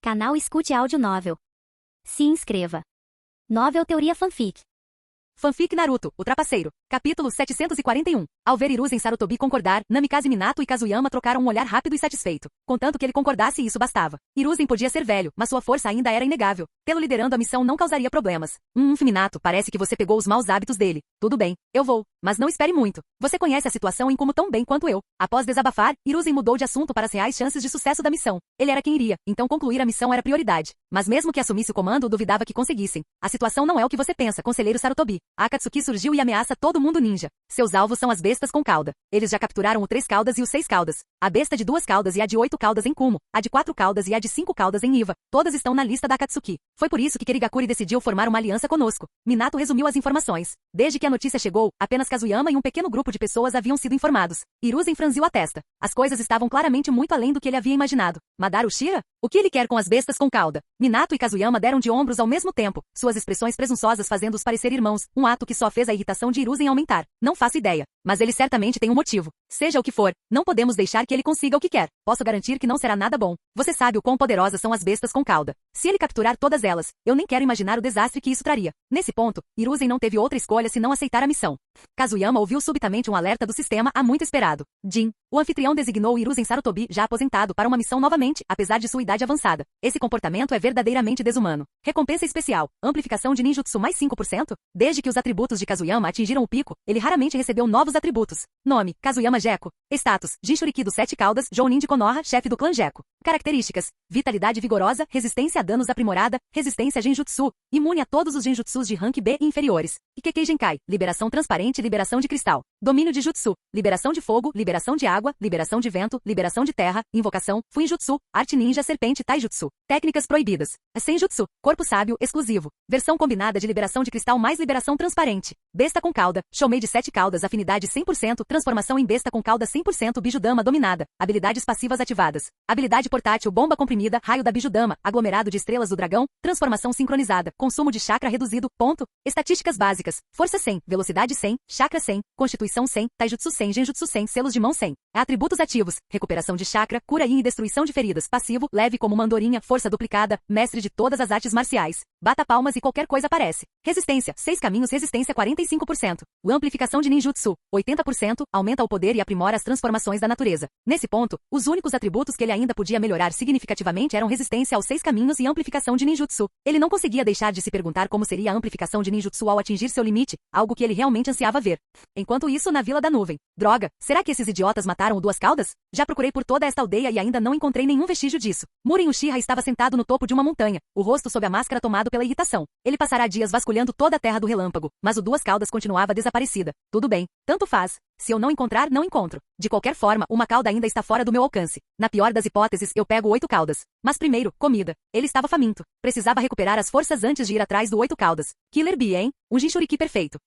Canal Escute Áudio Novel. Se inscreva. Novel Teoria Fanfic. Fanfic Naruto, o Trapaceiro. Capítulo 741. Ao ver Hiruzen Sarutobi concordar, Namikaze Minato e Kazuyama trocaram um olhar rápido e satisfeito. Contanto que ele concordasse, isso bastava. Hiruzen podia ser velho, mas sua força ainda era inegável. Tê-lo liderando a missão não causaria problemas. Minato, parece que você pegou os maus hábitos dele. Tudo bem, eu vou. Mas não espere muito. Você conhece a situação em como tão bem quanto eu. Após desabafar, Hiruzen mudou de assunto para as reais chances de sucesso da missão. Ele era quem iria, então concluir a missão era prioridade. Mas mesmo que assumisse o comando, duvidava que conseguissem. A situação não é o que você pensa, conselheiro Sarutobi. Akatsuki surgiu e ameaça todo mundo ninja. Seus alvos são as bestas com cauda. Eles já capturaram o 3 caudas e o 6 caudas. A besta de 2 caudas e a de 8 caudas em Kumo. A de 4 caudas e a de 5 caudas em Iva. Todas estão na lista da Akatsuki. Foi por isso que Kirigakuri decidiu formar uma aliança conosco. Minato resumiu as informações. Desde que a notícia chegou, apenas Kazuyama e um pequeno grupo de pessoas haviam sido informados. Hiruzen franziu a testa. As coisas estavam claramente muito além do que ele havia imaginado. Madara Uchiha? O que ele quer com as bestas com cauda? Minato e Kazuyama deram de ombros ao mesmo tempo, suas expressões presunçosas fazendo-os parecer irmãos, um ato que só fez a irritação de Hiruzen aumentar. Não faço ideia. Mas ele certamente tem um motivo. Seja o que for, não podemos deixar que ele consiga o que quer. Posso garantir que não será nada bom. Você sabe o quão poderosas são as bestas com cauda. Se ele capturar todas elas, eu nem quero imaginar o desastre que isso traria. Nesse ponto, Hiruzen não teve outra escolha senão aceitar a missão. Kazuyama ouviu subitamente um alerta do sistema há muito esperado. Jin, o anfitrião designou Hiruzen Sarutobi, já aposentado, para uma missão novamente, apesar de sua idade avançada. Esse comportamento é verdadeiramente desumano. Recompensa especial. Amplificação de ninjutsu mais 5%? Desde que os atributos de Kazuyama atingiram o pico, ele raramente recebeu novos atributos. Nome, Kazuyama Gecko. Status, Jinchuriki dos 7 caudas, Jounin de Konoha, chefe do clã Gecko. Características, vitalidade vigorosa, resistência a danos aprimorada, resistência a genjutsu, imune a todos os genjutsus de rank B e inferiores. Ikekei Genkai, liberação transparente, liberação de cristal. Domínio de jutsu, liberação de fogo, liberação de água, liberação de vento, liberação de terra, invocação, Fuinjutsu, arte ninja serpente taijutsu. Técnicas proibidas. Senjutsu, corpo sábio, exclusivo. Versão combinada de liberação de cristal mais liberação transparente. Besta com cauda, Shomei de 7 caudas, afinidade 100%, transformação em besta com cauda 100%, Bijudama dominada. Habilidades passivas ativadas. Habilidade portátil, bomba comprimida, raio da Bijudama, aglomerado de estrelas do dragão, transformação sincronizada, consumo de chakra reduzido, ponto. Estatísticas básicas, força 100, velocidade 100, chakra 100, constituição 100, taijutsu 100, genjutsu 100, selos de mão 100. Atributos ativos, recuperação de chakra, cura yin e destruição de feridas, passivo, leve como uma andorinha, força duplicada, mestre de todas as artes marciais. Bata palmas e qualquer coisa aparece. Resistência, 6 caminhos, resistência 45%. Amplificação de ninjutsu, 80%, aumenta o poder e aprimora as transformações da natureza. Nesse ponto, os únicos atributos que ele ainda podia melhorar significativamente eram resistência aos 6 caminhos e amplificação de ninjutsu. Ele não conseguia deixar de se perguntar como seria a amplificação de ninjutsu ao atingir seu limite, algo que ele realmente ansiava ver. Enquanto isso, na Vila da Nuvem. Droga, será que esses idiotas mataram o Duas Caudas? Já procurei por toda esta aldeia e ainda não encontrei nenhum vestígio disso. Muren Uchiha estava sentado no topo de uma montanha, o rosto sob a máscara tomado pela irritação. Ele passará dias vasculhando toda a terra do relâmpago, mas o Duas Caudas continuava desaparecida. Tudo bem, tanto faz. Se eu não encontrar, não encontro. De qualquer forma, uma cauda ainda está fora do meu alcance. Na pior das hipóteses, eu pego 8 caudas. Mas primeiro, comida. Ele estava faminto. Precisava recuperar as forças antes de ir atrás do 8 caudas. Killer Bee, hein? Um Jinchuriki perfeito.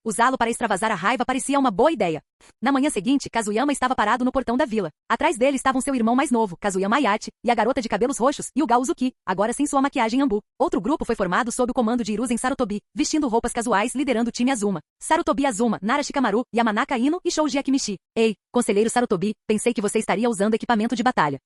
Usá-lo para extravasar a raiva parecia uma boa ideia. Na manhã seguinte, Kazuyama estava parado no portão da vila. Atrás dele estavam seu irmão mais novo, Kazuyama Ayachi, e a garota de cabelos roxos, Yuga Uzuki, agora sem sua maquiagem ambu. Outro grupo foi formado sob o comando de Hiruzen Sarutobi, vestindo roupas casuais, liderando o time Azuma. Sarutobi Azuma, Nara Shikamaru, Yamanaka Ino e Shouji Akimichi. Ei, conselheiro Sarutobi, pensei que você estaria usando equipamento de batalha.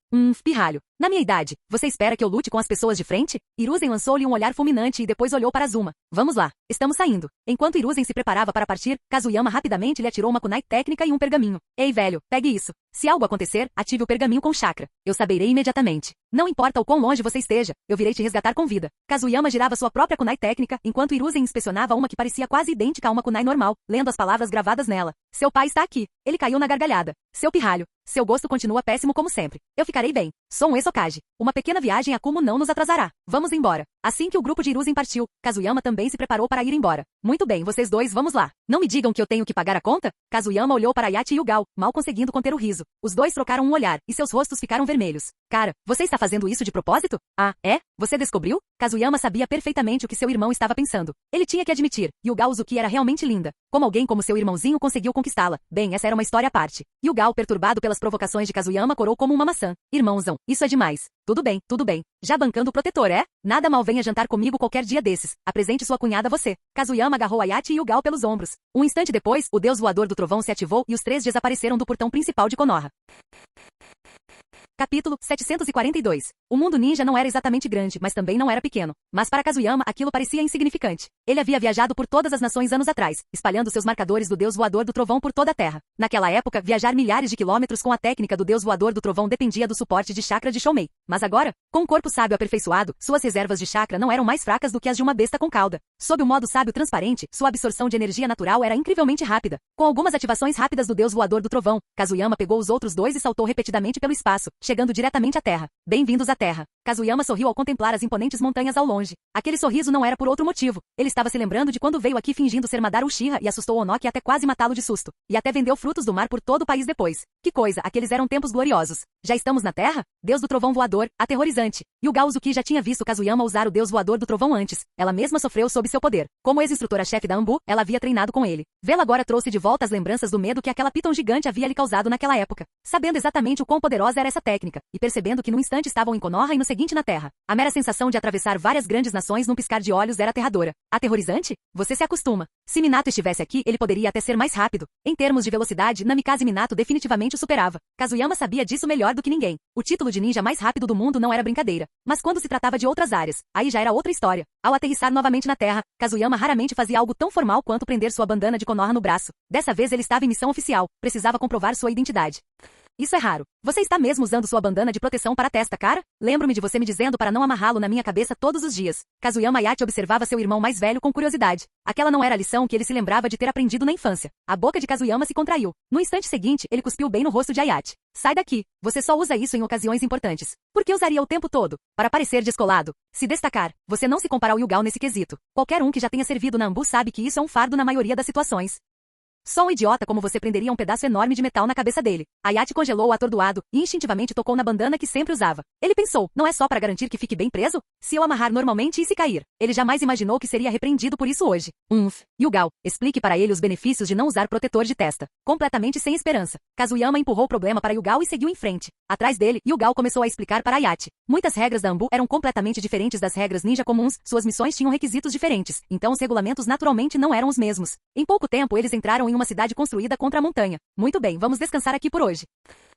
Pirralho. Na minha idade, você espera que eu lute com as pessoas de frente? Hiruzen lançou-lhe um olhar fulminante e depois olhou para Azuma. Vamos lá, estamos saindo. Enquanto Hiruzen se preparava para partir, Kazuyama rapidamente lhe atirou uma kunai técnica e um pergaminho. Ei, velho, pegue isso. Se algo acontecer, ative o pergaminho com chakra. Eu saberei imediatamente. Não importa o quão longe você esteja, eu virei te resgatar com vida. Kazuyama girava sua própria kunai técnica, enquanto Hiruzen inspecionava uma que parecia quase idêntica a uma kunai normal, lendo as palavras gravadas nela. Seu pai está aqui. Ele caiu na gargalhada. Seu pirralho. Seu gosto continua péssimo como sempre. Eu ficarei bem. Sou um ex-Hokage. Uma pequena viagem a Kumo não nos atrasará. Vamos embora. Assim que o grupo de Hiruzen partiu, Kazuyama também se preparou para ir embora. Muito bem, vocês dois, vamos lá. Não me digam que eu tenho que pagar a conta? Kazuyama olhou para Ayachi e Yugal, mal conseguindo conter o riso. Os dois trocaram um olhar, e seus rostos ficaram vermelhos. Cara, você está fazendo isso de propósito? Ah, é? Você descobriu? Kazuyama sabia perfeitamente o que seu irmão estava pensando. Ele tinha que admitir, Yuga Uzuki era realmente linda. Como alguém como seu irmãozinho conseguiu conquistá-la? Bem, essa era uma história à parte. Yuga, perturbado pelas provocações de Kazuyama, corou como uma maçã. Irmãozão, isso é demais. Tudo bem, tudo bem. Já bancando o protetor, é? Nada mal venha jantar comigo qualquer dia desses. Apresente sua cunhada a você. Kazuyama agarrou Ayachi e Yuga pelos ombros. Um instante depois, o deus voador do trovão se ativou e os 3 desapareceram do portão principal de Konoha. Capítulo 742. O mundo ninja não era exatamente grande, mas também não era pequeno. Mas para Kazuyama aquilo parecia insignificante. Ele havia viajado por todas as nações anos atrás, espalhando seus marcadores do deus voador do trovão por toda a terra. Naquela época, viajar milhares de quilômetros com a técnica do deus voador do trovão dependia do suporte de chakra de Shoumei. Mas agora, com um corpo sábio aperfeiçoado, suas reservas de chakra não eram mais fracas do que as de uma besta com cauda. Sob o modo sábio transparente, sua absorção de energia natural era incrivelmente rápida. Com algumas ativações rápidas do deus voador do trovão, Kazuyama pegou os outros dois e saltou repetidamente pelo espaço, chegando diretamente à terra. Bem-vindos à terra. Kazuyama sorriu ao contemplar as imponentes montanhas ao longe. Aquele sorriso não era por outro motivo. Ele estava se lembrando de quando veio aqui fingindo ser Madara Uchiha e assustou Onoki até quase matá-lo de susto. E até vendeu frutos do mar por todo o país depois. Que coisa, aqueles eram tempos gloriosos. Já estamos na terra? Deus do trovão voador, aterrorizante. Yuga Uzuki já tinha visto Kazuyama usar o deus voador do trovão antes. Ela mesma sofreu sob seu poder. Como ex-instrutora-chefe da Anbu, ela havia treinado com ele. Vê-la agora trouxe de volta as lembranças do medo que aquela piton gigante havia lhe causado naquela época. Sabendo exatamente o quão poderosa era essa técnica, e percebendo que no instante estavam em Konoha e no seguinte na terra. A mera sensação de atravessar várias grandes nações num piscar de olhos era aterradora. Aterrorizante? Você se acostuma. Se Minato estivesse aqui, ele poderia até ser mais rápido. Em termos de velocidade, Namikaze Minato definitivamente o superava. Kazuyama sabia disso melhor do que ninguém. O título de ninja mais rápido do mundo não era brincadeira. Mas quando se tratava de outras áreas, aí já era outra história. Ao aterrissar novamente na terra, Kazuyama raramente fazia algo tão formal quanto prender sua bandana de Konoha no braço. Dessa vez ele estava em missão oficial. Precisava comprovar sua identidade. Isso é raro. Você está mesmo usando sua bandana de proteção para a testa, cara? Lembro-me de você me dizendo para não amarrá-lo na minha cabeça todos os dias. Kazuyama Ayachi observava seu irmão mais velho com curiosidade. Aquela não era a lição que ele se lembrava de ter aprendido na infância. A boca de Kazuyama se contraiu. No instante seguinte, ele cuspiu bem no rosto de Ayachi. Sai daqui. Você só usa isso em ocasiões importantes. Por que usaria o tempo todo? Para parecer descolado. Se destacar. Você não se compara ao Yugao nesse quesito. Qualquer um que já tenha servido na Anbu sabe que isso é um fardo na maioria das situações. Só um idiota como você prenderia um pedaço enorme de metal na cabeça dele. Ayachi congelou o atordoado e instintivamente tocou na bandana que sempre usava. Ele pensou, não é só para garantir que fique bem preso? Se eu amarrar normalmente e se cair? Ele jamais imaginou que seria repreendido por isso hoje. Yugao, explique para ele os benefícios de não usar protetor de testa. Completamente sem esperança. Kazuyama empurrou o problema para Yugao e seguiu em frente. Atrás dele, Yugao começou a explicar para Ayachi. Muitas regras da Anbu eram completamente diferentes das regras ninja comuns, suas missões tinham requisitos diferentes, então os regulamentos naturalmente não eram os mesmos. Em pouco tempo eles entraram em uma cidade construída contra a montanha. Muito bem, vamos descansar aqui por hoje.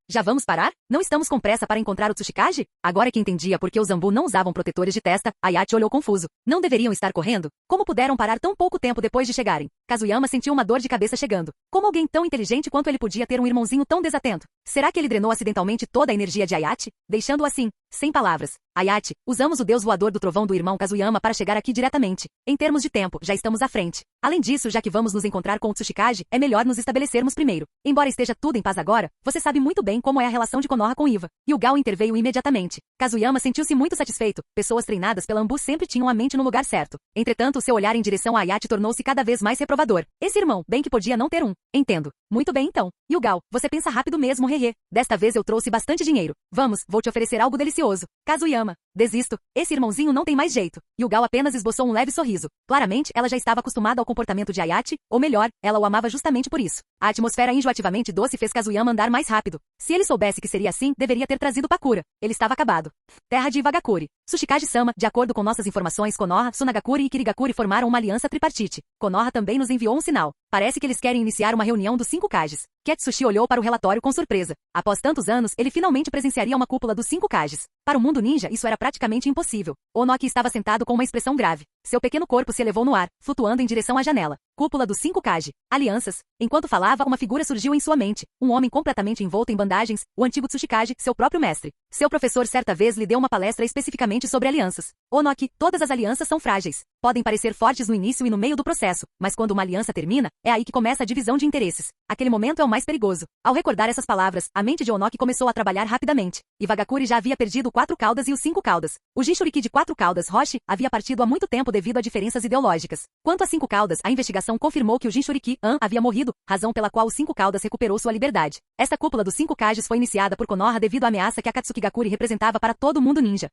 Já vamos parar? Não estamos com pressa para encontrar o Tsuchikage? Agora que entendia por que os Anbu não usavam protetores de testa, Ayachi olhou confuso. Não deveriam estar correndo? Como puderam parar tão pouco tempo depois de chegarem? Kazuyama sentiu uma dor de cabeça chegando. Como alguém tão inteligente quanto ele podia ter um irmãozinho tão desatento? Será que ele drenou acidentalmente toda a energia de Ayachi, deixando-o assim, sem palavras? Ayachi, usamos o deus voador do trovão do irmão Kazuyama para chegar aqui diretamente. Em termos de tempo, já estamos à frente. Além disso, já que vamos nos encontrar com o Tsuchikage, é melhor nos estabelecermos primeiro. Embora esteja tudo em paz agora, você sabe muito bem como é a relação de Konoha com Iva. Yugao interveio imediatamente. Kazuyama sentiu-se muito satisfeito. Pessoas treinadas pela Anbu sempre tinham a mente no lugar certo. Entretanto, seu olhar em direção a Ayachi tornou-se cada vez mais reprovador. Esse irmão, bem que podia não ter um. Entendo. Muito bem então. Yugao, você pensa rápido mesmo, hehe. Desta vez eu trouxe bastante dinheiro. Vamos, vou te oferecer algo delicioso. Kazuyama. Desisto. Esse irmãozinho não tem mais jeito. Yugao apenas esboçou um leve sorriso. Claramente, ela já estava acostumada ao comportamento de Ayachi, ou melhor, ela o amava justamente por isso. A atmosfera enjoativamente doce fez Kazuyama andar mais rápido. Se ele soubesse que seria assim, deveria ter trazido Pakura. Ele estava acabado. Terra de Iwagakure. Tsuchikage-sama, de acordo com nossas informações, Konoha, Sunagakure e Kirigakure formaram uma aliança tripartite. Konoha também nos enviou um sinal. Parece que eles querem iniciar uma reunião dos 5 Kages. Ketsushi olhou para o relatório com surpresa. Após tantos anos, ele finalmente presenciaria uma cúpula dos 5 Kages. Para o mundo ninja, isso era praticamente impossível. Onoki estava sentado com uma expressão grave. Seu pequeno corpo se elevou no ar, flutuando em direção à janela. Cúpula dos 5 Kage. Alianças. Enquanto falava, uma figura surgiu em sua mente. Um homem completamente envolto em bandagens, o antigo Tsuchikage, seu próprio mestre. Seu professor certa vez lhe deu uma palestra especificamente sobre alianças. Onoki, todas as alianças são frágeis. Podem parecer fortes no início e no meio do processo, mas quando uma aliança termina, é aí que começa a divisão de interesses. Aquele momento é o mais perigoso. Ao recordar essas palavras, a mente de Onoki começou a trabalhar rapidamente. Iwagakure já havia perdido 4 caudas e os 5 caudas. O Jinchuriki de 4 caudas, Roshi, havia partido há muito tempo devido a diferenças ideológicas. Quanto a 5 caudas, a investigação confirmou que o Jinchuriki, havia morrido, razão pela qual o 5 caudas recuperou sua liberdade. Esta cúpula dos 5 Kages foi iniciada por Konoha devido à ameaça que a Katsukigakure representava para todo o mundo ninja.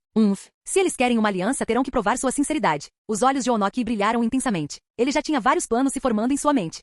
Se eles querem uma aliança, terão que provar sua sinceridade. Os olhos de Onoki brilharam intensamente. Ele já tinha vários planos se formando em sua mente.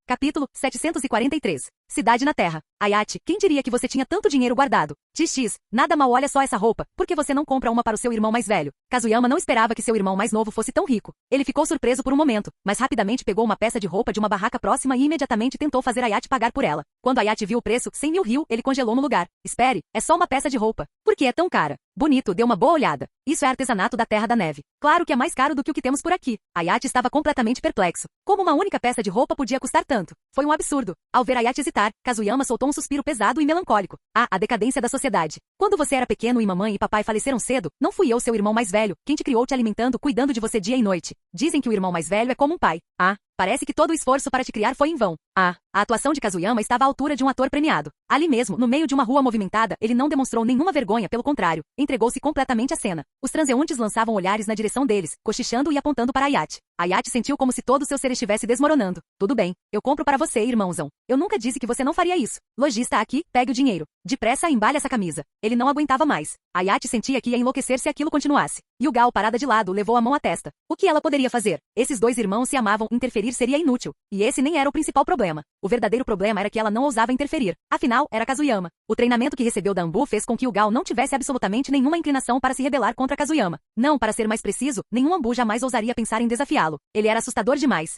Capítulo 743. cidade na Terra. Ayate, quem diria que você tinha tanto dinheiro guardado? XX, nada mal, olha só essa roupa, por que você não compra uma para o seu irmão mais velho? Kazuyama não esperava que seu irmão mais novo fosse tão rico. Ele ficou surpreso por um momento, mas rapidamente pegou uma peça de roupa de uma barraca próxima e imediatamente tentou fazer Ayate pagar por ela. Quando Ayate viu o preço, 100.000 ryu, ele congelou no lugar. Espere, é só uma peça de roupa. Por que é tão cara? Bonito, deu uma boa olhada. Isso é artesanato da Terra da Neve. Claro que é mais caro do que o que temos por aqui. Ayate estava completamente perplexo. Como uma única peça de roupa podia custar tanto? Foi um absurdo. Ao ver Ayate hesitar, Kazuyama soltou um suspiro pesado e melancólico. Ah, a decadência da sociedade. Quando você era pequeno e mamãe e papai faleceram cedo, não fui eu, seu irmão mais velho, quem te criou te alimentando, cuidando de você dia e noite. Dizem que o irmão mais velho é como um pai. Ah, parece que todo o esforço para te criar foi em vão. Ah, a atuação de Kazuyama estava à altura de um ator premiado. Ali mesmo, no meio de uma rua movimentada, ele não demonstrou nenhuma vergonha, pelo contrário, entregou-se completamente à cena. Os transeuntes lançavam olhares na direção deles, cochichando e apontando para Ayate. Ayate sentiu como se todo o seu ser estivesse desmoronando. Tudo bem, eu compro para você, irmãozão. Eu nunca disse que você não faria isso. Lojista aqui, pegue o dinheiro. Depressa, embale essa camisa. Ele não aguentava mais. Ayate sentia que ia enlouquecer se aquilo continuasse. Yugal, parada de lado, levou a mão à testa. O que ela poderia fazer? Esses dois irmãos se amavam, interferir seria inútil. E esse nem era o principal problema. O verdadeiro problema era que ela não ousava interferir. Afinal, era Kazuyama. O treinamento que recebeu da Anbu fez com que Yugal não tivesse absolutamente nenhuma inclinação para se rebelar contra Kazuyama. Não, para ser mais preciso, nenhum Anbu jamais ousaria pensar em desafiá-lo. Ele era assustador demais.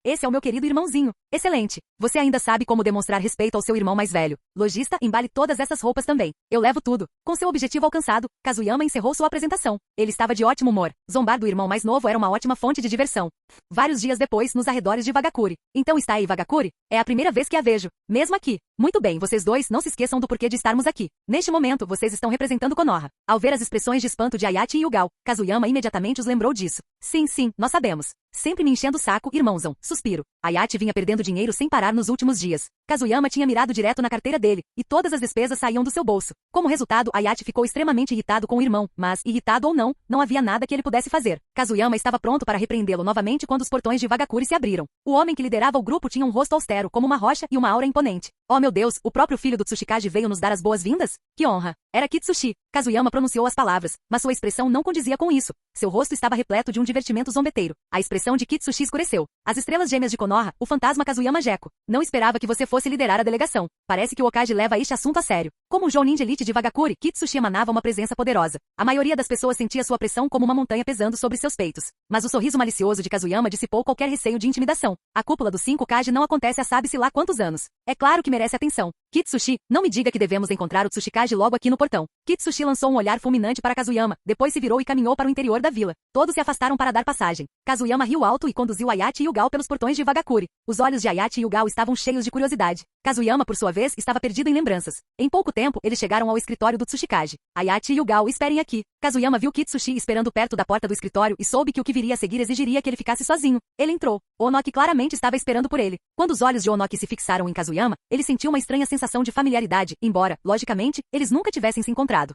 Esse é o meu querido irmãozinho. Excelente. Você ainda sabe como demonstrar respeito ao seu irmão mais velho. Lojista, embale todas essas roupas também. Eu levo tudo. Com seu objetivo alcançado, Kazuyama encerrou sua apresentação. Ele estava de ótimo humor. Zombar do irmão mais novo era uma ótima fonte de diversão. Vários dias depois, nos arredores de Vagakuri. Então está aí Vagakuri? É a primeira vez que a vejo. Mesmo aqui. Muito bem, vocês dois não se esqueçam do porquê de estarmos aqui. Neste momento, vocês estão representando Konoha. Ao ver as expressões de espanto de Ayate e Yugal, Kazuyama imediatamente os lembrou disso. Sim, nós sabemos. Sempre me enchendo o saco, irmãozão. Suspiro. Ayate vinha perdendo dinheiro sem parar nos últimos dias. Kazuyama tinha mirado direto na carteira dele, e todas as despesas saíam do seu bolso. Como resultado, Ayate ficou extremamente irritado com o irmão, mas, irritado ou não, não havia nada que ele pudesse fazer. Kazuyama estava pronto para repreendê-lo novamente quando os portões de Vagakuri se abriram. O homem que liderava o grupo tinha um rosto austero, como uma rocha, e uma aura imponente. Oh meu Deus, o próprio filho do Tsuchikage veio nos dar as boas-vindas? Que honra! Era Kitsushi. Kazuyama pronunciou as palavras, mas sua expressão não condizia com isso. Seu rosto estava repleto de um divertimento zombeteiro. A expressão de Kitsushi escureceu. As estrelas gêmeas de Konoha, o fantasma Kazuyama Gecko. Não esperava que você fosse liderar a delegação. Parece que o Okage leva este assunto a sério. Como o Jounin de elite de Vagakuri, Kitsushi emanava uma presença poderosa. A maioria das pessoas sentia sua pressão como uma montanha pesando sobre seus peitos. Mas o sorriso malicioso de Kazuyama dissipou qualquer receio de intimidação. A cúpula dos 5 Kage não acontece há sabe-se lá quantos anos. É claro que merece atenção. Kitsushi, não me diga que devemos encontrar o Tsuchikage logo aqui no portão. Kitsushi lançou um olhar fulminante para Kazuyama, depois se virou e caminhou para o interior da vila. Todos se afastaram para dar passagem. Kazuyama riu alto e conduziu Ayate e Yugal pelos portões de Vagakuri. Os olhos de Ayate e Yugal estavam cheios de curiosidade. Kazuyama, por sua vez, estava perdido em lembranças. Em pouco tempo, eles chegaram ao escritório do Tsuchikage. Ayate e Yugal, esperem aqui. Kazuyama viu Kitsushi esperando perto da porta do escritório e soube que o que viria a seguir exigiria que ele ficasse sozinho. Ele entrou. Onoki claramente estava esperando por ele. Quando os olhos de Onoki se fixaram em Kazuyama, ele sentiu uma estranha sensação de familiaridade, embora, logicamente, eles nunca tivessem se encontrado.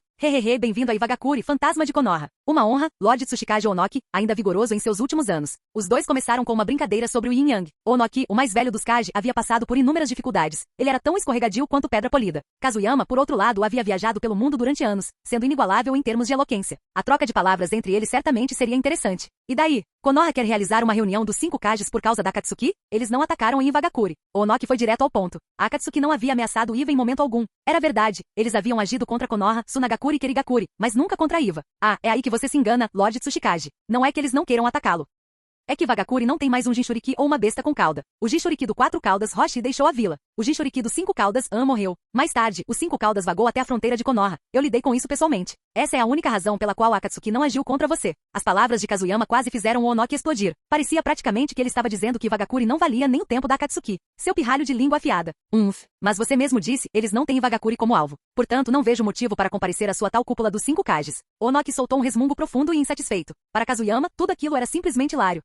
Bem-vindo a Vagakuri, fantasma de Konoha. Uma honra, Lord Tsuchikage Onoki, ainda vigoroso em seus últimos anos. Os dois começaram com uma brincadeira sobre o Yin Yang. Onoki, o mais velho dos Kage, havia passado por inúmeras dificuldades. Ele era tão escorregadio quanto pedra polida. Kazuyama, por outro lado, havia viajado pelo mundo durante anos, sendo inigualável em termos de eloquência. A troca de palavras entre eles certamente seria interessante. E daí? Konoha quer realizar uma reunião dos 5 Kages por causa da Akatsuki? Eles não atacaram em Vagakuri. Onoki foi direto ao ponto. A Akatsuki não havia ameaçado Iva em momento algum. Era verdade. Eles haviam agido contra Konoha, Sunagakuri e Kerigakuri, mas nunca contra Iva. Ah, é aí que você se engana, Lord Tsuchikage. Não é que eles não queiram atacá-lo. É que Vagakuri não tem mais um Jinchuriki ou uma besta com cauda. O Jinchuriki do 4 caudas Roshi deixou a vila. O Jinchuriki do 5 caudas An morreu. Mais tarde, o 5 caudas vagou até a fronteira de Konoha. Eu lidei com isso pessoalmente. Essa é a única razão pela qual a Akatsuki não agiu contra você. As palavras de Kazuyama quase fizeram o Onoki explodir. Parecia praticamente que ele estava dizendo que Vagakuri não valia nem o tempo da Akatsuki. Seu pirralho de língua afiada. Mas você mesmo disse, eles não têm Vagakuri como alvo. Portanto, não vejo motivo para comparecer à sua tal cúpula dos 5 Kages. Onoki soltou um resmungo profundo e insatisfeito. Para Kazuyama, tudo aquilo era simplesmente hilário.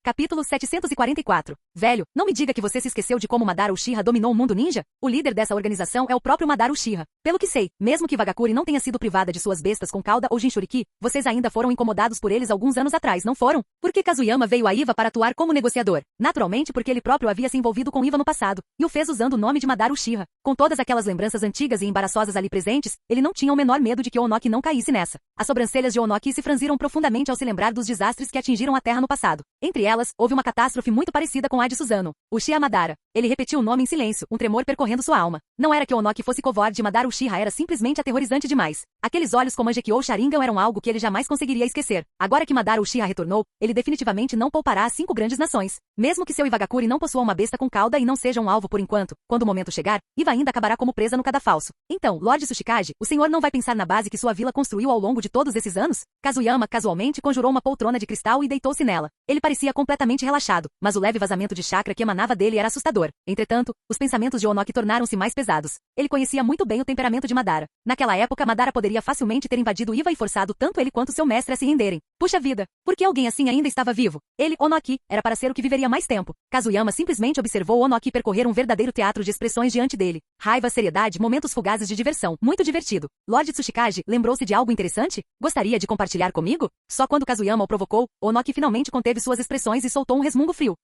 Capítulo 744. Velho, não me diga que você se esqueceu de como Madara Uchiha dominou o mundo ninja? O líder dessa organização é o próprio Madara Uchiha. Pelo que sei, mesmo que Vagakuri não tenha sido privada de suas bestas com cauda ou Jinchuriki, vocês ainda foram incomodados por eles alguns anos atrás, não foram? Por que Kazuyama veio a Iva para atuar como negociador? Naturalmente porque ele próprio havia se envolvido com Iva no passado, e o fez usando o nome de Madara Uchiha. Com todas aquelas lembranças antigas e embaraçosas ali presentes, ele não tinha o menor medo de que Onoki não caísse nessa. As sobrancelhas de Onoki se franziram profundamente ao se lembrar dos desastres que atingiram a Terra no passado. Entre elas, delas, houve uma catástrofe muito parecida com a de Suzano. Uchiha Madara. Ele repetiu o nome em silêncio, um tremor percorrendo sua alma. Não era que Onoki fosse covarde, Madara Uchiha era simplesmente aterrorizante demais. Aqueles olhos com Mangekyou Sharingan eram algo que ele jamais conseguiria esquecer. Agora que Madara Uchiha retornou, ele definitivamente não poupará as 5 grandes nações. Mesmo que seu Iwagakuri não possua uma besta com cauda e não seja um alvo por enquanto, quando o momento chegar, Iva ainda acabará como presa no cadafalso. Então, Lord Tsuchikage, o senhor não vai pensar na base que sua vila construiu ao longo de todos esses anos? Kazuyama casualmente conjurou uma poltrona de cristal e deitou-se nela. Ele parecia completamente relaxado, mas o leve vazamento de chakra que emanava dele era assustador. Entretanto, os pensamentos de Onoki tornaram-se mais pesados. Ele conhecia muito bem o temperamento de Madara. Naquela época, Madara poderia facilmente ter invadido Iva e forçado tanto ele quanto seu mestre a se renderem. Puxa vida, por que alguém assim ainda estava vivo? Ele, Onoki, era para ser o que viveria mais tempo. Kazuyama simplesmente observou Onoki percorrer um verdadeiro teatro de expressões diante dele. Raiva, seriedade, momentos fugazes de diversão. Muito divertido. Lord Tsuchikage lembrou-se de algo interessante? Gostaria de compartilhar comigo? Só quando Kazuyama o provocou, Onoki finalmente conteve suas expressões e soltou um resmungo frio.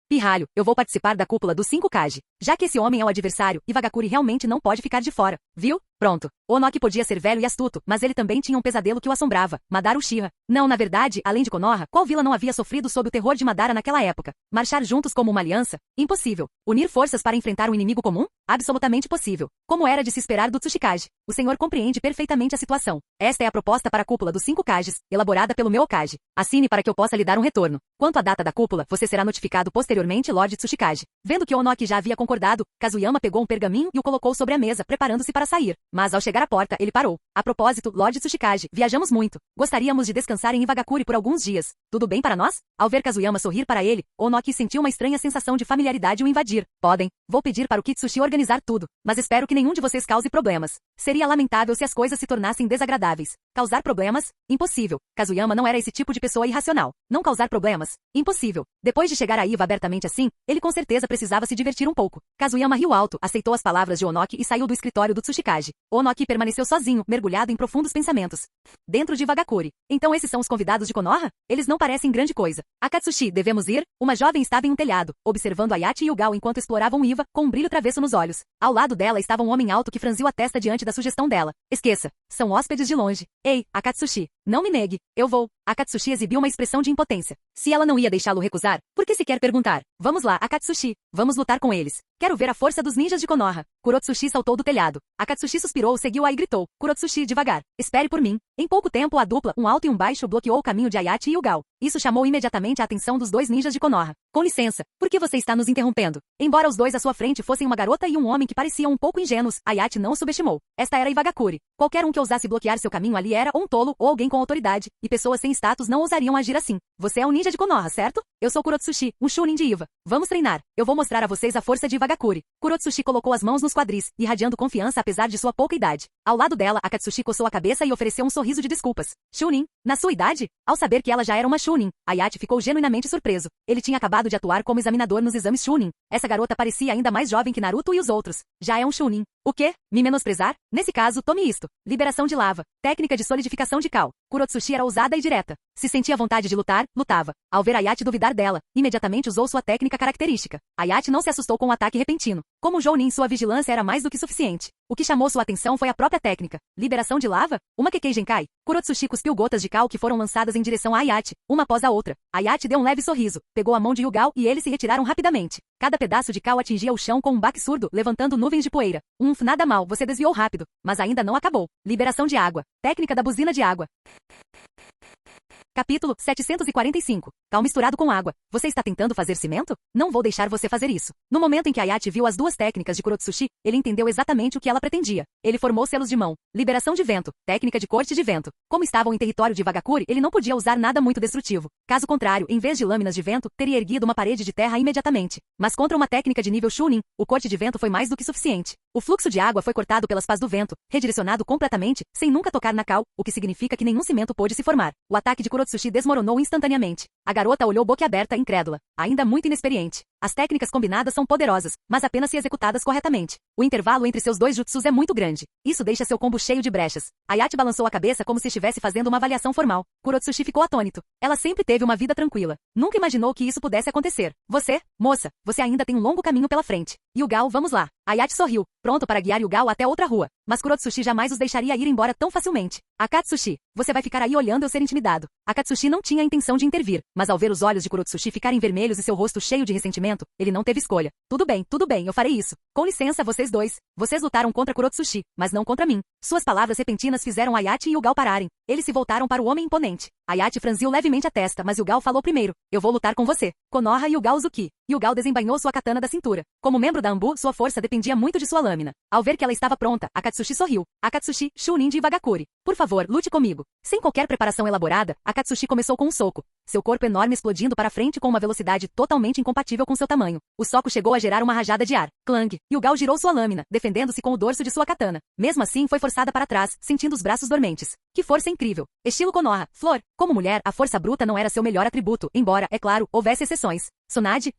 Pirralho, eu vou participar da cúpula dos 5 Kage. Já que esse homem é o adversário, Iwagakuri realmente não pode ficar de fora. Viu? Pronto. Onoki podia ser velho e astuto, mas ele também tinha um pesadelo que o assombrava. Madara Uchiha. Não, na verdade, além de Konoha, qual vila não havia sofrido sob o terror de Madara naquela época? Marchar juntos como uma aliança? Impossível. Unir forças para enfrentar um inimigo comum? Absolutamente possível. Como era de se esperar do Tsuchikage. O senhor compreende perfeitamente a situação. Esta é a proposta para a cúpula dos 5 Kages, elaborada pelo meu Okage. Assine para que eu possa lhe dar um retorno. Quanto à data da cúpula, você será notificado posteriormente, Lord Tsuchikage. Vendo que Onoki já havia concordado, Kazuyama pegou um pergaminho e o colocou sobre a mesa, preparando-se para sair. Mas ao chegar à porta, ele parou. A propósito, Lord Tsuchikage, viajamos muito. Gostaríamos de descansar em Iwagakuri por alguns dias. Tudo bem para nós? Ao ver Kazuyama sorrir para ele, Onoki sentiu uma estranha sensação de familiaridade o invadir. Podem. Vou pedir para o Kitsushi organizar tudo, mas espero que nenhum de vocês cause problemas. Seria lamentável se as coisas se tornassem desagradáveis. Causar problemas? Impossível. Kazuyama não era esse tipo de pessoa irracional. Não causar problemas? Impossível. Depois de chegar a Iva abertamente assim, ele com certeza precisava se divertir um pouco. Kazuyama riu alto, aceitou as palavras de Onoki e saiu do escritório do Tsuchikage. Onoki permaneceu sozinho, mergulhado em profundos pensamentos. Dentro de Iwagakuri. Então esses são os convidados de Konoha? Eles não parecem grande coisa. Akatsushi, devemos ir? Uma jovem estava em um telhado, observando Ayate e Yugao enquanto exploravam Iva, com um brilho travesso nos olhos. Ao lado dela estava um homem alto que franziu a testa diante da sugestão dela. Esqueça. São hóspedes de longe. Ei, Akatsushi. Não me negue. Eu vou. Akatsushi exibiu uma expressão de impotência. Se ela não ia deixá-lo recusar, por que se quer perguntar? Vamos lá, Akatsushi. Vamos lutar com eles. Quero ver a força dos ninjas de Konoha. Kurotsushi saltou do telhado. Akatsushi suspirou, seguiu-a e gritou. Kurotsushi, devagar. Espere por mim. Em pouco tempo a dupla, um alto e um baixo, bloqueou o caminho de Ayate e Yugao. Isso chamou imediatamente a atenção dos 2 ninjas de Konoha. Com licença, por que você está nos interrompendo? Embora os 2 à sua frente fossem uma garota e um homem que pareciam um pouco ingênuos, Ayate não o subestimou. Esta era Iwagakuri. Qualquer um que ousasse bloquear seu caminho ali era ou um tolo ou alguém com autoridade, e pessoas sem status não ousariam agir assim. Você é um ninja de Konoha, certo? Eu sou Kurotsushi, um Chunin de Iva. Vamos treinar. Eu vou mostrar a vocês a força de Iwagakuri. Kurotsushi colocou as mãos nos quadris, irradiando confiança apesar de sua pouca idade. Ao lado dela, Akatsushi coçou a cabeça e ofereceu um sorriso de desculpas. Chunin? Na sua idade? Ao saber que ela já era uma Chunin, Ayate ficou genuinamente surpreso. Ele tinha acabado de atuar como examinador nos exames Chunin. Essa garota parecia ainda mais jovem que Naruto e os outros. Já é um Chunin. O quê? Me menosprezar? Nesse caso, tome isto. Liberação de lava. Técnica de solidificação de cal. Kurotsushi era ousada e direta. Se sentia vontade de lutar, lutava. Ao ver Ayate duvidar dela, imediatamente usou sua técnica característica. Ayate não se assustou com o ataque repentino. Como Jounin, sua vigilância era mais do que suficiente. O que chamou sua atenção foi a própria técnica. Liberação de lava? Uma Kekkei Genkai? Kurotsushi cuspiu gotas de cal que foram lançadas em direção a Ayate, uma após a outra. Ayate deu um leve sorriso, pegou a mão de Yugao e eles se retiraram rapidamente. Cada pedaço de cal atingia o chão com um baque surdo, levantando nuvens de poeira. Nada mal, você desviou rápido. Mas ainda não acabou. Liberação de água. Técnica da buzina de água. Capítulo 745. Cal misturado com água. Você está tentando fazer cimento? Não vou deixar você fazer isso. No momento em que Ayate viu as 2 técnicas de Kurotsushi, ele entendeu exatamente o que ela pretendia. Ele formou selos de mão. Liberação de vento. Técnica de corte de vento. Como estavam em território de Iwagakuri, ele não podia usar nada muito destrutivo. Caso contrário, em vez de lâminas de vento, teria erguido uma parede de terra imediatamente. Mas contra uma técnica de nível Chunin, o corte de vento foi mais do que suficiente. O fluxo de água foi cortado pelas pás do vento, redirecionado completamente, sem nunca tocar na cal, o que significa que nenhum cimento pôde se formar. O ataque de Kurotsushi desmoronou instantaneamente. A garota olhou boquiaberta, incrédula. ainda muito inexperiente. As técnicas combinadas são poderosas, mas apenas se executadas corretamente. O intervalo entre seus dois jutsus é muito grande. Isso deixa seu combo cheio de brechas. Ayati balançou a cabeça como se estivesse fazendo uma avaliação formal. Kurotsushi ficou atônito. Ela sempre teve uma vida tranquila. Nunca imaginou que isso pudesse acontecer. Você, moça, você ainda tem um longo caminho pela frente. Yugal, vamos lá. Ayati sorriu, pronto para guiar Yugal até outra rua. Mas Kurotsushi jamais os deixaria ir embora tão facilmente. Akatsushi, você vai ficar aí olhando eu ser intimidado. Akatsushi não tinha a intenção de intervir, mas ao ver os olhos de Kurotsushi ficarem vermelhos e seu rosto cheio de ressentimento, ele não teve escolha. Tudo bem, eu farei isso. Com licença vocês dois. Vocês lutaram contra Kurotsushi, mas não contra mim. Suas palavras repentinas fizeram Ayati e Yugal pararem. Eles se voltaram para o homem imponente. Ayati franziu levemente a testa, mas Yugal falou primeiro. Eu vou lutar com você. Konoha Yugal Uzuki. Yugal desembainhou sua katana da cintura. Como membro da Anbu, sua força dependia muito de sua lâmina. Ao ver que ela estava pronta, Akatsushi sorriu. Akatsushi, Chunin de Wagakuri. Por favor, lute comigo. Sem qualquer preparação elaborada, Akatsushi começou com um soco. Seu corpo enorme explodindo para frente com uma velocidade totalmente incompatível com seu tamanho. O soco chegou a gerar uma rajada de ar. Clang. Yugal girou sua lâmina, defendendo-se com o dorso de sua katana. Mesmo assim, foi forçada para trás, sentindo os braços dormentes. Que força incrível. Estilo Konoha. Flor. Como mulher, a força bruta não era seu melhor atributo, embora, é claro, houvesse exceções. Tsunade,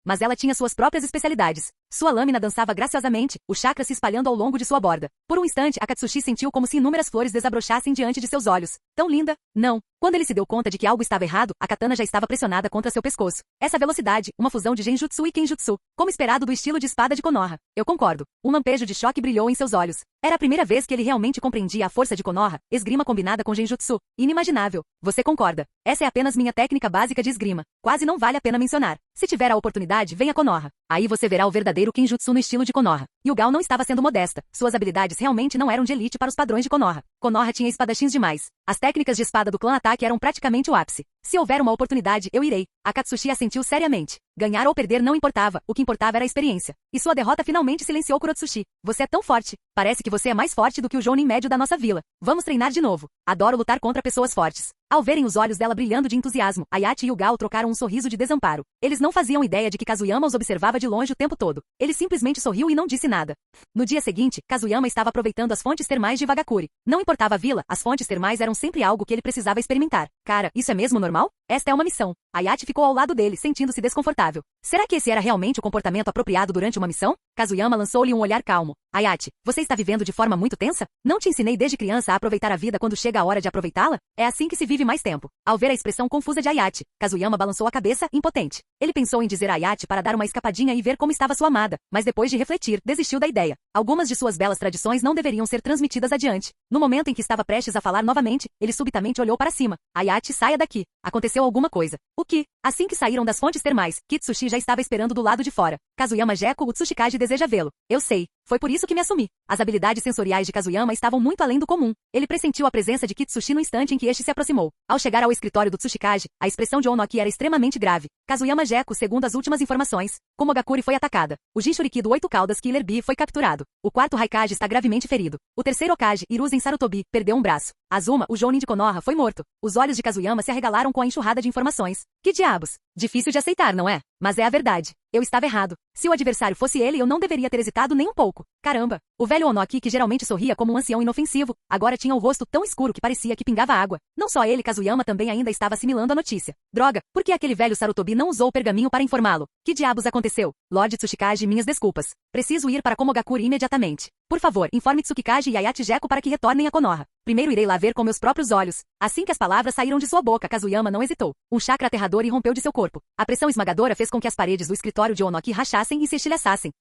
mas ela tinha suas próprias especialidades. Sua lâmina dançava graciosamente, o chakra se espalhando ao longo de sua borda. Por um instante, Akatsushi sentiu como se inúmeras flores desabrochassem diante de seus olhos. Tão linda? Não. Quando ele se deu conta de que algo estava errado, a katana já estava pressionada contra seu pescoço. Essa velocidade, uma fusão de genjutsu e kenjutsu, como esperado do estilo de espada de Konoha. Eu concordo. Um lampejo de choque brilhou em seus olhos. Era a primeira vez que ele realmente compreendia a força de Konoha, esgrima combinada com genjutsu. Inimaginável. Você concorda. Essa é apenas minha técnica básica de esgrima. Quase não vale a pena mencionar. Se tiver a oportunidade, venha Konoha. Aí você verá o verdadeiro kenjutsu no estilo de Konoha. Yugal não estava sendo modesta. Suas habilidades realmente não eram de elite para os padrões de Konoha. Konoha tinha espadachins demais. As técnicas de espada do clã ataque eram praticamente o ápice. Se houver uma oportunidade, eu irei. Akatsushi assentiu seriamente. Ganhar ou perder não importava, o que importava era a experiência. E sua derrota finalmente silenciou Kurotsushi. Você é tão forte. Parece que você é mais forte do que o jounin médio da nossa vila. Vamos treinar de novo. Adoro lutar contra pessoas fortes. Ao verem os olhos dela brilhando de entusiasmo, Ayati e Yugal trocaram um sorriso de desamparo. Eles não faziam ideia de que Kazuyama os observava de longe o tempo todo. Ele simplesmente sorriu e não disse nada. No dia seguinte, Kazuyama estava aproveitando as fontes termais de Wagakuri. Não importava a vila, as fontes termais eram sempre algo que ele precisava experimentar. Cara, isso é mesmo normal? Esta é uma missão. Ayati ficou ao lado dele, sentindo-se desconfortável. Será que esse era realmente o comportamento apropriado durante uma missão? Kazuyama lançou-lhe um olhar calmo. Ayati, você está vivendo de forma muito tensa? Não te ensinei desde criança a aproveitar a vida quando chega a hora de aproveitá-la? É assim que se vive mais tempo. Ao ver a expressão confusa de Ayati, Kazuyama balançou a cabeça, impotente. Ele pensou em dizer a Ayati para dar uma escapadinha e ver como estava sua amada, mas depois de refletir, desistiu da ideia. Algumas de suas belas tradições não deveriam ser transmitidas adiante. No momento em que estava prestes a falar novamente, ele subitamente olhou para cima. Ayati, saia daqui. Aconteceu alguma coisa. O que? Assim que saíram das fontes termais, Kitsushi já estava esperando do lado de fora. Kazuyama Jeko Utsushikage deseja vê-lo. Eu sei. Foi por isso que me assumi. As habilidades sensoriais de Kazuyama estavam muito além do comum. Ele pressentiu a presença de Kitsushi no instante em que este se aproximou. Ao chegar ao escritório do Tsushikage, a expressão de Onoki era extremamente grave. Kazuyama Jeko, segundo as últimas informações, Komogakuri foi atacada. O Jinchuriki do 8 Caudas Killer Bee foi capturado. O quarto Raikage está gravemente ferido. O terceiro Okage, Hiruzen Sarutobi, perdeu um braço. Azuma, o jounin de Konoha, foi morto. Os olhos de Kazuyama se arregalaram com a enxurrada de informações. Que diabos? Difícil de aceitar, não é? Mas é a verdade. Eu estava errado. Se o adversário fosse ele, eu não deveria ter hesitado nem um pouco. Caramba! O velho Onoki, que geralmente sorria como um ancião inofensivo, agora tinha o rosto tão escuro que parecia que pingava água. Não só ele, Kazuyama também ainda estava assimilando a notícia. Droga! Por que aquele velho Sarutobi não usou o pergaminho para informá-lo? Que diabos aconteceu? Lord Tsushikage, minhas desculpas. Preciso ir para Komogakuri imediatamente. Por favor, informe Tsukikage e Ayati Jeko para que retornem a Konoha. Primeiro irei lá ver com meus próprios olhos. Assim que as palavras saíram de sua boca, Kazuyama não hesitou. Um chakra aterrador irrompeu de seu corpo. A pressão esmagadora fez com que as paredes do escritório de Onoki rachassem e se estilhaçassem.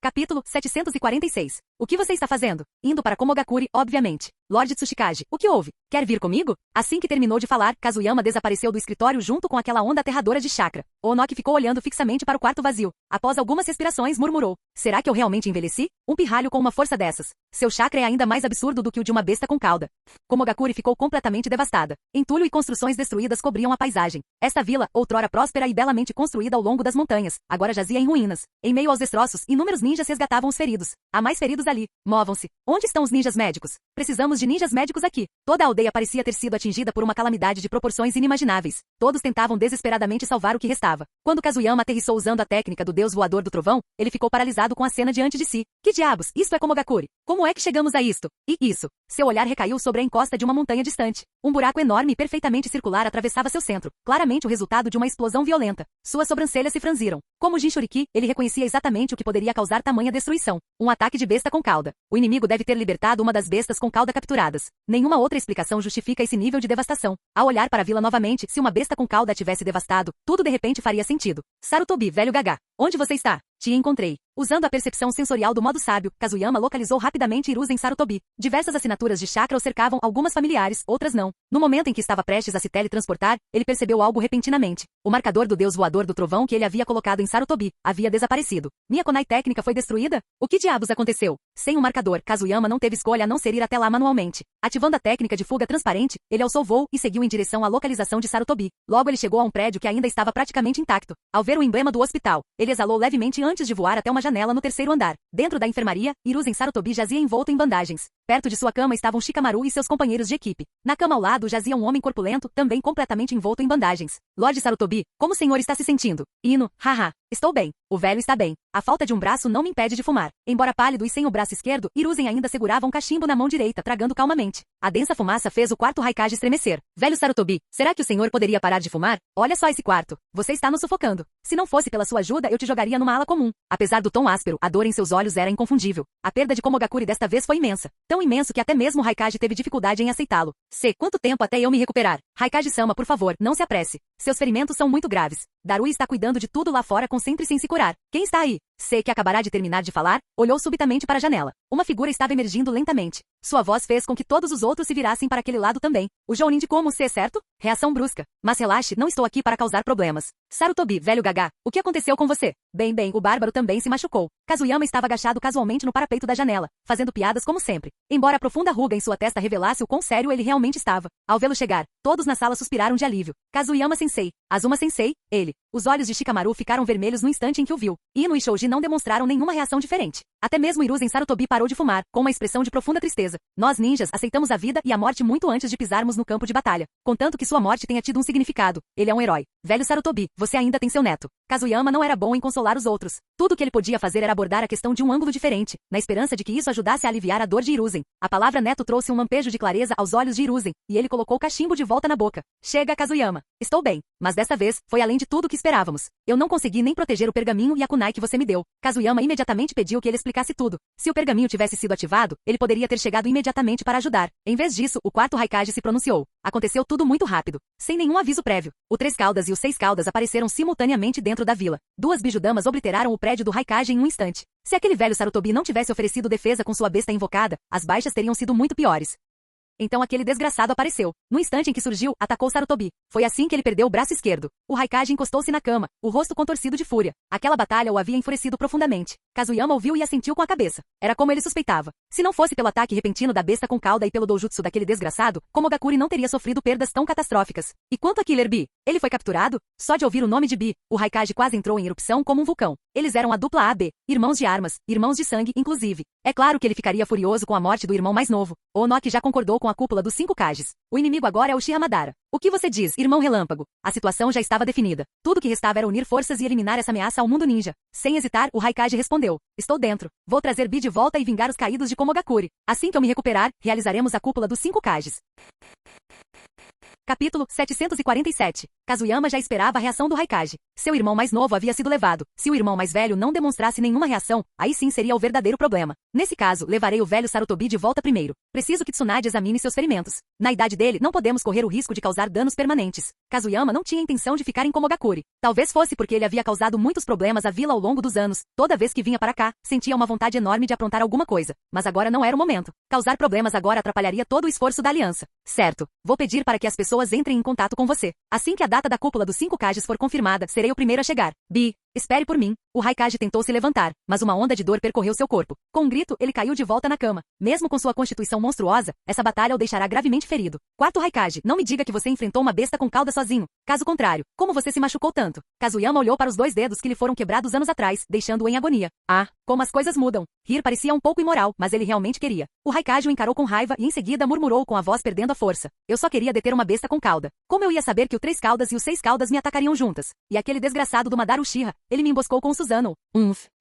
Capítulo 746. O que você está fazendo? Indo para Komogakuri, obviamente. Lord Tsushikage, o que houve? Quer vir comigo? Assim que terminou de falar, Kazuyama desapareceu do escritório junto com aquela onda aterradora de chakra. Onoki ficou olhando fixamente para o quarto vazio. Após algumas respirações, murmurou. Será que eu realmente envelheci? Um pirralho com uma força dessas. Seu chakra é ainda mais absurdo do que o de uma besta com cauda. Komogakuri ficou completamente devastada. Entulho e construções destruídas cobriam a paisagem. Esta vila, outrora próspera e belamente construída ao longo das montanhas, agora jazia em ruínas. Em meio aos destroços, inúmeros ninjas resgatavam os feridos. Há mais feridos ali. Movam-se. Onde estão os ninjas médicos? Precisamos de ninjas médicos aqui. Toda a aldeia parecia ter sido atingida por uma calamidade de proporções inimagináveis. Todos tentavam desesperadamente salvar o que restava. Quando Kazuyama aterrissou usando a técnica do deus voador do trovão, ele ficou paralisado com a cena diante de si. Que diabos? Isto é Komogakure. Como é que chegamos a isto? E isso. Seu olhar recaiu sobre a encosta de uma montanha distante. Um buraco enorme e perfeitamente circular atravessava seu centro. Claramente o resultado de uma explosão violenta. Suas sobrancelhas se franziram. Como Jinchuriki, ele reconhecia exatamente o que poderia causar tamanha destruição. Um ataque de besta com cauda. O inimigo deve ter libertado uma das bestas com cauda capturadas. Nenhuma outra explicação justifica esse nível de devastação. Ao olhar para a vila novamente, se uma besta com cauda tivesse devastado, tudo de repente faria sentido. Sarutobi, velho gaga. Onde você está? Te encontrei. Usando a percepção sensorial do modo sábio, Kazuyama localizou rapidamente Hiruzen Sarutobi. Diversas assinaturas de chakra o cercavam, algumas familiares, outras não. No momento em que estava prestes a se teletransportar, ele percebeu algo repentinamente. O marcador do deus voador do trovão que ele havia colocado em Sarutobi havia desaparecido. Minha kunai técnica foi destruída? O que diabos aconteceu? Sem o marcador, Kazuyama não teve escolha a não ser ir até lá manualmente. Ativando a técnica de fuga transparente, ele alçou voo e seguiu em direção à localização de Sarutobi. Logo ele chegou a um prédio que ainda estava praticamente intacto. Ao ver o emblema do hospital, ele exalou levemente antes de voar até uma janela no terceiro andar. Dentro da enfermaria, Hiruzen Sarutobi jazia envolto em bandagens. Perto de sua cama estavam Shikamaru e seus companheiros de equipe. Na cama ao lado jazia um homem corpulento, também completamente envolto em bandagens. Lorde Sarutobi, como o senhor está se sentindo? Ino, haha. Estou bem. O velho está bem. A falta de um braço não me impede de fumar. Embora pálido e sem o braço esquerdo, Hiruzen ainda segurava um cachimbo na mão direita, tragando calmamente. A densa fumaça fez o quarto Raikage estremecer. Velho Sarutobi, será que o senhor poderia parar de fumar? Olha só esse quarto. Você está nos sufocando. Se não fosse pela sua ajuda, eu te jogaria numa ala comum. Apesar do tom áspero, a dor em seus olhos era inconfundível. A perda de Komogakure desta vez foi imensa. Tão imenso que até mesmo o Raikage teve dificuldade em aceitá-lo. Quanto tempo até eu me recuperar? Raikage-sama, por favor, não se apresse. Seus ferimentos são muito graves. Darui está cuidando de tudo lá fora concentre sem se curar. Quem está aí? Que acabará de terminar de falar, olhou subitamente para a janela. Uma figura estava emergindo lentamente. Sua voz fez com que todos os outros se virassem para aquele lado também. O Jounin de como ser certo? Reação brusca. Mas relaxe, não estou aqui para causar problemas. Sarutobi, velho gaga, o que aconteceu com você? Bem, o bárbaro também se machucou. Kazuyama estava agachado casualmente no parapeito da janela, fazendo piadas como sempre. Embora a profunda ruga em sua testa revelasse o quão sério ele realmente estava. Ao vê-lo chegar, todos na sala suspiraram de alívio. Kazuyama-sensei, Azuma-sensei, ele. Os olhos de Shikamaru ficaram vermelhos no instante em que o viu. Ino e Shouji não demonstraram nenhuma reação diferente. Até mesmo Hiruzen Sarutobi parou de fumar, com uma expressão de profunda tristeza. Nós ninjas aceitamos a vida e a morte muito antes de pisarmos no campo de batalha. Contanto que sua morte tenha tido um significado. Ele é um herói. Velho Sarutobi, você ainda tem seu neto. Kazuyama não era bom em consolar os outros. Tudo o que ele podia fazer era abordar a questão de um ângulo diferente, na esperança de que isso ajudasse a aliviar a dor de Hiruzen. A palavra neto trouxe um lampejo de clareza aos olhos de Hiruzen, e ele colocou o cachimbo de volta na boca. Chega, Kazuyama. Estou bem. Mas desta vez, foi além de tudo o que esperávamos. Eu não consegui nem proteger o pergaminho e a kunai que você me deu. Kazuyama imediatamente pediu que ele explicasse tudo. Se o pergaminho tivesse sido ativado, ele poderia ter chegado imediatamente para ajudar. Em vez disso, o quarto Raikage se pronunciou. Aconteceu tudo muito rápido, sem nenhum aviso prévio. O Três Caudas e os Seis Caudas apareceram simultaneamente dentro da vila. Duas bijudamas obliteraram o prédio do Raikage em um instante. Se aquele velho Sarutobi não tivesse oferecido defesa com sua besta invocada, as baixas teriam sido muito piores. Então aquele desgraçado apareceu. No instante em que surgiu, atacou Sarutobi. Foi assim que ele perdeu o braço esquerdo. O Raikage encostou-se na cama, o rosto contorcido de fúria. Aquela batalha o havia enfurecido profundamente. Kazuyama ouviu e assentiu com a cabeça. Era como ele suspeitava. Se não fosse pelo ataque repentino da besta com cauda e pelo doujutsu daquele desgraçado, Komogakure não teria sofrido perdas tão catastróficas. E quanto a Killer Bee? Ele foi capturado? Só de ouvir o nome de Bee, o Raikage quase entrou em erupção como um vulcão. Eles eram a dupla AB, irmãos de armas, irmãos de sangue, inclusive. É claro que ele ficaria furioso com a morte do irmão mais novo. Onoki já concordou com a cúpula dos 5 Kages. O inimigo agora é o Uchiha Madara. O que você diz, irmão relâmpago? A situação já estava definida. Tudo que restava era unir forças e eliminar essa ameaça ao mundo ninja. Sem hesitar, o Raikage respondeu. Estou dentro. Vou trazer Bee de volta e vingar os caídos de Komogakure. Assim que eu me recuperar, realizaremos a cúpula dos 5 Kages. Capítulo 747. Kazuyama já esperava a reação do Raikage. Seu irmão mais novo havia sido levado. Se o irmão mais velho não demonstrasse nenhuma reação, aí sim seria o verdadeiro problema. Nesse caso, levarei o velho Sarutobi de volta primeiro. Preciso que Tsunade examine seus ferimentos. Na idade dele, não podemos correr o risco de causar danos permanentes. Kazuyama não tinha intenção de ficar em Komogakure. Talvez fosse porque ele havia causado muitos problemas à vila ao longo dos anos. Toda vez que vinha para cá, sentia uma vontade enorme de aprontar alguma coisa. Mas agora não era o momento. Causar problemas agora atrapalharia todo o esforço da aliança. Certo. Vou pedir para que as pessoas entrem em contato com você. Assim que a data da cúpula dos 5 Kages for confirmada, serei o primeiro a chegar. Bee, Espere por mim. O Raikage tentou se levantar, mas uma onda de dor percorreu seu corpo. Com um grito, ele caiu de volta na cama. Mesmo com sua constituição monstruosa, essa batalha o deixará gravemente ferido. Quarto Raikage, não me diga que você enfrentou uma besta com cauda sozinho. Caso contrário, como você se machucou tanto? Kazuyama olhou para os 2 dedos que lhe foram quebrados anos atrás, deixando-o em agonia. Ah, como as coisas mudam. Rir parecia um pouco imoral, mas ele realmente queria. O Raikage o encarou com raiva e em seguida murmurou com a voz perdendo a força. Eu só queria deter uma besta com cauda. Como eu ia saber que o 3 caudas e o 6 caudas me atacariam juntas? E aquele desgraçado do Madaru Uchiha, ele me emboscou com o Susanoo.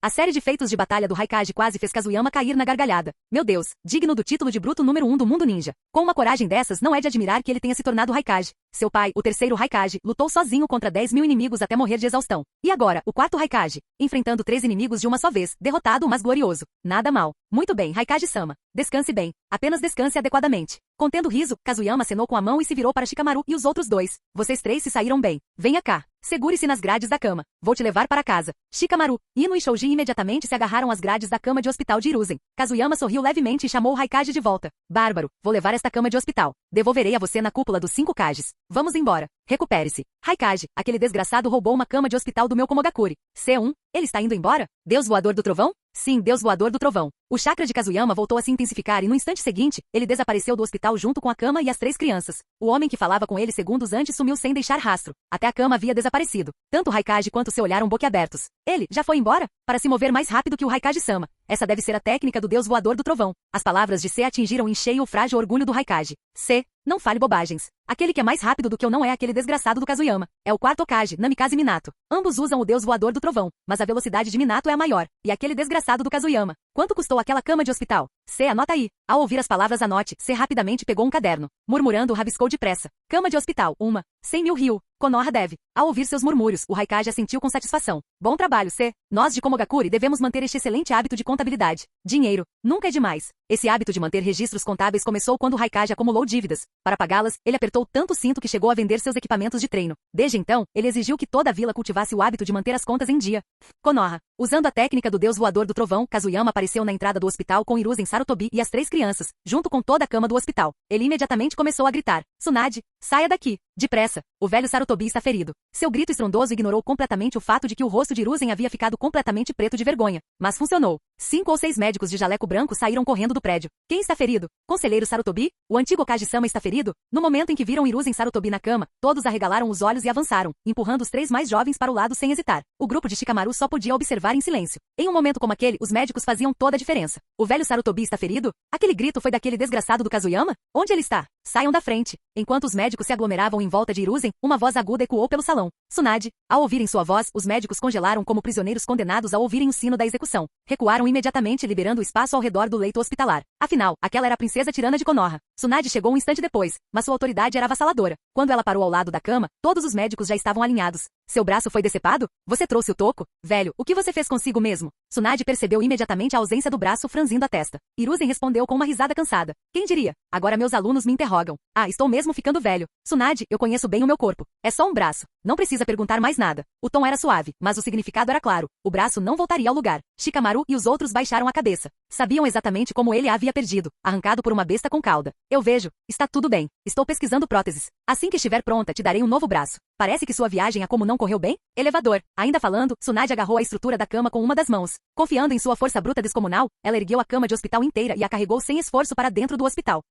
A série de feitos de batalha do Raikage quase fez Kazuyama cair na gargalhada. Meu Deus, digno do título de bruto número 1 do mundo ninja. Com uma coragem dessas, não é de admirar que ele tenha se tornado Raikage. Seu pai, o terceiro Raikage, lutou sozinho contra 10.000 inimigos até morrer de exaustão. E agora, o quarto Raikage, enfrentando 3 inimigos de uma só vez, derrotado, mas glorioso. Nada mal. Muito bem, Raikage-sama. Descanse bem. Apenas descanse adequadamente. Contendo riso, Kazuyama acenou com a mão e se virou para Shikamaru e os outros 2. Vocês 3 se saíram bem. Venha cá. Segure-se nas grades da cama. Vou te levar para casa. Shikamaru, Ino e Shouji imediatamente se agarraram às grades da cama de hospital de Hiruzen. Kazuyama sorriu levemente e chamou o Raikage de volta. Bárbaro, vou levar esta cama de hospital. Devolverei a você na cúpula dos 5 Kages. Vamos embora. Recupere-se. Raikage, aquele desgraçado roubou uma cama de hospital do meu Komogakure. C1, ele está indo embora? Deus voador do trovão? Sim, Deus voador do trovão. O chakra de Kazuyama voltou a se intensificar e no instante seguinte, ele desapareceu do hospital junto com a cama e as 3 crianças. O homem que falava com ele segundos antes sumiu sem deixar rastro. Até a cama havia desaparecido. Tanto o Raikage quanto seu olharam boquiabertos. Ele já foi embora? Para se mover mais rápido que o Raikage-sama. Essa deve ser a técnica do Deus voador do trovão. As palavras de C atingiram em cheio o frágil orgulho do Raikage. C, não fale bobagens. Aquele que é mais rápido do que eu não é aquele desgraçado do Kazuyama. É o quarto Hokage, Namikaze Minato. Ambos usam o Deus voador do trovão, mas a velocidade de Minato é a maior. E aquele desgraçado do Kazuyama. Quanto custou aquela cama de hospital? C, anota aí. Ao ouvir as palavras anote, C rapidamente pegou um caderno. Murmurando, rabiscou depressa. Cama de hospital, 100.000 ryu. Konoha deve. Ao ouvir seus murmúrios, o Raikage assentiu com satisfação. Bom trabalho, C. Nós de Komogakure devemos manter este excelente hábito de contabilidade. Dinheiro. Nunca é demais. Esse hábito de manter registros contábeis começou quando o Raikage acumulou dívidas. Para pagá-las, ele apertou tanto o cinto que chegou a vender seus equipamentos de treino. Desde então, ele exigiu que toda a vila cultivasse o hábito de manter as contas em dia. Konoha. Usando a técnica do Deus voador do trovão, Kazuyama apareceu na entrada do hospital com Hiruzen Sarutobi e as 3 crianças, junto com toda a cama do hospital. Ele imediatamente começou a gritar. Tsunade, saia daqui. Depressa. O velho Sarutobi está ferido. Seu grito estrondoso ignorou completamente o fato de que o rosto de Hiruzen havia ficado completamente preto de vergonha. Mas funcionou. 5 ou 6 médicos de jaleco branco saíram correndo do prédio. Quem está ferido? Conselheiro Sarutobi? O antigo Kage-sama está ferido? No momento em que viram Hiruzen Sarutobi na cama, todos arregalaram os olhos e avançaram, empurrando os 3 mais jovens para o lado sem hesitar. O grupo de Shikamaru só podia observar em silêncio. Em um momento como aquele, os médicos faziam toda a diferença. O velho Sarutobi está ferido? Aquele grito foi daquele desgraçado do Kazuyama? Onde ele está? Saiam da frente. Enquanto os médicos se aglomeravam em volta de Hiruzen, uma voz aguda ecoou pelo salão. Tsunade. Ao ouvirem sua voz, os médicos congelaram como prisioneiros condenados ao ouvirem o sino da execução. Recuaram imediatamente, liberando o espaço ao redor do leito hospitalar. Afinal, aquela era a princesa tirana de Konoha. Tsunade chegou um instante depois, mas sua autoridade era avassaladora. Quando ela parou ao lado da cama, todos os médicos já estavam alinhados. Seu braço foi decepado? Você trouxe o toco? Velho, o que você fez consigo mesmo? Tsunade percebeu imediatamente a ausência do braço, franzindo a testa. Hiruzen respondeu com uma risada cansada. Quem diria? Agora meus alunos me interrogam. Ah, estou mesmo ficando velho. Tsunade, eu conheço bem o meu corpo. É só um braço. Não precisa perguntar mais nada. O tom era suave, mas o significado era claro. O braço não voltaria ao lugar. Shikamaru e os outros baixaram a cabeça. Sabiam exatamente como ele a havia perdido, arrancado por uma besta com cauda. Eu vejo. Está tudo bem. Estou pesquisando próteses. Assim que estiver pronta, te darei um novo braço. Parece que sua viagem a como não correu bem? Elevador. Ainda falando, Tsunade agarrou a estrutura da cama com uma das mãos. Confiando em sua força bruta descomunal, ela ergueu a cama de hospital inteira e a carregou sem esforço para dentro do hospital.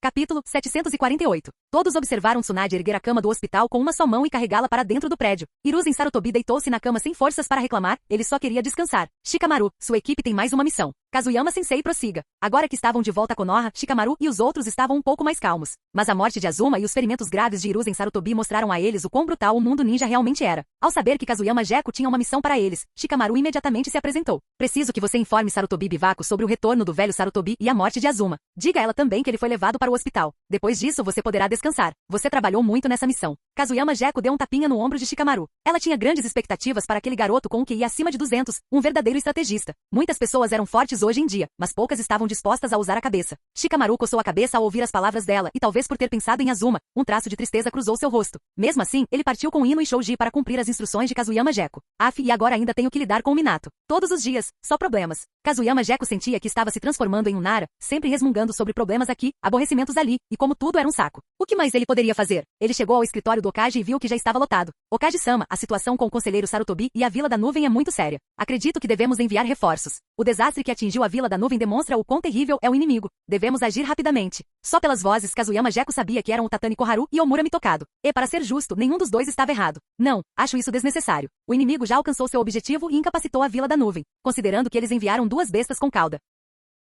Capítulo 748. Todos observaram Tsunade erguer a cama do hospital com uma só mão e carregá-la para dentro do prédio. Hiruzen Sarutobi deitou-se na cama sem forças para reclamar, ele só queria descansar. Shikamaru, sua equipe tem mais uma missão. Kazuyama Sensei prossiga. Agora que estavam de volta a Konoha, Shikamaru e os outros estavam um pouco mais calmos. Mas a morte de Azuma e os ferimentos graves de Hiruzen Sarutobi mostraram a eles o quão brutal o mundo ninja realmente era. Ao saber que Kazuyama Geko tinha uma missão para eles, Shikamaru imediatamente se apresentou. Preciso que você informe Sarutobi Bivaco sobre o retorno do velho Sarutobi e a morte de Azuma. Diga a ela também que ele foi levado para o hospital. Depois disso você poderá descansar. Você trabalhou muito nessa missão. Kazuyama Geko deu um tapinha no ombro de Shikamaru. Ela tinha grandes expectativas para aquele garoto com um QI acima de 200, um verdadeiro estrategista. Muitas pessoas eram fortes hoje em dia, mas poucas estavam dispostas a usar a cabeça. Shikamaru coçou a cabeça ao ouvir as palavras dela e talvez por ter pensado em Azuma, um traço de tristeza cruzou seu rosto. Mesmo assim, ele partiu com Ino e Shouji para cumprir as instruções de Kazuyama Geko. E agora ainda tenho que lidar com o Minato. Todos os dias, só problemas. Kazuyama Geko sentia que estava se transformando em um Nara, sempre resmungando sobre problemas aqui, aborrecimentos ali, e como tudo era um saco. O que mais ele poderia fazer? Ele chegou ao escritório escritório do Okage e viu que já estava lotado. Okage-sama, a situação com o conselheiro Sarutobi e a Vila da Nuvem é muito séria. Acredito que devemos enviar reforços. O desastre que atingiu a Vila da Nuvem demonstra o quão terrível é o inimigo. Devemos agir rapidamente. Só pelas vozes, Kazuyama Gekko sabia que eram o Tatani Koharu e Omura Mitokado. E, para ser justo, nenhum dos dois estava errado. Não, acho isso desnecessário. O inimigo já alcançou seu objetivo e incapacitou a Vila da Nuvem, considerando que eles enviaram 2 bestas com cauda.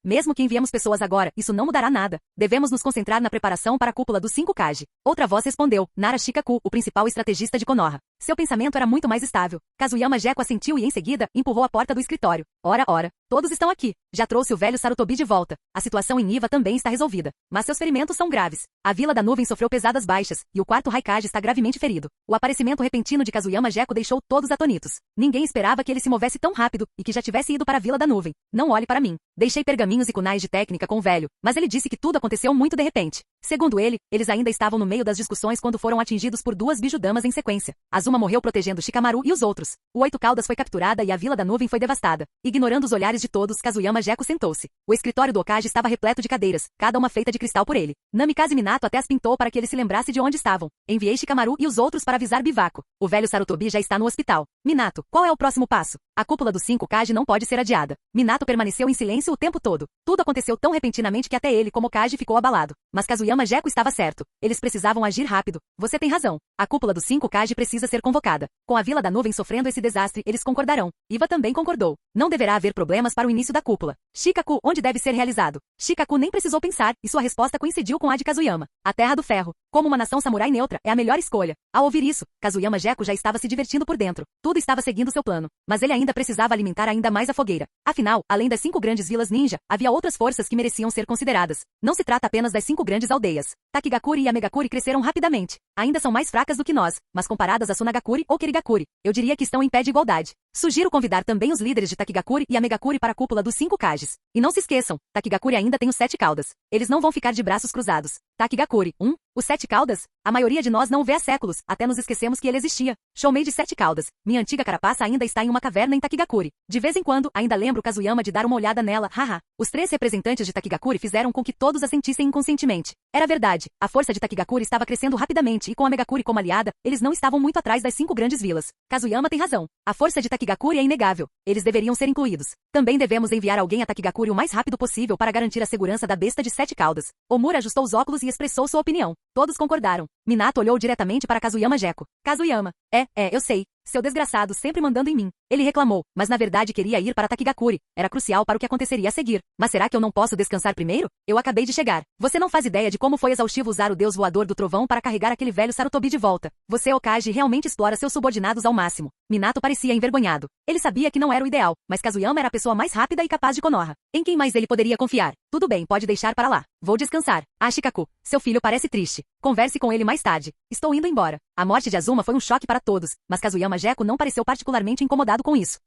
Mesmo que enviemos pessoas agora, isso não mudará nada. Devemos nos concentrar na preparação para a cúpula dos 5 Kage. Outra voz respondeu, Nara Shikaku, o principal estrategista de Konoha. Seu pensamento era muito mais estável. Kazuyama Gekko assentiu e, em seguida, empurrou a porta do escritório. Ora, todos estão aqui. Já trouxe o velho Sarutobi de volta. A situação em Iva também está resolvida. Mas seus ferimentos são graves. A Vila da Nuvem sofreu pesadas baixas, e o 4º Raikage está gravemente ferido. O aparecimento repentino de Kazuyama Gekko deixou todos atonitos. Ninguém esperava que ele se movesse tão rápido, e que já tivesse ido para a Vila da Nuvem. Não olhe para mim. Deixei pergaminhos e kunais de técnica com o velho, mas ele disse que tudo aconteceu muito de repente. Segundo ele, eles ainda estavam no meio das discussões quando foram atingidos por 2 Bijudamas em sequência. Azuma morreu protegendo Shikamaru e os outros. O 8 Caudas foi capturada e a Vila da Nuvem foi devastada. Ignorando os olhares de todos, Kazuyama Gekko sentou-se. O escritório do Okage estava repleto de cadeiras, cada uma feita de cristal por ele. Namikaze Minato até as pintou para que ele se lembrasse de onde estavam. Enviei Shikamaru e os outros para avisar Bivaco. O velho Sarutobi já está no hospital. Minato, qual é o próximo passo? A cúpula dos 5 Kage não pode ser adiada. Minato permaneceu em silêncio o tempo todo. Tudo aconteceu tão repentinamente que até ele, como Okage, ficou abalado. Mas Kazuyama Gekko estava certo. Eles precisavam agir rápido. Você tem razão. A cúpula dos 5 Kage precisa ser convocada. Com a Vila da Nuvem sofrendo esse desastre, eles concordarão. Iva também concordou. Não deverá haver problemas para o início da cúpula. Shikaku, onde deve ser realizado? Shikaku nem precisou pensar, e sua resposta coincidiu com a de Kazuyama. A Terra do Ferro. Como uma nação samurai neutra, é a melhor escolha. Ao ouvir isso, Kazuyama Gekko já estava se divertindo por dentro. Tudo estava seguindo seu plano. Mas ele ainda precisava alimentar ainda mais a fogueira. Afinal, além das 5 grandes vilas ninja, havia outras forças que mereciam ser consideradas. Não se trata apenas das 5 grandes aldeias. Takigakuri e Amegakuri cresceram rapidamente. Ainda são mais fracas do que nós, mas comparadas a Sunagakuri ou Kirigakuri, eu diria que estão em pé de igualdade. Sugiro convidar também os líderes de Takigakuri e Amegakuri para a cúpula dos 5 Kages. E não se esqueçam, Takigakuri ainda tem os 7 caudas. Eles não vão ficar de braços cruzados. Takigakuri, os 7 caudas? A maioria de nós não o vê há séculos, até nos esquecemos que ele existia. Choumei de 7 caudas. Minha antiga carapaça ainda está em uma caverna em Takigakuri. De vez em quando, ainda lembro Kazuyama de dar uma olhada nela, haha. Os 3 representantes de Takigakuri fizeram com que todos a sentissem inconscientemente. Era verdade, a força de Takigakuri estava crescendo rapidamente e com Amegakuri como aliada, eles não estavam muito atrás das 5 grandes vilas. Kazuyama tem razão. A força de Takigakuri é inegável. Eles deveriam ser incluídos. Também devemos enviar alguém a Takigakuri o mais rápido possível para garantir a segurança da besta de 7 caudas. Omura ajustou os óculos e expressou sua opinião. Todos concordaram. Minato olhou diretamente para Kazuyama Gekko. Kazuyama. Eu sei. Seu desgraçado sempre mandando em mim. Ele reclamou, mas na verdade queria ir para Takigakuri. Era crucial para o que aconteceria a seguir. Mas será que eu não posso descansar primeiro? Eu acabei de chegar. Você não faz ideia de como foi exaustivo usar o deus voador do trovão para carregar aquele velho Sarutobi de volta. Você, Okage, realmente explora seus subordinados ao máximo. Minato parecia envergonhado. Ele sabia que não era o ideal, mas Kazuyama era a pessoa mais rápida e capaz de Konoha. Em quem mais ele poderia confiar? Tudo bem, pode deixar para lá. Vou descansar. Shikaku, seu filho parece triste. Converse com ele mais tarde. Estou indo embora. A morte de Azuma foi um choque para todos, mas Kazuyama Gekko não pareceu particularmente incomodado com isso.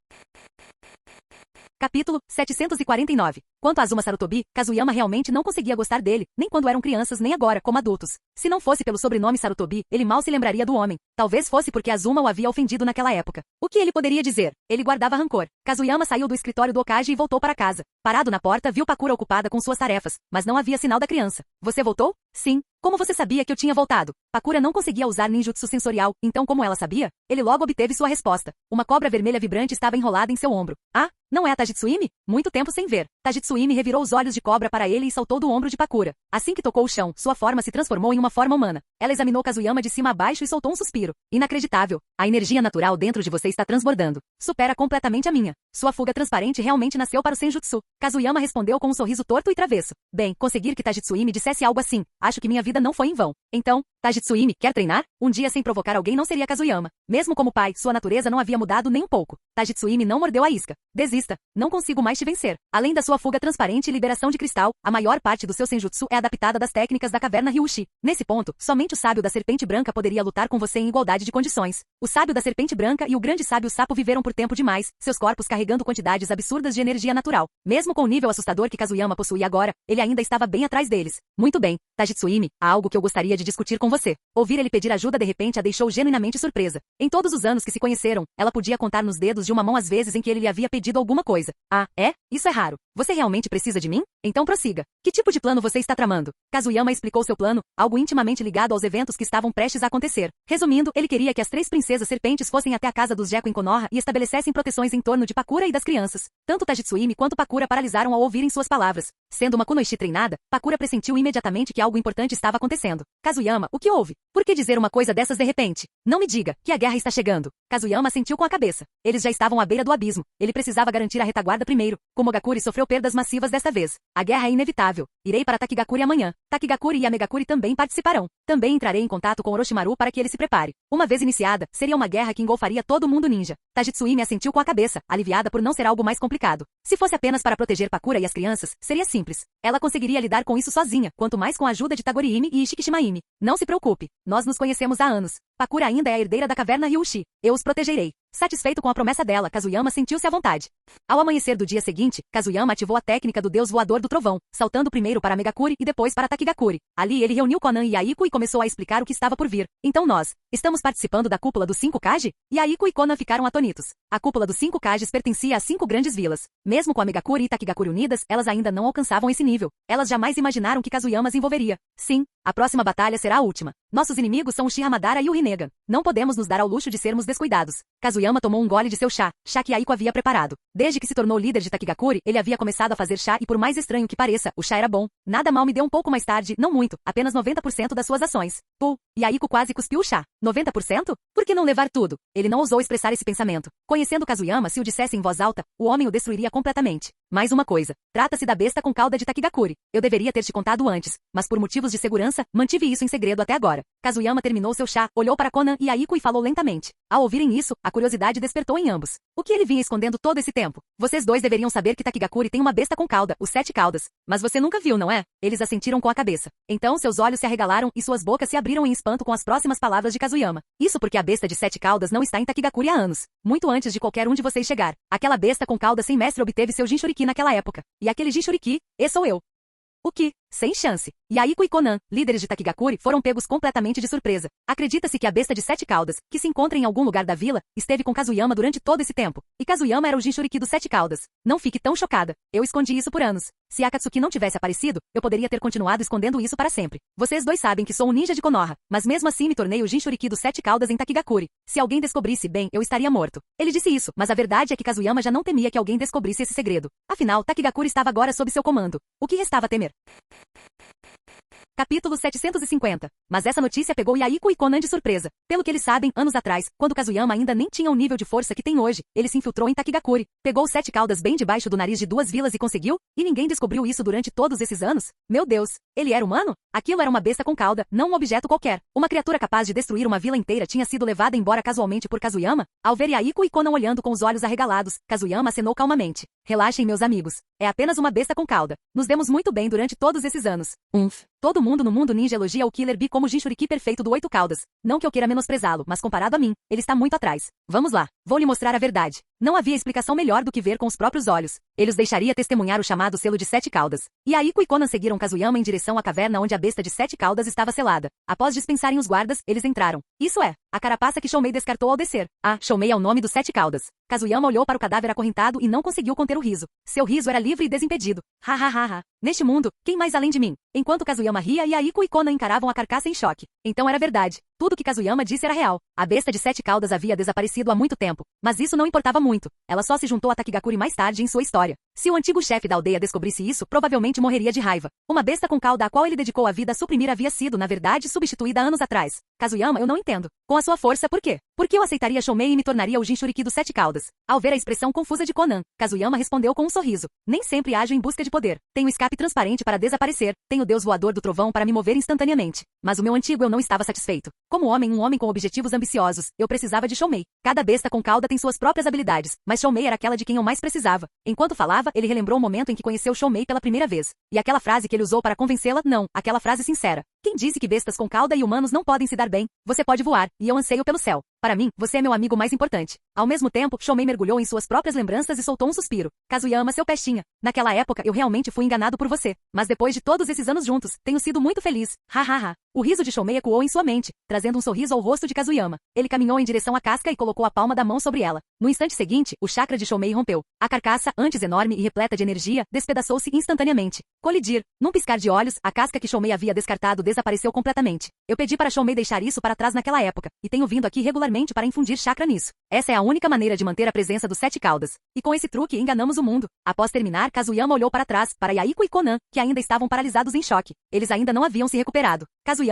Capítulo 749. Quanto a Azuma Sarutobi, Kazuyama realmente não conseguia gostar dele, nem quando eram crianças nem agora, como adultos. Se não fosse pelo sobrenome Sarutobi, ele mal se lembraria do homem. Talvez fosse porque Azuma o havia ofendido naquela época. O que ele poderia dizer? Ele guardava rancor. Kazuyama saiu do escritório do Okage e voltou para casa. Parado na porta, viu Pakura ocupada com suas tarefas, mas não havia sinal da criança. Você voltou? Sim. Como você sabia que eu tinha voltado? Pakura não conseguia usar ninjutsu sensorial, então como ela sabia? Ele logo obteve sua resposta. Uma cobra vermelha vibrante estava enrolada em seu ombro. Ah, não é a Tajitsuimi? Muito tempo sem ver. Tajitsuimi revirou os olhos de cobra para ele e saltou do ombro de Pakura. Assim que tocou o chão, sua forma se transformou em uma forma humana. Ela examinou Kazuyama de cima a baixo e soltou um suspiro. Inacreditável. A energia natural dentro de você está transbordando. Supera completamente a minha. Sua fuga transparente realmente nasceu para o Senjutsu. Kazuyama respondeu com um sorriso torto e travesso. Bem, conseguir que Tajitsuimi dissesse algo assim. Acho que minha vida não foi em vão. Então, Tajitsuimi, quer treinar? Um dia sem provocar alguém não seria Kazuyama. Mesmo como pai, sua natureza não havia mudado nem um pouco. Tajitsuimi não mordeu a isca. Desista. Não consigo mais te vencer. Além da sua fuga transparente e liberação de cristal, a maior parte do seu Senjutsu é adaptada das técnicas da caverna Ryushi. Nesse ponto, somente o sábio da serpente branca poderia lutar com você em igualdade de condições. O sábio da serpente branca e o grande sábio sapo viveram por tempo demais, seus corpos carregando quantidades absurdas de energia natural. Mesmo com o nível assustador que Kazuyama possuía agora, ele ainda estava bem atrás deles. Muito bem, Tajitsuimi, há algo que eu gostaria de discutir com você. Ouvir ele pedir ajuda de repente a deixou genuinamente surpresa. Em todos os anos que se conheceram, ela podia contar nos dedos de uma mão as vezes em que ele lhe havia pedido alguma coisa. Ah, é? Isso é raro. Você realmente precisa de mim? Então prossiga. Que tipo de plano você está tramando? Kazuyama explicou seu plano, algo intimamente ligado aos eventos que estavam prestes a acontecer. Resumindo, ele queria que as 3 princesas serpentes fossem até a casa dos Gekko em Konoha e estabelecessem proteções em torno de Pakura e das crianças. Tanto Tajitsuimi quanto Pakura paralisaram ao ouvirem suas palavras. Sendo uma kunoichi treinada, Pakura pressentiu imediatamente que algo importante estava acontecendo. Kazuyama, o que houve? Por que dizer uma coisa dessas de repente? Não me diga que a guerra está chegando. Kazuyama sentiu com a cabeça. Eles já estavam à beira do abismo. Ele precisava garantir a retaguarda primeiro. Komogakuri sofreu perdas massivas desta vez. A guerra é inevitável. Irei para Takigakuri amanhã. Takigakuri e Amegakuri também participarão. Também entrarei em contato com Orochimaru para que ele se prepare. Uma vez iniciada, seria uma guerra que engolfaria todo o mundo ninja. Tajitsuimi assentiu com a cabeça, aliviada por não ser algo mais complicado. Se fosse apenas para proteger Pakura e as crianças, seria simples. Ela conseguiria lidar com isso sozinha, quanto mais com a ajuda de Tagorimi e Ishikishimaimi. Não se preocupe. Nós nos conhecemos há anos. Pakura ainda é a herdeira da caverna Ryushi. Eu os protegerei. Satisfeito com a promessa dela, Kazuyama sentiu-se à vontade. Ao amanhecer do dia seguinte, Kazuyama ativou a técnica do deus voador do trovão, saltando primeiro para Megakuri e depois para Takigakuri. Ali ele reuniu Konan e Yaiko e começou a explicar o que estava por vir. Então nós, estamos participando da cúpula dos 5 Kage? Yaiko e Konan ficaram atônitos. A cúpula dos 5 Kages pertencia a 5 grandes vilas. Mesmo com a Megakuri e Takigakuri unidas, elas ainda não alcançavam esse nível. Elas jamais imaginaram que Kazuyama as envolveria. Sim, a próxima batalha será a última. Nossos inimigos são o Uchiha Madara e o Rinnegan. Não podemos nos dar ao luxo de sermos descuidados. Kazuyama tomou um gole de seu chá que Yaiko havia preparado. Desde que se tornou líder de Takigakuri, ele havia começado a fazer chá e por mais estranho que pareça, o chá era bom. Nada mal me deu um pouco mais tarde, não muito, apenas 90% das suas ações. Yaiko quase cuspiu o chá. 90%? Por que não levar tudo? Ele não ousou expressar esse pensamento. Conhecendo Kazuyama, se o dissesse em voz alta, o homem o destruiria completamente. Mais uma coisa. Trata-se da besta com cauda de Takigakuri. Eu deveria ter te contado antes, mas por motivos de segurança, mantive isso em segredo até agora. Kazuyama terminou seu chá, olhou para Konan e Yaiko e falou lentamente. Ao ouvirem isso, a curiosidade despertou em ambos. O que ele vinha escondendo todo esse tempo? Vocês dois deveriam saber que Takigakuri tem uma besta com cauda, os 7 caudas. Mas você nunca viu, não é? Eles assentiram com a cabeça. Então seus olhos se arregalaram e suas bocas se abriram em espanto com as próximas palavras de Kazuyama. Isso porque a besta de 7 caudas não está em Takigakuri há anos. Muito antes de qualquer um de vocês chegar. Aquela besta com cauda sem mestre obteve seu Jinchuriki naquela época. E aquele Jinchuriki, esse sou eu. O que? Sem chance. Yaiko e Konan, líderes de Takigakuri, foram pegos completamente de surpresa. Acredita-se que a besta de 7 caudas, que se encontra em algum lugar da vila, esteve com Kazuyama durante todo esse tempo. E Kazuyama era o Jinchuriki dos 7 caudas. Não fique tão chocada. Eu escondi isso por anos. Se Akatsuki não tivesse aparecido, eu poderia ter continuado escondendo isso para sempre. Vocês dois sabem que sou um ninja de Konoha, mas mesmo assim me tornei o Jinchuriki dos 7 caudas em Takigakuri. Se alguém descobrisse, bem, eu estaria morto. Ele disse isso, mas a verdade é que Kazuyama já não temia que alguém descobrisse esse segredo. Afinal, Takigakuri estava agora sob seu comando. O que restava a temer? Capítulo 750. Mas essa notícia pegou Yaiko e Konan de surpresa. Pelo que eles sabem, anos atrás, quando Kazuyama ainda nem tinha o nível de força que tem hoje, ele se infiltrou em Takigakuri, pegou 7 caudas bem debaixo do nariz de 2 vilas e conseguiu? E ninguém descobriu isso durante todos esses anos? Meu Deus! Ele era humano? Aquilo era uma besta com cauda, não um objeto qualquer. Uma criatura capaz de destruir uma vila inteira tinha sido levada embora casualmente por Kazuyama? Ao ver Yaiko e Konan olhando com os olhos arregalados, Kazuyama acenou calmamente. Relaxem, meus amigos. É apenas uma besta com cauda. Nos demos muito bem durante todos esses anos. Todo mundo no mundo ninja elogia o Killer Bee como o Jinchuriki perfeito do 8 caudas. Não que eu queira menosprezá-lo, mas comparado a mim, ele está muito atrás. Vamos lá. Vou lhe mostrar a verdade. Não havia explicação melhor do que ver com os próprios olhos. Ele os deixaria testemunhar o chamado selo de 7 caudas. Yaiko e Konan seguiram Kazuyama em direção à caverna onde a besta de 7 caudas estava selada. Após dispensarem os guardas, eles entraram. Isso é, a carapaça que Shoumei descartou ao descer. Shoumei é o nome dos 7 caudas. Kazuyama olhou para o cadáver acorrentado e não conseguiu conter o riso. Seu riso era livre e desimpedido. Ha ha ha ha. Neste mundo, quem mais além de mim? Enquanto Kazuyama ria, Yaiko e Konan encaravam a carcaça em choque. Então era verdade. Tudo que Kazuyama disse era real. A besta de 7 caudas havia desaparecido há muito tempo. Mas isso não importava muito. Ela só se juntou a Takigakuri mais tarde em sua história. Se o antigo chefe da aldeia descobrisse isso, provavelmente morreria de raiva. Uma besta com cauda a qual ele dedicou a vida a suprimir havia sido, na verdade, substituída anos atrás. Kazuyama, eu não entendo. Com a sua força, por quê? Por que eu aceitaria Shoumei e me tornaria o Jinchuriki dos 7 caudas? Ao ver a expressão confusa de Konan, Kazuyama respondeu com um sorriso. Nem sempre ajo em busca de poder. Tenho escape transparente para desaparecer. Tenho Deus voador do trovão para me mover instantaneamente. Mas o meu antigo eu não estava satisfeito. Como homem, um homem com objetivos ambiciosos, eu precisava de Shoumei. Cada besta com cauda tem suas próprias habilidades, mas Shoumei era aquela de quem eu mais precisava. Enquanto falava, ele relembrou o momento em que conheceu Shoumei pela primeira vez. E aquela frase que ele usou para convencê-la, não, aquela frase sincera. Quem disse que bestas com cauda e humanos não podem se dar bem? Você pode voar, e eu anseio pelo céu. Para mim, você é meu amigo mais importante. Ao mesmo tempo, Shoumei mergulhou em suas próprias lembranças e soltou um suspiro. Kazuyama, seu pestinha. Naquela época, eu realmente fui enganado por você. Mas depois de todos esses anos juntos, tenho sido muito feliz. Ha ha ha. O riso de Shoumei ecoou em sua mente, trazendo um sorriso ao rosto de Kazuyama. Ele caminhou em direção à casca e colocou a palma da mão sobre ela. No instante seguinte, o chakra de Shoumei rompeu. A carcaça, antes enorme e repleta de energia, despedaçou-se instantaneamente. Colidir. Num piscar de olhos, a casca que Shoumei havia descartado desapareceu completamente. Eu pedi para Shoumei deixar isso para trás naquela época, e tenho vindo aqui regularmente para infundir chakra nisso. Essa é a única maneira de manter a presença dos 7 caudas. E com esse truque enganamos o mundo. Após terminar, Kazuyama olhou para trás, para Yaiko e Konan, que ainda estavam paralisados em choque. Eles ainda não haviam se recuperado. Kazuyama,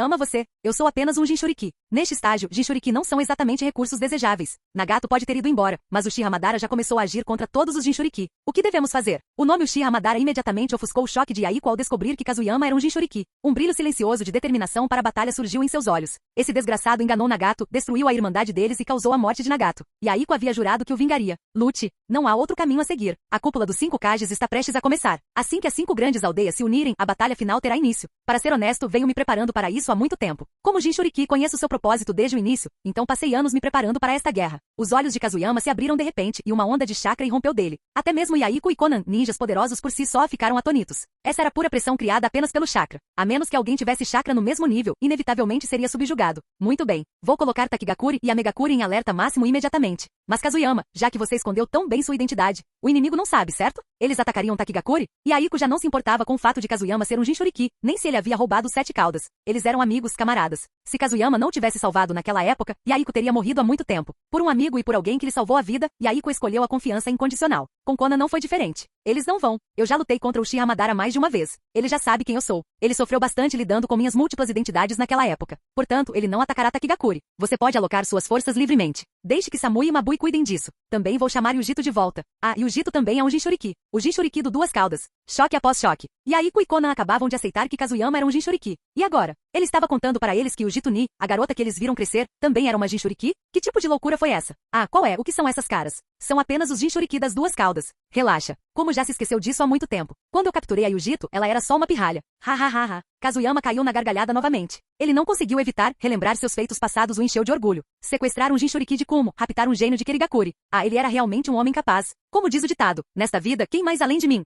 eu sou apenas um Jinchuriki. Neste estágio, Jinchuriki não são exatamente recursos desejáveis. Nagato pode ter ido embora, mas o Uchiha Madara já começou a agir contra todos os Jinchuriki. O que devemos fazer? O nome Uchiha Madara imediatamente ofuscou o choque de Yaiko ao descobrir que Kazuyama era um Jinchuriki. Um brilho silencioso de determinação para a batalha surgiu em seus olhos. Esse desgraçado enganou Nagato, destruiu a irmandade deles e causou a morte de Nagato. Yaiko havia jurado que o vingaria. Lute. Não há outro caminho a seguir. A cúpula dos 5 Kages está prestes a começar. Assim que as 5 grandes aldeias se unirem, a batalha final terá início. Para ser honesto, venho me preparando para isso há muito tempo. Como Jinchuriki conheço seu propósito desde o início, então passei anos me preparando para esta guerra. Os olhos de Kazuyama se abriram de repente e uma onda de chakra irrompeu dele. Até mesmo Yaiko e Konan, ninjas poderosos por si só, ficaram atônitos. Essa era pura pressão criada apenas pelo chakra. A menos que alguém tivesse chakra no mesmo nível, inevitavelmente seria subjugado. Muito bem. Vou colocar Takigakuri e a Megakuri em alerta máximo imediatamente. Mas Kazuyama, já que você escondeu tão bem sua identidade, o inimigo não sabe, certo? Eles atacariam Takigakuri? E Yaiko já não se importava com o fato de Kazuyama ser um Jinchuriki, nem se ele havia roubado 7 caudas. Eles eram amigos, camaradas. Se Kazuyama não tivesse salvado naquela época, Yaiko teria morrido há muito tempo. Por um amigo e por alguém que lhe salvou a vida, Yaiko escolheu a confiança incondicional. Com Konan não foi diferente. Eles não vão. Eu já lutei contra o Uchiha Madara mais de uma vez. Ele já sabe quem eu sou. Ele sofreu bastante lidando com minhas múltiplas identidades naquela época. Portanto, ele não atacará Takigakuri. Você pode alocar suas forças livremente. Deixe que Samui e Mabui cuidem disso. Também vou chamar Yujito de volta. Ah, e o Jito também é um Jinchuriki. O Jinchuriki do Duas Caudas. Choque após choque. Yaiko e Konan acabavam de aceitar que Kazuyama era um Jinchuriki. E agora? Ele estava contando para eles que o Jito-ni, a garota que eles viram crescer, também era uma Jinchuriki? Que tipo de loucura foi essa? Ah, qual é? O que são essas caras? São apenas os Jinchuriki das Duas Caudas. Relaxa. Como já se esqueceu disso há muito tempo. Quando eu capturei a Yujito, ela era só uma pirralha. Ha ha ha ha. Kazuyama caiu na gargalhada novamente. Ele não conseguiu evitar, relembrar seus feitos passados o encheu de orgulho. Sequestrar um Jinchuriki de Kumo, raptar um gênio de Kirigakuri. Ah, ele era realmente um homem capaz. Como diz o ditado, nesta vida, quem mais além de mim?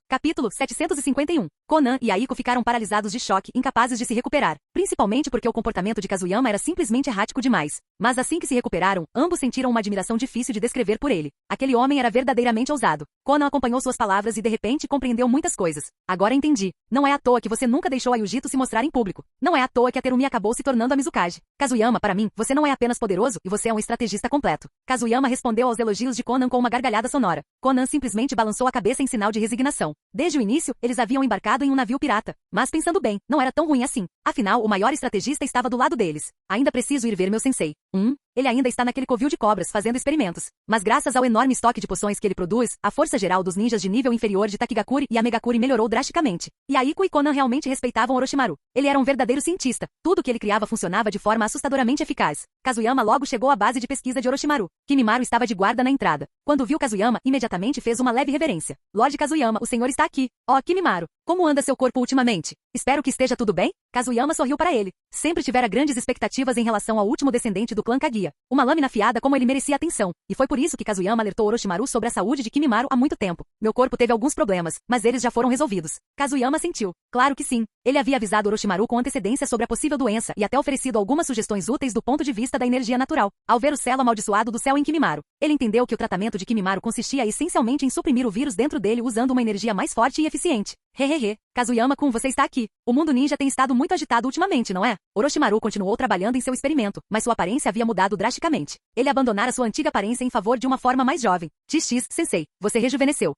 Capítulo 751. Konan e Yaiko ficaram paralisados de choque, incapazes de se recuperar, principalmente porque o comportamento de Kazuyama era simplesmente errático demais. Mas assim que se recuperaram, ambos sentiram uma admiração difícil de descrever por ele. Aquele homem era verdadeiramente ousado. Konan acompanhou suas palavras e de repente compreendeu muitas coisas. Agora entendi. Não é à toa que você nunca deixou a Yujito se mostrar em público. Não é à toa que a Terumi acabou se tornando a Mizukage. Kazuyama, para mim, você não é apenas poderoso e você é um estrategista completo. Kazuyama respondeu aos elogios de Konan com uma gargalhada sonora. Konan simplesmente balançou a cabeça em sinal de resignação. Desde o início, eles haviam embarcado em um navio pirata. Mas pensando bem, não era tão ruim assim. Afinal, o maior estrategista estava do lado deles. Ainda preciso ir ver meu sensei. Ele ainda está naquele covil de cobras, fazendo experimentos. Mas graças ao enorme estoque de poções que ele produz, a força geral dos ninjas de nível inferior de Takigakuri e a Megakuri melhorou drasticamente. Yaiko e Konan realmente respeitavam Orochimaru. Ele era um verdadeiro cientista. Tudo que ele criava funcionava de forma assustadoramente eficaz. Kazuyama logo chegou à base de pesquisa de Orochimaru. Kimimaro estava de guarda na entrada. Quando viu Kazuyama, imediatamente fez uma leve reverência. Lorde Kazuyama, o senhor está aqui. Oh, Kimimaro. Como anda seu corpo ultimamente? Espero que esteja tudo bem? Kazuyama sorriu para ele. Sempre tivera grandes expectativas em relação ao último descendente do clã Kaguya. Uma lâmina afiada como ele merecia atenção. E foi por isso que Kazuyama alertou Orochimaru sobre a saúde de Kimimaro há muito tempo. Meu corpo teve alguns problemas, mas eles já foram resolvidos. Kazuyama sentiu. Claro que sim. Ele havia avisado Orochimaru com antecedência sobre a possível doença e até oferecido algumas sugestões úteis do ponto de vista da energia natural. Ao ver o selo amaldiçoado do céu em Kimimaro, ele entendeu que o tratamento de Kimimaro consistia essencialmente em suprimir o vírus dentro dele usando uma energia mais forte e eficiente. Hehehe. Kazuyama-kun, você está aqui. O mundo ninja tem estado muito agitado ultimamente, não é? Orochimaru continuou trabalhando em seu experimento, mas sua aparência havia mudado drasticamente. Ele abandonara sua antiga aparência em favor de uma forma mais jovem. XX, sensei, você rejuvenesceu.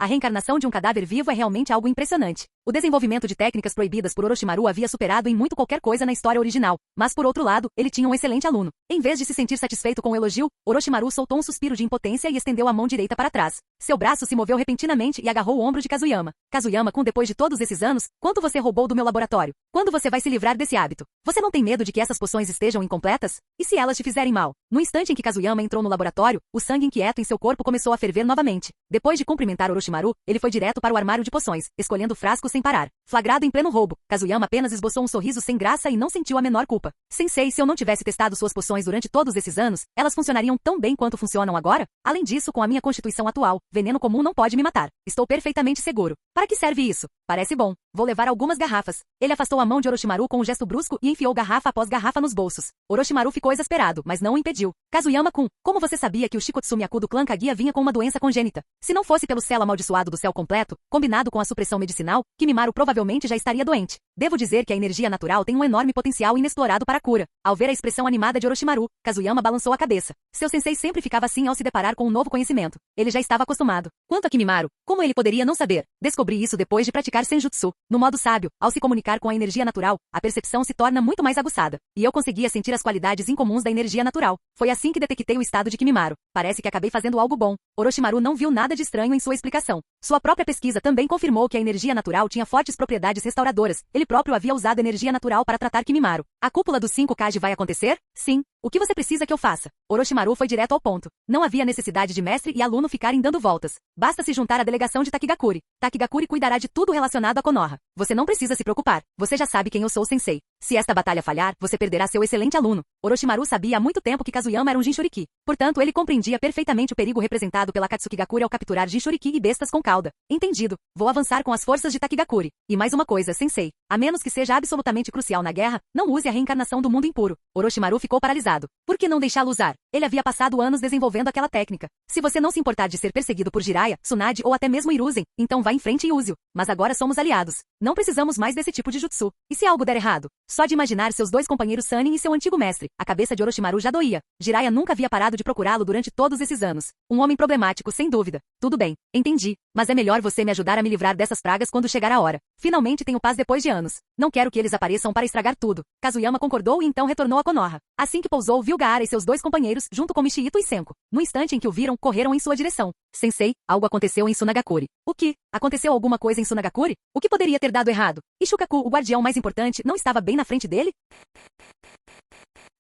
A reencarnação de um cadáver vivo é realmente algo impressionante. O desenvolvimento de técnicas proibidas por Orochimaru havia superado em muito qualquer coisa na história original, mas por outro lado, ele tinha um excelente aluno. Em vez de se sentir satisfeito com o elogio, Orochimaru soltou um suspiro de impotência e estendeu a mão direita para trás. Seu braço se moveu repentinamente e agarrou o ombro de Kazuyama. Kazuyama-kun, depois de todos esses anos, quanto você roubou do meu laboratório? Quando você vai se livrar desse hábito? Você não tem medo de que essas poções estejam incompletas? E se elas te fizerem mal? No instante em que Kazuyama entrou no laboratório, o sangue inquieto em seu corpo começou a ferver novamente. Depois de cumprimentar Orochimaru, ele foi direto para o armário de poções, escolhendo frascos sem parar. Flagrado em pleno roubo, Kazuyama apenas esboçou um sorriso sem graça e não sentiu a menor culpa. Sensei, se eu não tivesse testado suas poções durante todos esses anos, elas funcionariam tão bem quanto funcionam agora? Além disso, com a minha constituição atual, veneno comum não pode me matar. Estou perfeitamente seguro. Para que serve isso? Parece bom. Vou levar algumas garrafas. Ele afastou a mão de Orochimaru com um gesto brusco e enfiou garrafa após garrafa nos bolsos. Orochimaru ficou exasperado, mas não o impediu. Kazuyama-kun, como você sabia que o Shikotsu-myaku do clã Kaguya vinha com uma doença congênita? Se não fosse pelo selo amaldiçoado do céu completo, combinado com a supressão medicinal, Kimimaro provavelmente já estaria doente. Devo dizer que a energia natural tem um enorme potencial inexplorado para a cura. Ao ver a expressão animada de Orochimaru, Kazuyama balançou a cabeça. Seu sensei sempre ficava assim ao se deparar com um novo conhecimento. Ele já estava acostumado. Quanto a Kimimaro, como ele poderia não saber? Descobri isso depois de praticar Senjutsu. No modo sábio, ao se comunicar com a energia natural, a percepção se torna muito mais aguçada. E eu conseguia sentir as qualidades incomuns da energia natural. Foi assim que detectei o estado de Kimimaro. Parece que acabei fazendo algo bom. Orochimaru não viu nada de estranho em sua explicação. Sua própria pesquisa também confirmou que a energia natural tinha fortes propriedades restauradoras. Ele próprio havia usado energia natural para tratar Kimimaro. A cúpula dos 5 Kage vai acontecer? Sim. O que você precisa que eu faça? Orochimaru foi direto ao ponto. Não havia necessidade de mestre e aluno ficarem dando voltas. Basta se juntar à delegação de Takigakuri. Takigakuri cuidará de tudo relacionado à Konoha. Você não precisa se preocupar. Você já sabe quem eu sou, sensei. Se esta batalha falhar, você perderá seu excelente aluno. Orochimaru sabia há muito tempo que Kazuyama era um Jinchuriki. Portanto, ele compreendia perfeitamente o perigo representado pela Katsukigakuri ao capturar Jinchuriki e bestas com cauda. Entendido. Vou avançar com as forças de Takigakuri. E mais uma coisa, sensei. A menos que seja absolutamente crucial na guerra, não use a reencarnação do mundo impuro. Orochimaru ficou paralisado. Por que não deixá-lo usar? Ele havia passado anos desenvolvendo aquela técnica. Se você não se importar de ser perseguido por Jiraiya, Tsunade ou até mesmo Hiruzen, então vá em frente e use-o. Mas agora somos aliados. Não precisamos mais desse tipo de jutsu. E se algo der errado? Só de imaginar seus dois companheiros Sannin e seu antigo mestre, a cabeça de Orochimaru já doía. Jiraiya nunca havia parado de procurá-lo durante todos esses anos. Um homem problemático, sem dúvida. Tudo bem, entendi. Mas é melhor você me ajudar a me livrar dessas pragas quando chegar a hora. Finalmente tenho paz depois de anos. Não quero que eles apareçam para estragar tudo. Kazuyama concordou e então retornou a Konoha. Assim que pousou, viu Gaara e seus dois companheiros, junto com Michito e Senko. No instante em que o viram, correram em sua direção. Sensei, algo aconteceu em Sunagakuri. O que? Aconteceu alguma coisa em Sunagakuri? O que poderia ter dado errado? E Shukaku, o guardião mais importante, não estava bem na frente dele?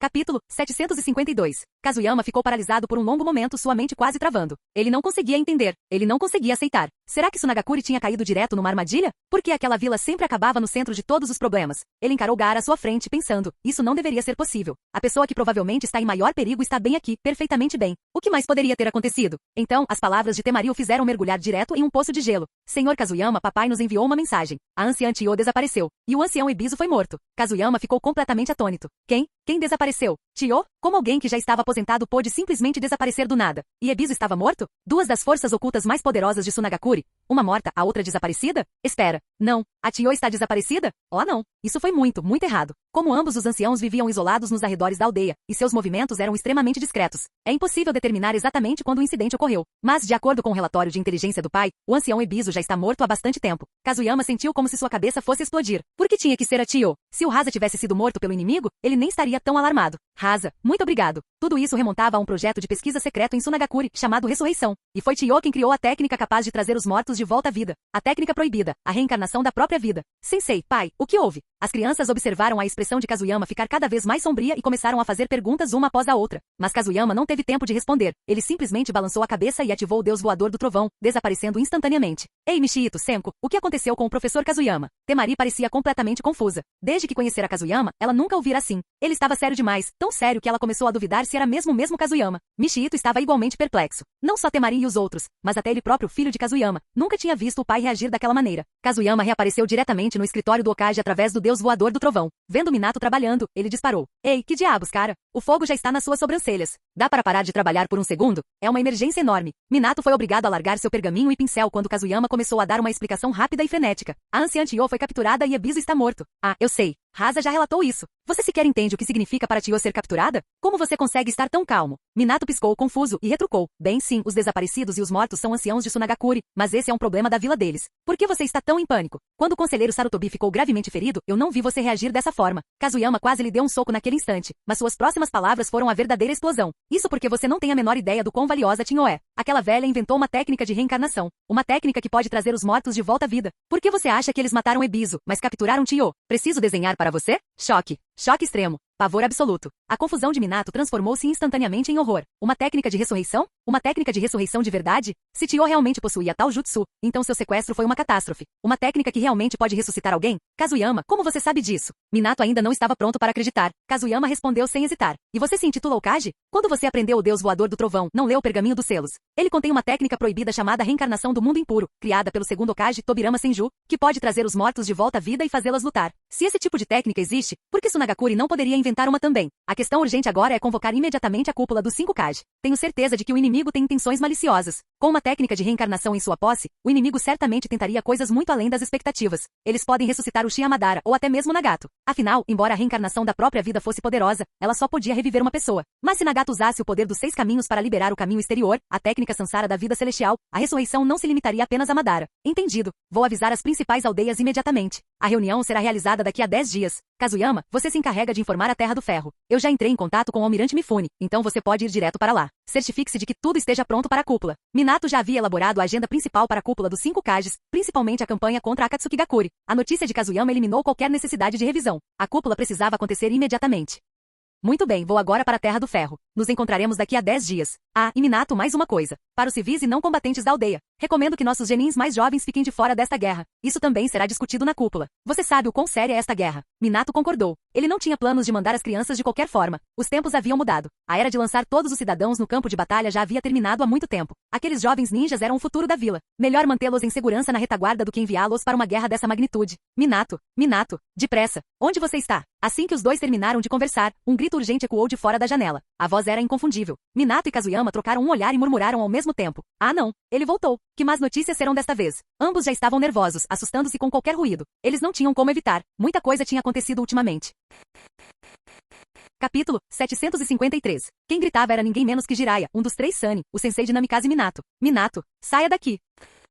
Capítulo 752. Kazuyama ficou paralisado por um longo momento, sua mente quase travando. Ele não conseguia entender. Ele não conseguia aceitar. Será que Sunagakuri tinha caído direto numa armadilha? Por que aquela vila sempre acabava no centro de todos os problemas? Ele encarou Gaara à sua frente, pensando, isso não deveria ser possível. A pessoa que provavelmente está em maior perigo está bem aqui, perfeitamente bem. O que mais poderia ter acontecido? Então, as palavras de Temari o fizeram mergulhar direto em um poço de gelo. Senhor Kazuyama, papai nos enviou uma mensagem. A anciã Tio desapareceu. E o ancião Ebisu foi morto. Kazuyama ficou completamente atônito. Quem? Quem desapareceu? Tio? Como alguém que já estava aposentado pôde simplesmente desaparecer do nada? E Ebisu estava morto? Duas das forças ocultas mais poderosas de Sunagakuri? Uma morta, a outra desaparecida? Espera. Não. A Tio está desaparecida? Oh não. Isso foi muito, muito errado. Como ambos os anciãos viviam isolados nos arredores da aldeia, e seus movimentos eram extremamente discretos, é impossível determinar exatamente quando o incidente ocorreu. Mas, de acordo com o relatório de inteligência do pai, o ancião Ebisu já está morto há bastante tempo. Kazuyama sentiu como se sua cabeça fosse explodir. Por que tinha que ser a Tio? Se o Hasa tivesse sido morto pelo inimigo, ele nem estaria tão alarmado. Hasa, muito obrigado. Tudo isso remontava a um projeto de pesquisa secreto em Sunagakuri, chamado Ressurreição. E foi Tio quem criou a técnica capaz de trazer os mortos de volta à vida. A técnica proibida, a reencarnação da própria vida. Sensei, pai, o que houve? As crianças observaram a expressão de Kazuyama ficar cada vez mais sombria e começaram a fazer perguntas uma após a outra. Mas Kazuyama não teve tempo de responder. Ele simplesmente balançou a cabeça e ativou o Deus Voador do Trovão, desaparecendo instantaneamente. Ei, Michito, Senko, o que aconteceu com o professor Kazuyama? Temari parecia completamente confusa. Desde que conhecera Kazuyama, ela nunca o vira assim. Ele estava sério demais, tão sério que ela começou a duvidar se era mesmo Kazuyama. Michito estava igualmente perplexo. Não só Temari e os outros, mas até ele próprio, filho de Kazuyama, nunca tinha visto o pai reagir daquela maneira. Kazuyama reapareceu diretamente no escritório do Hokage através do Deus Voador do Trovão. Vendo Minato trabalhando, ele disparou. Ei, que diabos, cara? O fogo já está nas suas sobrancelhas. Dá para parar de trabalhar por um segundo? É uma emergência enorme. Minato foi obrigado a largar seu pergaminho e pincel quando Kazuyama começou a dar uma explicação rápida e frenética. A anciã Tio foi capturada e Ebisu está morto. Ah, eu sei. Hasa já relatou isso. Você sequer entende o que significa para Tio ser capturada? Como você consegue estar tão calmo? Minato piscou confuso e retrucou. Bem sim, os desaparecidos e os mortos são anciãos de Sunagakuri, mas esse é um problema da vila deles. Por que você está tão em pânico? Quando o conselheiro Sarutobi ficou gravemente ferido, eu não vi você reagir dessa forma. Kazuyama quase lhe deu um soco naquele instante, mas suas próximas palavras foram a verdadeira explosão. Isso porque você não tem a menor ideia do quão valiosa Tinho é. Aquela velha inventou uma técnica de reencarnação. Uma técnica que pode trazer os mortos de volta à vida. Por que você acha que eles mataram Ebisu, mas capturaram Tio? Preciso desenhar para você? Choque. Choque extremo. Pavor absoluto. A confusão de Minato transformou-se instantaneamente em horror. Uma técnica de ressurreição? Uma técnica de ressurreição de verdade? Se Tio realmente possuía tal jutsu, então seu sequestro foi uma catástrofe. Uma técnica que realmente pode ressuscitar alguém? Kazuyama, como você sabe disso? Minato ainda não estava pronto para acreditar. Kazuyama respondeu sem hesitar. E você se intitula Hokage? Quando você aprendeu o Deus Voador do Trovão, não leu o Pergaminho dos Selos. Ele contém uma técnica proibida chamada Reencarnação do Mundo Impuro, criada pelo segundo Hokage, Tobirama Senju, que pode trazer os mortos de volta à vida e fazê-las lutar. Se esse tipo de técnica existe, por que Tsunagakure não poderia inventar uma também? A questão urgente agora é convocar imediatamente a cúpula dos 5 Kage. Tenho certeza de que o inimigo tem intenções maliciosas. Com uma técnica de reencarnação em sua posse, o inimigo certamente tentaria coisas muito além das expectativas. Eles podem ressuscitar o Shiamadara ou até mesmo Nagato. Afinal, embora a reencarnação da própria vida fosse poderosa, ela só podia reviver uma pessoa. Mas se Nagato usasse o poder dos 6 caminhos para liberar o caminho exterior, a técnica Sansara da vida celestial, a ressurreição não se limitaria apenas a Madara. Entendido. Vou avisar as principais aldeias imediatamente. A reunião será realizada daqui a 10 dias. Kazuyama, você se encarrega de informar a Terra do Ferro. Eu já entrei em contato com o Almirante Mifune, então você pode ir direto para lá. Certifique-se de que tudo esteja pronto para a cúpula. Minato já havia elaborado a agenda principal para a cúpula dos 5 Kages, principalmente a campanha contra Akatsukigakure. A notícia de Kazuyama eliminou qualquer necessidade de revisão. A cúpula precisava acontecer imediatamente. Muito bem, vou agora para a Terra do Ferro. Nos encontraremos daqui a 10 dias. Ah, e Minato, mais uma coisa. Para os civis e não combatentes da aldeia, recomendo que nossos genins mais jovens fiquem de fora desta guerra. Isso também será discutido na cúpula. Você sabe o quão séria é esta guerra. Minato concordou. Ele não tinha planos de mandar as crianças de qualquer forma. Os tempos haviam mudado. A era de lançar todos os cidadãos no campo de batalha já havia terminado há muito tempo. Aqueles jovens ninjas eram o futuro da vila. Melhor mantê-los em segurança na retaguarda do que enviá-los para uma guerra dessa magnitude. Minato, depressa. Onde você está? Assim que os dois terminaram de conversar, um grito urgente ecoou de fora da janela. A voz era inconfundível. Minato e Kazuyama trocaram um olhar e murmuraram ao mesmo tempo. Ah não, ele voltou. Que más notícias serão desta vez? Ambos já estavam nervosos, assustando-se com qualquer ruído. Eles não tinham como evitar. Muita coisa tinha acontecido ultimamente. Capítulo 753. Quem gritava era ninguém menos que Jiraiya, um dos 3 Sannin, o sensei de Namikaze Minato. Minato, saia daqui.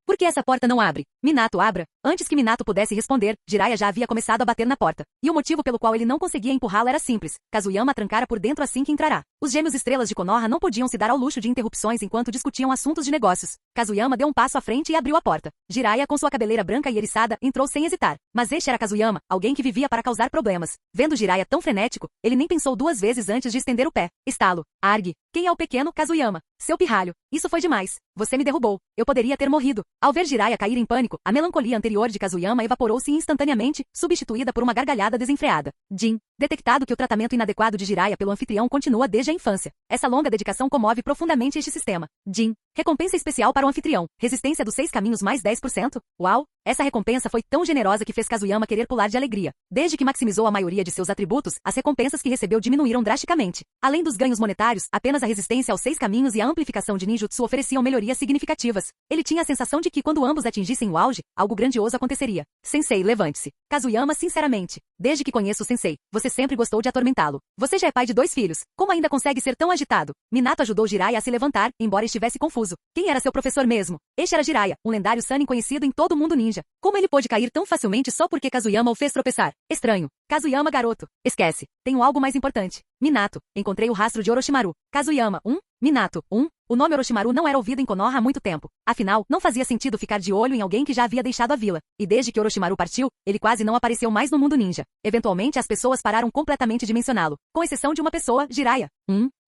Por que essa porta não abre? Minato, abra. Antes que Minato pudesse responder, Jiraiya já havia começado a bater na porta. E o motivo pelo qual ele não conseguia empurrá-la era simples. Kazuyama a trancara por dentro assim que entrará. Os gêmeos estrelas de Konoha não podiam se dar ao luxo de interrupções enquanto discutiam assuntos de negócios. Kazuyama deu um passo à frente e abriu a porta. Jiraiya, com sua cabeleira branca e eriçada, entrou sem hesitar. Mas este era Kazuyama, alguém que vivia para causar problemas. Vendo Jiraiya tão frenético, ele nem pensou 2 vezes antes de estender o pé. Estalo. Argue. Quem é o pequeno Kazuyama? Seu pirralho. Isso foi demais. Você me derrubou. Eu poderia ter morrido. Ao ver Jiraiya cair em pânico, a melancolia anterior de Kazuyama evaporou-se instantaneamente, substituída por uma gargalhada desenfreada. Jin. Detectado que o tratamento inadequado de Jiraiya pelo anfitrião continua desde a infância. Essa longa dedicação comove profundamente este sistema. Jin. Recompensa especial para o anfitrião. Resistência dos 6 caminhos mais 10%? Uau! Essa recompensa foi tão generosa que fez Kazuyama querer pular de alegria. Desde que maximizou a maioria de seus atributos, as recompensas que recebeu diminuíram drasticamente. Além dos ganhos monetários, apenas a resistência aos 6 caminhos e a amplificação de ninjutsu ofereciam melhorias significativas. Ele tinha a sensação de que quando ambos atingissem o auge, algo grandioso aconteceria. Sensei, levante-se. Kazuyama, sinceramente. Desde que conheço o sensei, você sempre gostou de atormentá-lo. Você já é pai de 2 filhos. Como ainda consegue ser tão agitado? Minato ajudou Jiraiya a se levantar, embora estivesse confuso. Quem era seu professor mesmo? Este era Jiraiya, um lendário Sannin conhecido em todo o mundo ninja. Como ele pôde cair tão facilmente só porque Kazuyama o fez tropeçar? Estranho. Kazuyama, garoto. Esquece. Tenho algo mais importante. Minato. Encontrei o rastro de Orochimaru. Kazuyama, Minato, O nome Orochimaru não era ouvido em Konoha há muito tempo. Afinal, não fazia sentido ficar de olho em alguém que já havia deixado a vila. E desde que Orochimaru partiu, ele quase não apareceu mais no mundo ninja. Eventualmente as pessoas pararam completamente de mencioná-lo. Com exceção de uma pessoa, Jiraiya.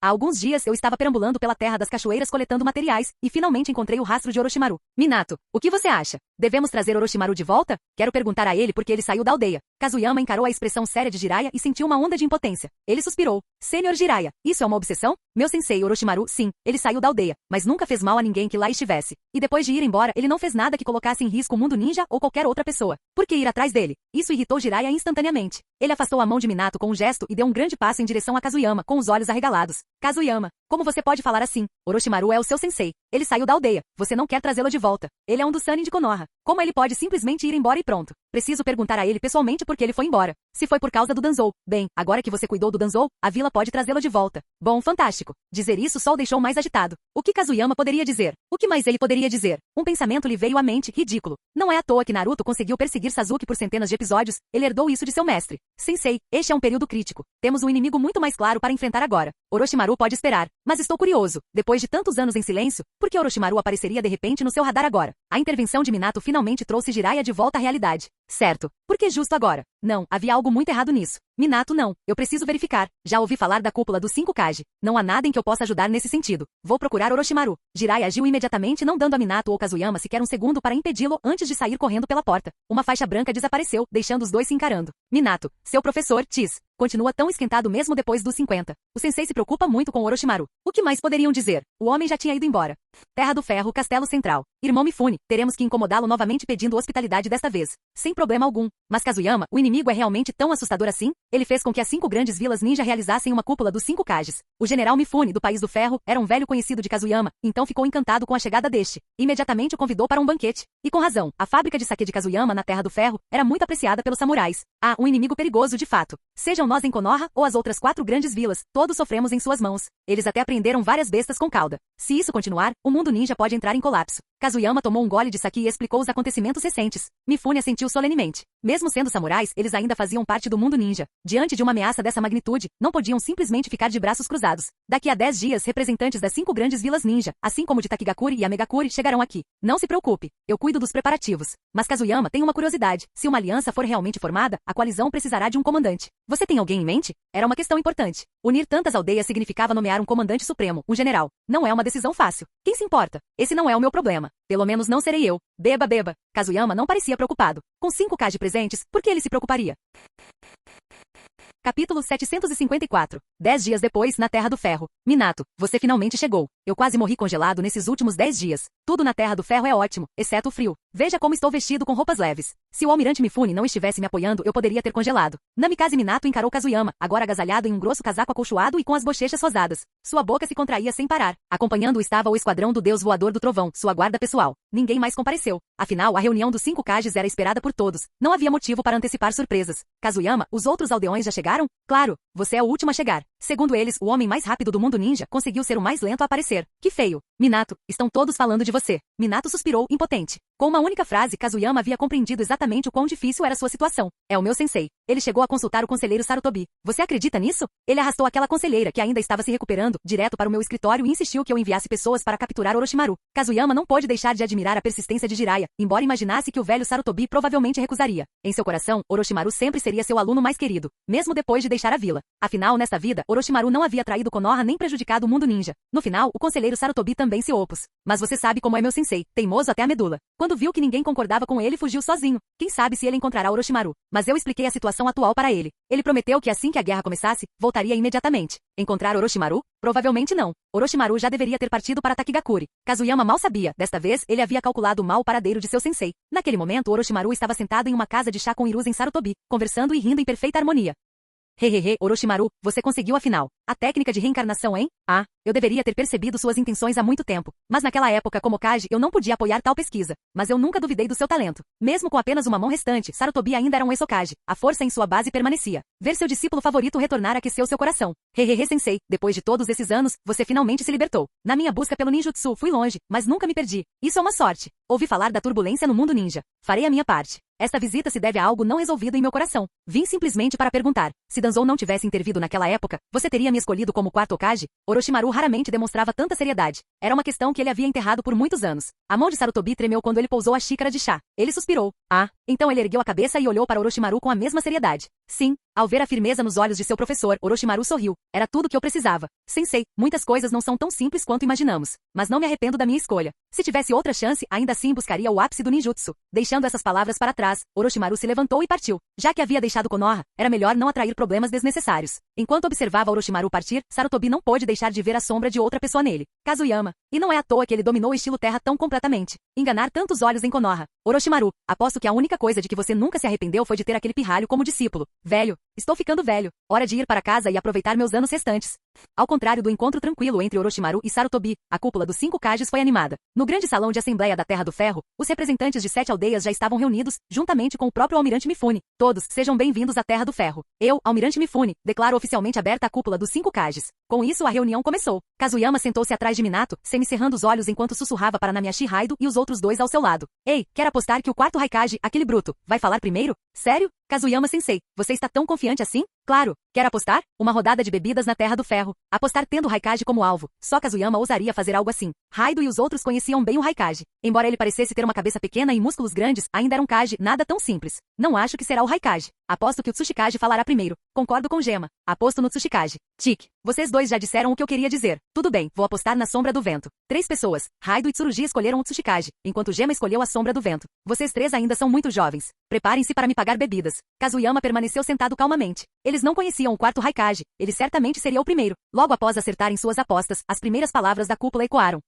Há alguns dias eu estava perambulando pela terra das cachoeiras coletando materiais, e finalmente encontrei o rastro de Orochimaru. Minato, o que você acha? Devemos trazer Orochimaru de volta? Quero perguntar a ele porque ele saiu da aldeia. Kazuyama encarou a expressão séria de Jiraiya e sentiu uma onda de impotência. Ele suspirou. Sênior Jiraiya, isso é uma obsessão? Meu sensei Orochimaru, sim, ele saiu da aldeia, mas nunca fez mal a ninguém que lá estivesse. E depois de ir embora, ele não fez nada que colocasse em risco o mundo ninja ou qualquer outra pessoa. Por que ir atrás dele? Isso irritou Jiraiya instantaneamente. Ele afastou a mão de Minato com um gesto e deu um grande passo em direção a Kazuyama, com os olhos arregalados. Kazuyama, como você pode falar assim? Orochimaru é o seu sensei. Ele saiu da aldeia. Você não quer trazê-lo de volta. Ele é um dos Sannin de Konoha. Como ele pode simplesmente ir embora e pronto? Preciso perguntar a ele pessoalmente por que ele foi embora. Se foi por causa do Danzou. Bem, agora que você cuidou do Danzou, a vila pode trazê-lo de volta. Bom, fantástico. Dizer isso só o deixou mais agitado. O que Kazuyama poderia dizer? O que mais ele poderia dizer? Um pensamento lhe veio à mente, ridículo. Não é à toa que Naruto conseguiu perseguir Sasuke por centenas de episódios. Ele herdou isso de seu mestre. Sensei, este é um período crítico. Temos um inimigo muito mais claro para enfrentar agora. Orochimaru pode esperar. Mas estou curioso. Depois de tantos anos em silêncio, por que Orochimaru apareceria de repente no seu radar agora? A intervenção de Minato finalmente trouxe Jiraiya de volta à realidade. Certo. Por que justo agora? Não, havia algo muito errado nisso. Minato não. Eu preciso verificar. Já ouvi falar da cúpula dos 5 Kage. Não há nada em que eu possa ajudar nesse sentido. Vou procurar Orochimaru. Jiraiya agiu imediatamente, não dando a Minato ou Kazuyama sequer um segundo para impedi-lo antes de sair correndo pela porta. Uma faixa branca desapareceu, deixando os dois se encarando. Minato, seu professor, Tis, continua tão esquentado mesmo depois dos 50. O sensei se preocupa muito com Orochimaru. O que mais poderiam dizer? O homem já tinha ido embora. Terra do Ferro, Castelo Central. Irmão Mifune, teremos que incomodá-lo novamente pedindo hospitalidade desta vez. Sem problema algum. Mas Kazuyama, o inimigo é realmente tão assustador assim? Ele fez com que as 5 grandes vilas ninja realizassem uma cúpula dos 5 Kages. O general Mifune, do País do Ferro, era um velho conhecido de Kazuyama, então ficou encantado com a chegada deste. Imediatamente o convidou para um banquete. E com razão, a fábrica de saque de Kazuyama na Terra do Ferro era muito apreciada pelos samurais. Ah, um inimigo perigoso de fato. Sejam nós em Konoha ou as outras 4 grandes vilas, todos sofremos em suas mãos. Eles até apreenderam várias bestas com cauda. Se isso continuar, o mundo ninja pode entrar em colapso. Kazuyama tomou um gole de sake e explicou os acontecimentos recentes. Mifune assentiu solenemente. Mesmo sendo samurais, eles ainda faziam parte do mundo ninja. Diante de uma ameaça dessa magnitude, não podiam simplesmente ficar de braços cruzados. Daqui a 10 dias, representantes das 5 grandes vilas ninja, assim como de Takigakuri e Amegakuri, chegarão aqui. Não se preocupe, eu cuido dos preparativos. Mas Kazuyama tem uma curiosidade. Se uma aliança for realmente formada, a coalizão precisará de um comandante. Você tem alguém em mente? Era uma questão importante. Unir tantas aldeias significava nomear um comandante supremo, um general. Não é uma decisão fácil. Quem se importa? Esse não é o meu problema. Pelo menos não serei eu. Beba, beba. Kazuyama não parecia preocupado. Com 5 Kage presentes, por que ele se preocuparia? Capítulo 754. 10 dias depois, na Terra do Ferro. Minato, você finalmente chegou. Eu quase morri congelado nesses últimos 10 dias. Tudo na Terra do Ferro é ótimo, exceto o frio. Veja como estou vestido com roupas leves. Se o almirante Mifune não estivesse me apoiando, eu poderia ter congelado. Namikaze Minato encarou Kazuyama, agora agasalhado em um grosso casaco acolchoado e com as bochechas rosadas. Sua boca se contraía sem parar. Acompanhando-o estava o esquadrão do Deus Voador do Trovão, sua guarda pessoal. Ninguém mais compareceu. Afinal, a reunião dos 5 Kages era esperada por todos. Não havia motivo para antecipar surpresas. Kazuyama, os outros aldeões já chegaram? Claro, você é o último a chegar. Segundo eles, o homem mais rápido do mundo ninja conseguiu ser o mais lento a aparecer. Que feio. Minato, estão todos falando de você. Minato suspirou, impotente. Com uma única frase, Kazuyama havia compreendido exatamente o quão difícil era sua situação. É o meu sensei. Ele chegou a consultar o conselheiro Sarutobi. Você acredita nisso? Ele arrastou aquela conselheira que ainda estava se recuperando, direto para o meu escritório e insistiu que eu enviasse pessoas para capturar Orochimaru. Kazuyama não pôde deixar de admirar a persistência de Jiraiya, embora imaginasse que o velho Sarutobi provavelmente recusaria. Em seu coração, Orochimaru sempre seria seu aluno mais querido, mesmo depois de deixar a vila. Afinal, nesta vida, Orochimaru não havia traído Konoha nem prejudicado o mundo ninja. No final, o conselheiro Sarutobi também se opôs. Mas você sabe como é meu sensei, teimoso até a medula. Quando viu que ninguém concordava com ele, fugiu sozinho. Quem sabe se ele encontrará Orochimaru. Mas eu expliquei a situação atual para ele. Ele prometeu que assim que a guerra começasse, voltaria imediatamente. Encontrar Orochimaru? Provavelmente não. Orochimaru já deveria ter partido para Takigakuri. Kazuyama mal sabia. Desta vez, ele havia calculado mal o paradeiro de seu sensei. Naquele momento, Orochimaru estava sentado em uma casa de chá com Hiruzen Sarutobi, conversando e rindo em perfeita harmonia. Hehehe, Orochimaru, você conseguiu afinal. A técnica de reencarnação, hein? Ah, eu deveria ter percebido suas intenções há muito tempo. Mas naquela época, como Kage, eu não podia apoiar tal pesquisa. Mas eu nunca duvidei do seu talento. Mesmo com apenas uma mão restante, Sarutobi ainda era um Esokage. A força em sua base permanecia. Ver seu discípulo favorito retornar aqueceu seu coração. Hehehe, sensei, depois de todos esses anos, você finalmente se libertou. Na minha busca pelo ninjutsu, fui longe, mas nunca me perdi. Isso é uma sorte. Ouvi falar da turbulência no mundo ninja. Farei a minha parte. Esta visita se deve a algo não resolvido em meu coração. Vim simplesmente para perguntar. Se Danzou não tivesse intervido naquela época, você teria me escolhido como quarto Hokage? Orochimaru raramente demonstrava tanta seriedade. Era uma questão que ele havia enterrado por muitos anos. A mão de Sarutobi tremeu quando ele pousou a xícara de chá. Ele suspirou. Ah, então ele ergueu a cabeça e olhou para Orochimaru com a mesma seriedade. Sim, ao ver a firmeza nos olhos de seu professor, Orochimaru sorriu. Era tudo o que eu precisava. Sensei, muitas coisas não são tão simples quanto imaginamos. Mas não me arrependo da minha escolha. Se tivesse outra chance, ainda assim buscaria o ápice do ninjutsu. Deixando essas palavras para trás, Orochimaru se levantou e partiu. Já que havia deixado Konoha, era melhor não atrair problemas desnecessários. Enquanto observava Orochimaru partir, Sarutobi não pôde deixar de ver a sombra de outra pessoa nele. Kazuyama. E não é à toa que ele dominou o estilo terra tão completamente. Enganar tantos olhos em Konoha. Orochimaru, aposto que a única coisa de que você nunca se arrependeu foi de ter aquele pirralho como discípulo. Velho. Estou ficando velho. Hora de ir para casa e aproveitar meus anos restantes. Ao contrário do encontro tranquilo entre Orochimaru e Sarutobi, a cúpula dos 5 Kages foi animada. No grande salão de assembleia da Terra do Ferro, os representantes de 7 aldeias já estavam reunidos, juntamente com o próprio Almirante Mifune. Todos, sejam bem-vindos à Terra do Ferro. Eu, Almirante Mifune, declaro oficialmente aberta a cúpula dos 5 Kages. Com isso, a reunião começou. Kazuyama sentou-se atrás de Minato, semicerrando os olhos enquanto sussurrava para Namiashi Raido e os outros dois ao seu lado. Ei, quer apostar que o quarto Raikage, aquele bruto, vai falar primeiro? Sério? Kazuyama-sensei, você está tão confiante assim? Claro, quer apostar? Uma rodada de bebidas na Terra do Ferro. Apostar tendo o Raikage como alvo. Só Kazuyama ousaria fazer algo assim. Raido e os outros conheciam bem o Raikage. Embora ele parecesse ter uma cabeça pequena e músculos grandes, ainda era um Kage nada tão simples. Não acho que será o Raikage. Aposto que o Tsuchikage falará primeiro. Concordo com Gema. Aposto no Tsuchikage. Tic. Vocês dois já disseram o que eu queria dizer. Tudo bem, vou apostar na Sombra do Vento. 3 pessoas. Raido e Tsurugi escolheram o Tsuchikage, enquanto Gema escolheu a Sombra do Vento. Vocês 3 ainda são muito jovens. Preparem-se para me pagar bebidas. Kazuyama permaneceu sentado calmamente. Eles não conheciam o quarto Raikage. Ele certamente seria o primeiro. Logo após acertarem suas apostas, as primeiras palavras da cúpula ecoaram.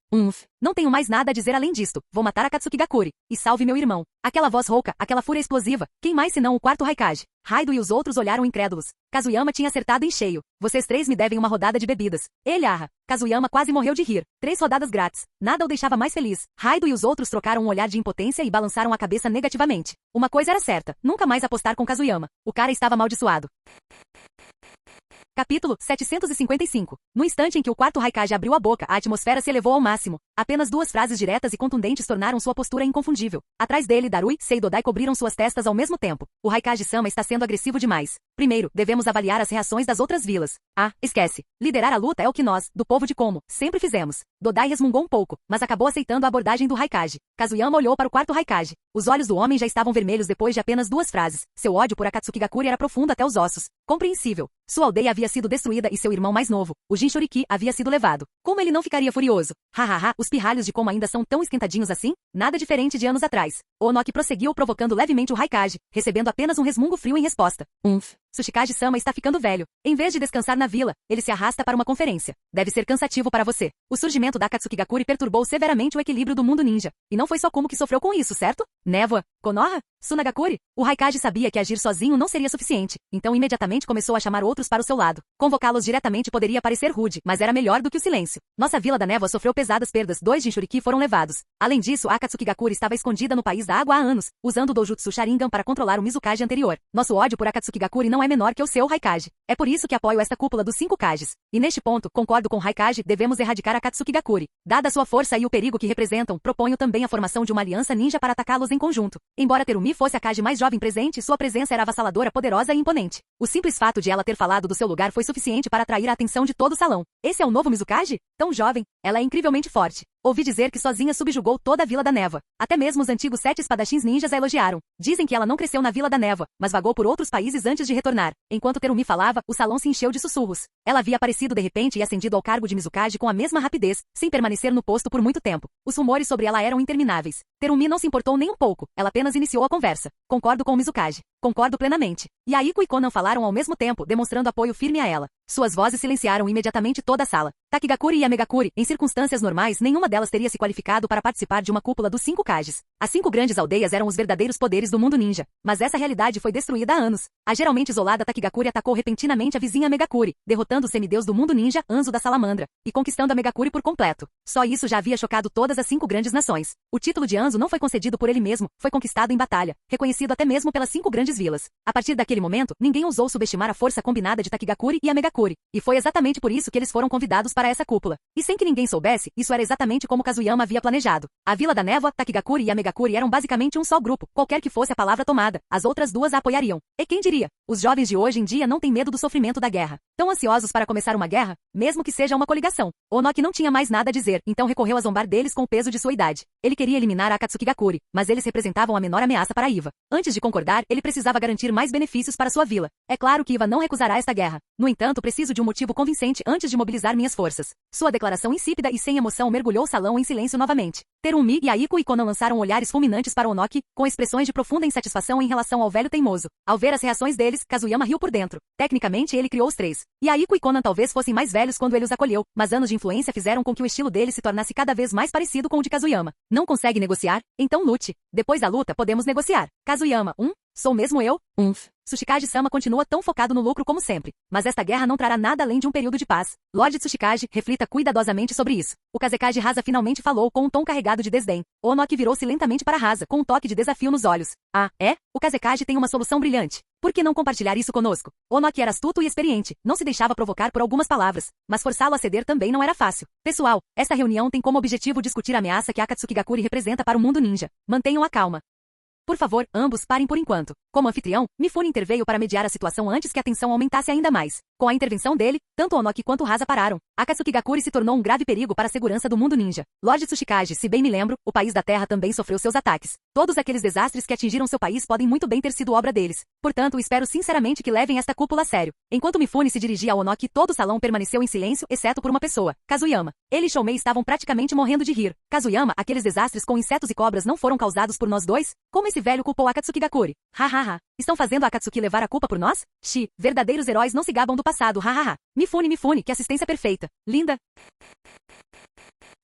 Não tenho mais nada a dizer além disto. Vou matar Akatsuki Gakuri. E salve meu irmão. Aquela voz rouca, aquela fúria explosiva. Quem mais senão o quarto Raikage? Raido e os outros olharam incrédulos. Kazuyama tinha acertado em cheio. Vocês 3 me devem uma rodada de bebidas. Ele arra. Kazuyama quase morreu de rir. 3 rodadas grátis. Nada o deixava mais feliz. Raido e os outros trocaram um olhar de impotência e balançaram a cabeça negativamente. Uma coisa era certa. Nunca mais apostar com Kazuyama. O cara estava amaldiçoado. Capítulo 755. No instante em que o quarto Raikage abriu a boca, a atmosfera se elevou ao máximo. Apenas 2 frases diretas e contundentes tornaram sua postura inconfundível. Atrás dele, Darui, Sei e Dodai cobriram suas testas ao mesmo tempo. O Raikage-sama está sendo agressivo demais. Primeiro, devemos avaliar as reações das outras vilas. Esquece. Liderar a luta é o que nós, do povo de Komo, sempre fizemos. Dodai resmungou um pouco, mas acabou aceitando a abordagem do Raikage. Kazuyama olhou para o quarto Raikage. Os olhos do homem já estavam vermelhos depois de apenas 2 frases. Seu ódio por Akatsuki Gakuri era profundo até os ossos. Compreensível. Sua aldeia havia sido destruída e seu irmão mais novo, o Jinchuriki, havia sido levado. Como ele não ficaria furioso? Os pirralhos de Komo ainda são tão esquentadinhos assim? Nada diferente de anos atrás. Onoki prosseguiu provocando levemente o Raikage, recebendo apenas um resmungo frio em resposta. Tsuchikage-sama está ficando velho. Em vez de descansar na vila, ele se arrasta para uma conferência. Deve ser cansativo para você. O surgimento da Akatsuki Gakuri perturbou severamente o equilíbrio do mundo ninja. E não foi só Komo que sofreu com isso, certo? Névoa? Konoha? Tsunagakuri? O Raikage sabia que agir sozinho não seria suficiente, então imediatamente começou a chamar outros para o seu lado. Convocá-los diretamente poderia parecer rude, mas era melhor do que o silêncio. Nossa vila da névoa sofreu pesadas perdas, 2 Jinchuriki foram levados. Além disso, a Akatsuki Gakuri estava escondida no país da água há anos, usando o Dojutsu Sharingan para controlar o Mizukage anterior. Nosso ódio por Akatsuki Gakuri não é menor que o seu Raikage. É por isso que apoio esta cúpula dos 5 Kages. E neste ponto, concordo com Raikage, devemos erradicar Akatsuki Gakuri. Dada sua força e o perigo que representam, proponho também a formação de uma aliança ninja para atacá-los em conjunto. Embora Terumi fosse a Kage mais jovem presente, sua presença era avassaladora, poderosa e imponente. O simples fato de ela ter falado do seu lugar foi suficiente para atrair a atenção de todo o salão. Esse é o novo Mizukage? Tão jovem, ela é incrivelmente forte. Ouvi dizer que sozinha subjugou toda a Vila da Névoa. Até mesmo os antigos 7 espadachins ninjas a elogiaram. Dizem que ela não cresceu na Vila da Névoa, mas vagou por outros países antes de retornar. Enquanto Terumi falava, o salão se encheu de sussurros. Ela havia aparecido de repente e ascendido ao cargo de Mizukage com a mesma rapidez, sem permanecer no posto por muito tempo. Os rumores sobre ela eram intermináveis. Terumi não se importou nem um pouco, ela apenas iniciou a conversa. Concordo com o Mizukage. Concordo plenamente. Yahiko e Konan falaram ao mesmo tempo, demonstrando apoio firme a ela. Suas vozes silenciaram imediatamente toda a sala. Takigakuri e Yamegakuri, em circunstâncias normais, nenhuma delas teria se qualificado para participar de uma cúpula dos 5 Kages. As 5 grandes aldeias eram os verdadeiros poderes do mundo ninja, mas essa realidade foi destruída há anos. A geralmente isolada Takigakuri atacou repentinamente a vizinha Megakuri, derrotando o semideus do mundo ninja, Anzo da Salamandra, e conquistando a Megakuri por completo. Só isso já havia chocado todas as 5 grandes nações. O título de Anzo não foi concedido por ele mesmo, foi conquistado em batalha, reconhecido até mesmo pelas 5 grandes vilas. A partir daquele momento, ninguém ousou subestimar a força combinada de Takigakuri e a Megakuri, e foi exatamente por isso que eles foram convidados para essa cúpula. E sem que ninguém soubesse, isso era exatamente como Kazuyama havia planejado. A Vila da Névoa, Takigakuri e a Megakuri eram basicamente um só grupo, qualquer que fosse a palavra tomada, as outras 2 a apoiariam. E quem diria? Os jovens de hoje em dia não têm medo do sofrimento da guerra. Tão ansiosos para começar uma guerra, mesmo que seja uma coligação. Onoki não tinha mais nada a dizer, então recorreu a zombar deles com o peso de sua idade. Ele queria eliminar a Akatsuki Gakuri, mas eles representavam a menor ameaça para Iva. Antes de concordar, ele precisava garantir mais benefícios para sua vila. É claro que Iva não recusará esta guerra. No entanto, preciso de um motivo convincente antes de mobilizar minhas forças. Sua declaração insípida e sem emoção mergulhou o salão em silêncio novamente. Terumi, Yahiko e Konan lançaram olhares fulminantes para Onoki, com expressões de profunda insatisfação em relação ao velho teimoso. Ao ver as reações deles, Kazuyama riu por dentro. Tecnicamente, ele criou os 3. Yahiko e Konan talvez fossem mais velhos quando ele os acolheu, mas anos de influência fizeram com que o estilo deles se tornasse cada vez mais parecido com o de Kazuyama. Não consegue negociar? Então lute. Depois da luta, podemos negociar. Kazuyama, sou mesmo eu? Tsuchikage-sama continua tão focado no lucro como sempre, mas esta guerra não trará nada além de um período de paz. Lord Tsuchikage, reflita cuidadosamente sobre isso. O Kazekage Rasa finalmente falou com um tom carregado de desdém. Onoki virou-se lentamente para Rasa, com um toque de desafio nos olhos. É? O Kazekage tem uma solução brilhante. Por que não compartilhar isso conosco? Onoki era astuto e experiente, não se deixava provocar por algumas palavras, mas forçá-lo a ceder também não era fácil. Pessoal, esta reunião tem como objetivo discutir a ameaça que Akatsuki Gakuri representa para o mundo ninja. Mantenham a calma. Por favor, ambos parem por enquanto. Como anfitrião, Mifune interveio para mediar a situação antes que a tensão aumentasse ainda mais. Com a intervenção dele, tanto Onoki quanto Rasa pararam. Akatsuki Gakuri se tornou um grave perigo para a segurança do mundo ninja. Lord Tsuchikage, se bem me lembro, o país da Terra também sofreu seus ataques. Todos aqueles desastres que atingiram seu país podem muito bem ter sido obra deles. Portanto, espero sinceramente que levem esta cúpula a sério. Enquanto Mifune se dirigia a Onoki, todo o salão permaneceu em silêncio, exceto por uma pessoa, Kazuyama. Ele e Shoumei estavam praticamente morrendo de rir. Kazuyama, aqueles desastres com insetos e cobras não foram causados por nós dois? Como esse velho culpou Akatsuki Gakuri? Hahaha. Estão fazendo a Akatsuki levar a culpa por nós? Verdadeiros heróis não se gabam do passado, hahaha. Mifune, que assistência perfeita. Linda.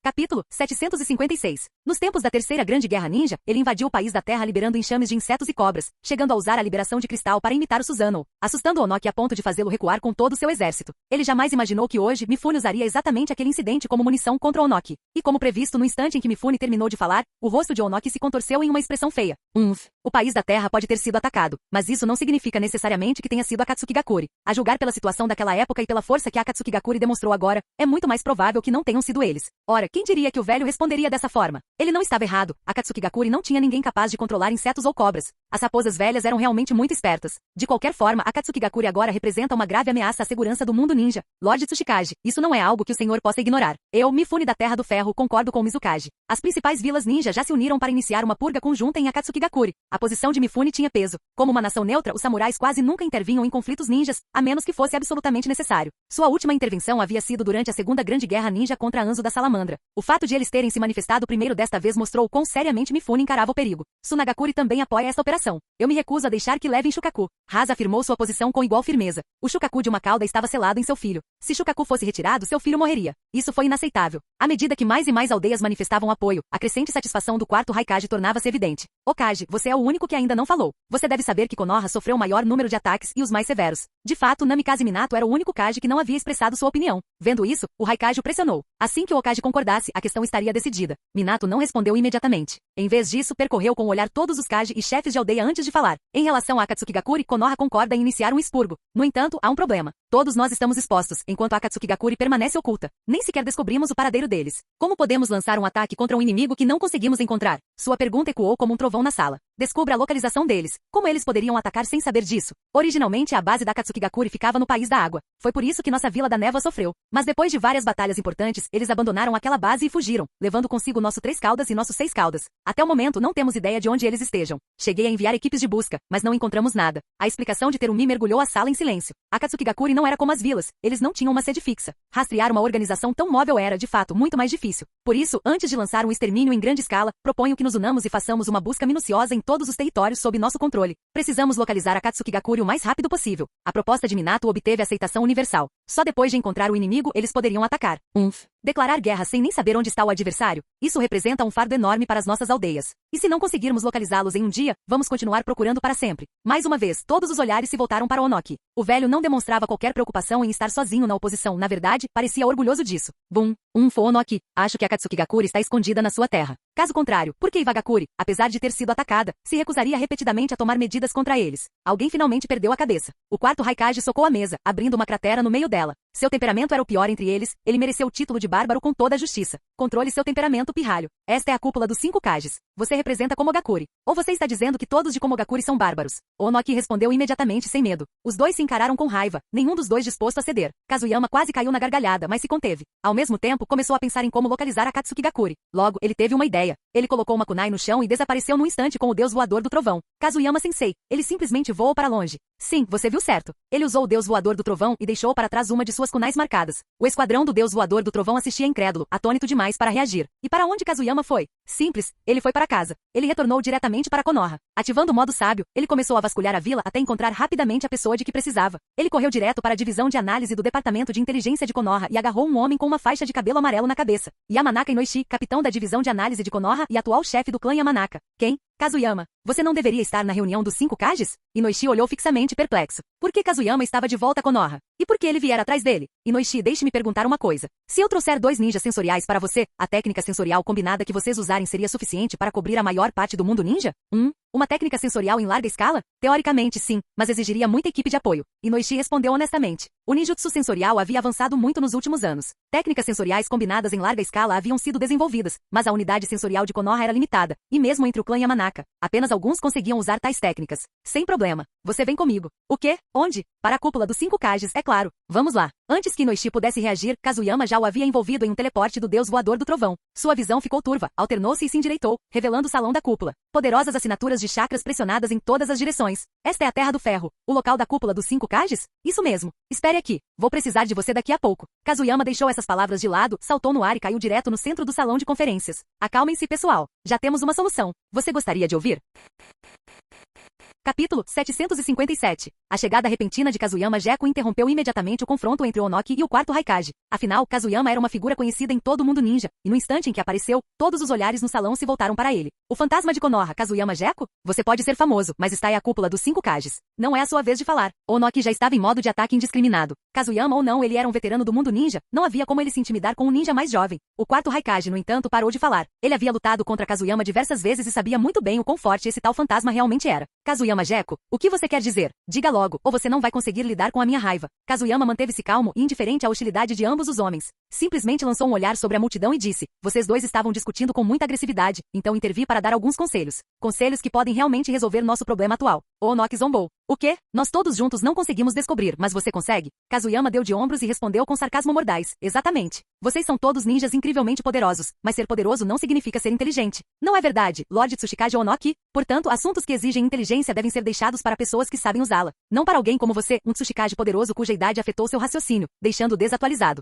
Capítulo 756. Nos tempos da Terceira Grande Guerra Ninja, ele invadiu o país da Terra liberando enxames de insetos e cobras, chegando a usar a liberação de cristal para imitar o Susanoo, assustando Onoki a ponto de fazê-lo recuar com todo o seu exército. Ele jamais imaginou que hoje Mifune usaria exatamente aquele incidente como munição contra Onoki. E como previsto no instante em que Mifune terminou de falar, o rosto de Onoki se contorceu em uma expressão feia. O país da Terra pode ter sido atacado, mas isso não significa necessariamente que tenha sido Akatsuki Gakuri. A julgar pela situação daquela época e pela força que Akatsuki Gakuri demonstrou agora, é muito mais provável que não tenham sido eles. Ora, quem diria que o velho responderia dessa forma? Ele não estava errado. Akatsuki Gakuri não tinha ninguém capaz de controlar insetos ou cobras. As raposas velhas eram realmente muito espertas. De qualquer forma, Akatsuki Gakuri agora representa uma grave ameaça à segurança do mundo ninja. Lord Tsuchikage, isso não é algo que o senhor possa ignorar. Eu, Mifune da Terra do Ferro, concordo com Mizukage. As principais vilas ninja já se uniram para iniciar uma purga conjunta em Akatsuki Gakuri. A posição de Mifune tinha peso. Como uma nação neutra, os samurais quase nunca intervinham em conflitos ninjas, a menos que fosse absolutamente necessário. Sua última intervenção havia sido durante a Segunda Grande Guerra Ninja contra Anzo da Salamandra. O fato de eles terem se manifestado primeiro desta vez mostrou quão seriamente Mifune encarava o perigo. Tsunagakuri também apoia esta operação. Eu me recuso a deixar que levem Shukaku. Rasa afirmou sua posição com igual firmeza. O Shukaku de uma cauda estava selado em seu filho. Se Shukaku fosse retirado, seu filho morreria. Isso foi inaceitável. À medida que mais e mais aldeias manifestavam apoio, a crescente satisfação do quarto Raikage tornava-se evidente. Okage, você é o único que ainda não falou. Você deve saber que Konoha sofreu o maior número de ataques e os mais severos. De fato, Namikaze Minato era o único Kage que não havia expressado sua opinião. Vendo isso, o Raikage o pressionou. Assim que o Okage concordasse, a questão estaria decidida. Minato não respondeu imediatamente. Em vez disso, percorreu com o olhar todos os Kage e chefes de aldeia antes de falar. Em relação a Akatsuki Gakuri, Konoha concorda em iniciar um expurgo. No entanto, há um problema. Todos nós estamos expostos, enquanto Akatsuki Gakuri permanece oculta. Nem sequer descobrimos o paradeiro deles. Como podemos lançar um ataque contra um inimigo que não conseguimos encontrar? Sua pergunta ecoou como um trovão na sala. Descubra a localização deles. Como eles poderiam atacar sem saber disso? Originalmente, a base da Akatsuki Gakuri ficava no País da Água. Foi por isso que nossa Vila da Névoa sofreu. Mas depois de várias batalhas importantes, eles abandonaram aquela base e fugiram, levando consigo nosso 3 caudas e nossos 6 caudas. Até o momento, não temos ideia de onde eles estejam. Cheguei a enviar equipes de busca, mas não encontramos nada. A explicação de Terumi mergulhou a sala em silêncio. Akatsuki Gakuri não era como as vilas. Eles não tinham uma sede fixa. Rastrear uma organização tão móvel era, de fato, muito mais difícil. Por isso, antes de lançar um extermínio em grande escala, proponho que nos unamos e façamos uma busca minuciosa em todos os territórios sob nosso controle. Precisamos localizar Akatsuki Gakuri o mais rápido possível. A proposta de Minato obteve aceitação universal. Só depois de encontrar o inimigo, eles poderiam atacar. Declarar guerra sem nem saber onde está o adversário? Isso representa um fardo enorme para as nossas aldeias. E se não conseguirmos localizá-los em um dia, vamos continuar procurando para sempre. Mais uma vez, todos os olhares se voltaram para Onoki. O velho não demonstrava qualquer preocupação em estar sozinho na oposição. Na verdade, parecia orgulhoso disso. Onoki. Acho que Akatsuki Gakuri está escondida na sua terra. Caso contrário, por que Iwagakuri, apesar de ter sido atacada, se recusaria repetidamente a tomar medidas contra eles? Alguém finalmente perdeu a cabeça. O quarto Raikage socou a mesa, abrindo uma cratera no meio dela. Seu temperamento era o pior entre eles, ele mereceu o título de bárbaro com toda a justiça. Controle seu temperamento, pirralho. Esta é a cúpula dos 5 Kages. Você representa Komogakuri. Ou você está dizendo que todos de Komogakuri são bárbaros? Onoki respondeu imediatamente sem medo. Os dois se encararam com raiva, nenhum dos dois disposto a ceder. Kazuyama quase caiu na gargalhada, mas se conteve. Ao mesmo tempo, começou a pensar em como localizar Akatsuki Gakuri. Logo, ele teve uma ideia. Ele colocou uma kunai no chão e desapareceu num instante com o deus voador do trovão. Kazuyama-sensei. Ele simplesmente voou para longe. Sim, você viu certo. Ele usou o deus voador do trovão e deixou para trás uma de suas kunais marcadas. O esquadrão do deus voador do trovão assistia incrédulo, atônito demais para reagir. E para onde Kazuyama foi? Simples, ele foi para casa. Ele retornou diretamente para Konoha. Ativando o modo sábio, ele começou a vasculhar a vila até encontrar rapidamente a pessoa de que precisava. Ele correu direto para a divisão de análise do departamento de inteligência de Konoha e agarrou um homem com uma faixa de cabelo amarelo na cabeça. Yamanaka Inoishi, capitão da divisão de análise de Konoha e atual chefe do clã Yamanaka. Quem? Kazuyama. Você não deveria estar na reunião dos 5 Kages? Inoishi olhou fixamente perplexo. Por que Kazuyama estava de volta a Konoha? E por que ele viera atrás dele? Inoishi, deixe-me perguntar uma coisa. Se eu trouxer 2 ninjas sensoriais para você, a técnica sensorial combinada que vocês usarem usarem seria suficiente para cobrir a maior parte do mundo ninja? Uma técnica sensorial em larga escala? Teoricamente, sim, mas exigiria muita equipe de apoio. Inoishi respondeu honestamente. O ninjutsu sensorial havia avançado muito nos últimos anos. Técnicas sensoriais combinadas em larga escala haviam sido desenvolvidas, mas a unidade sensorial de Konoha era limitada, e mesmo entre o clã Yamanaka, apenas alguns conseguiam usar tais técnicas. Sem problema. Você vem comigo. O quê? Onde? Para a cúpula dos 5 Kages, é claro. Vamos lá. Antes que Inoishi pudesse reagir, Kazuyama já o havia envolvido em um teleporte do deus voador do trovão. Sua visão ficou turva, alternou-se e se endireitou, revelando o salão da cúpula. Poderosas assinaturas de chakras pressionadas em todas as direções. Esta é a Terra do Ferro, o local da cúpula dos 5 Kages? Isso mesmo. Espere aqui. Vou precisar de você daqui a pouco. Kazuyama deixou essas palavras de lado, saltou no ar e caiu direto no centro do salão de conferências. Acalmem-se, pessoal. Já temos uma solução. Você gostaria de ouvir? Capítulo 757. A chegada repentina de Kazuyama Gekko interrompeu imediatamente o confronto entre o Onoki e o quarto Raikage. Afinal, Kazuyama era uma figura conhecida em todo o mundo ninja, e no instante em que apareceu, todos os olhares no salão se voltaram para ele. O fantasma de Konoha, Kazuyama Gekko? Você pode ser famoso, mas está aí a cúpula dos 5 Kages. Não é a sua vez de falar. O Onoki já estava em modo de ataque indiscriminado. Kazuyama ou não, ele era um veterano do mundo ninja, não havia como ele se intimidar com um ninja mais jovem. O quarto Raikage, no entanto, parou de falar. Ele havia lutado contra Kazuyama diversas vezes e sabia muito bem o quão forte esse tal fantasma realmente era. Kazuyama Gekko, o que você quer dizer? Diga logo, ou você não vai conseguir lidar com a minha raiva. Kazuyama manteve-se calmo e indiferente à hostilidade de ambos os homens. Simplesmente lançou um olhar sobre a multidão e disse, vocês dois estavam discutindo com muita agressividade, então intervi para dar alguns conselhos. Conselhos que podem realmente resolver nosso problema atual. O Onoki zombou. O quê? Nós todos juntos não conseguimos descobrir, mas você consegue? Kazuyama deu de ombros e respondeu com sarcasmo mordaz. Exatamente. Vocês são todos ninjas incrivelmente poderosos, mas ser poderoso não significa ser inteligente. Não é verdade, Lord Tsuchikage Onoki? Portanto, assuntos que exigem inteligência devem ser deixados para pessoas que sabem usá-la. Não para alguém como você, um Tsuchikage poderoso cuja idade afetou seu raciocínio, deixando-o desatualizado.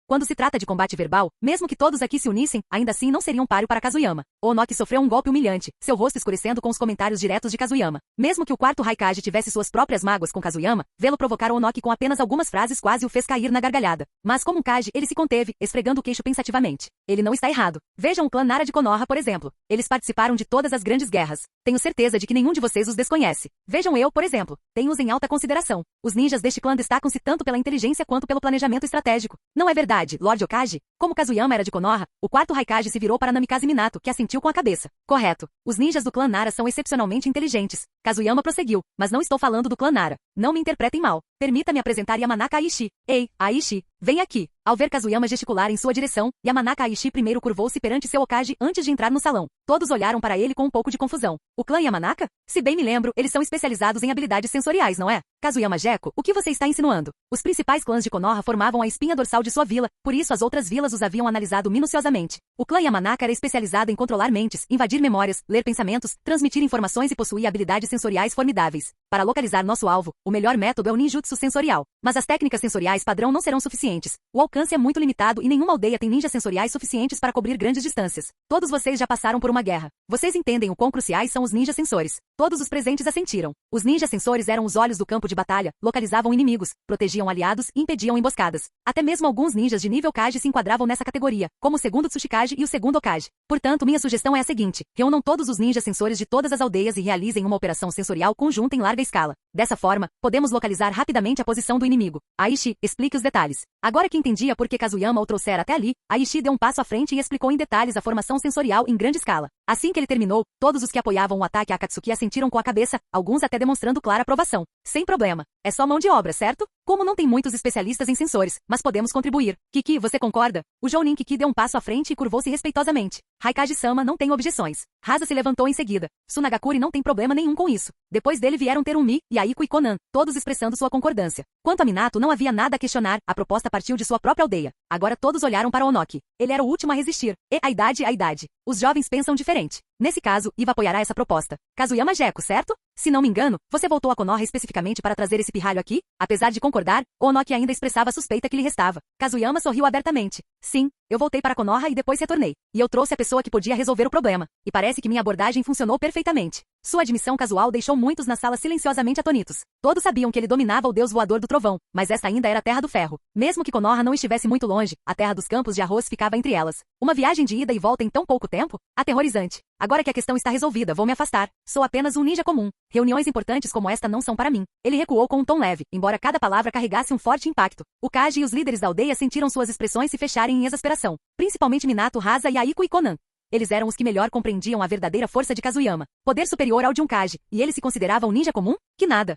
Quando se trata de combate verbal, mesmo que todos aqui se unissem, ainda assim não seria um páreo para Kazuyama. O Onoki sofreu um golpe humilhante, seu rosto escurecendo com os comentários diretos de Kazuyama. Mesmo que o quarto Raikage tivesse suas próprias mágoas com Kazuyama, vê-lo provocar o Onoki com apenas algumas frases quase o fez cair na gargalhada. Mas como um Kage, ele se conteve, esfregando o queixo pensativamente. Ele não está errado. Vejam o clã Nara de Konoha, por exemplo. Eles participaram de todas as grandes guerras. Tenho certeza de que nenhum de vocês os desconhece. Vejam eu, por exemplo. Tenho-os em alta consideração. Os ninjas deste clã destacam-se tanto pela inteligência quanto pelo planejamento estratégico. Não é verdade, Lord Okage? Como Kazuyama era de Konoha, o quarto Raikage se virou para Namikaze Minato, que assentiu com a cabeça. Correto. Os ninjas do clã Nara são excepcionalmente inteligentes. Kazuyama prosseguiu, mas não estou falando do clã Nara. Não me interpretem mal. Permita-me apresentar Yamanaka Aishi. Ei, Aishi, vem aqui. Ao ver Kazuyama gesticular em sua direção, Yamanaka Aishi primeiro curvou-se perante seu Okage antes de entrar no salão. Todos olharam para ele com um pouco de confusão. O clã Yamanaka? Se bem me lembro, eles são especializados em habilidades sensoriais, não é? Kazuyama Gekko, o que você está insinuando? Os principais clãs de Konoha formavam a espinha dorsal de sua vila, por isso as outras vilas os haviam analisado minuciosamente. O clã Yamanaka era especializado em controlar mentes, invadir memórias, ler pensamentos, transmitir informações e possuía habilidades sensoriais formidáveis. Para localizar nosso alvo, o melhor método é o ninjutsu sensorial. Mas as técnicas sensoriais padrão não serão suficientes. O alcance é muito limitado e nenhuma aldeia tem ninjas sensoriais suficientes para cobrir grandes distâncias. Todos vocês já passaram por uma guerra. Vocês entendem o quão cruciais são os ninjas sensores. Todos os presentes assentiram. Os ninjas sensores eram os olhos do campo de batalha, localizavam inimigos, protegiam aliados e impediam emboscadas. Até mesmo alguns ninjas de nível Kage se enquadravam nessa categoria, como o segundo Tsuchikage e o segundo Okage. Portanto, minha sugestão é a seguinte: reúnam todos os ninjas sensores de todas as aldeias e realizem uma operação sensorial conjunta em larga escala. Dessa forma, podemos localizar rapidamente a posição do inimigo. Aishi, explique os detalhes. Agora que entendia por que Kazuyama o trouxera até ali, Aishi deu um passo à frente e explicou em detalhes a formação sensorial em grande escala. Assim que ele terminou, todos os que apoiavam o ataque a Akatsuki assentiram com a cabeça, alguns até demonstrando clara aprovação. Sem problema. É só mão de obra, certo? Como não tem muitos especialistas em sensores, mas podemos contribuir. Kiki, você concorda? O Jounin Kiki deu um passo à frente e curvou-se respeitosamente. Raikage-sama não tem objeções. Rasa se levantou em seguida. Tsunagakuri não tem problema nenhum com isso. Depois dele vieram Terumi, Yaiko e Konan, todos expressando sua concordância. Quanto a Minato, não havia nada a questionar, a proposta partiu de sua própria aldeia. Agora todos olharam para Onoki. Ele era o último a resistir. E a idade. Os jovens pensam diferente. Nesse caso, Iva apoiará essa proposta. Kazuyama Gekko, certo? Se não me engano, você voltou a Konoha especificamente para trazer esse pirralho aqui? Apesar de concordar, Onoki ainda expressava a suspeita que lhe restava. Kazuyama sorriu abertamente. Sim, eu voltei para Konoha e depois retornei. E eu trouxe a pessoa que podia resolver o problema. E parece que minha abordagem funcionou perfeitamente. Sua admissão casual deixou muitos na sala silenciosamente atônitos. Todos sabiam que ele dominava o deus voador do trovão, mas esta ainda era a Terra do Ferro. Mesmo que Konoha não estivesse muito longe, a terra dos campos de arroz ficava entre elas. Uma viagem de ida e volta em tão pouco tempo? Aterrorizante. Agora que a questão está resolvida, vou me afastar. Sou apenas um ninja comum. Reuniões importantes como esta não são para mim. Ele recuou com um tom leve, embora cada palavra carregasse um forte impacto. O Kage e os líderes da aldeia sentiram suas expressões se fecharem em exasperação. Principalmente Minato, Rasa, Yaiko e Konan. Eles eram os que melhor compreendiam a verdadeira força de Kazuyama. Poder superior ao de um Kage, e ele se considerava um ninja comum? Que nada.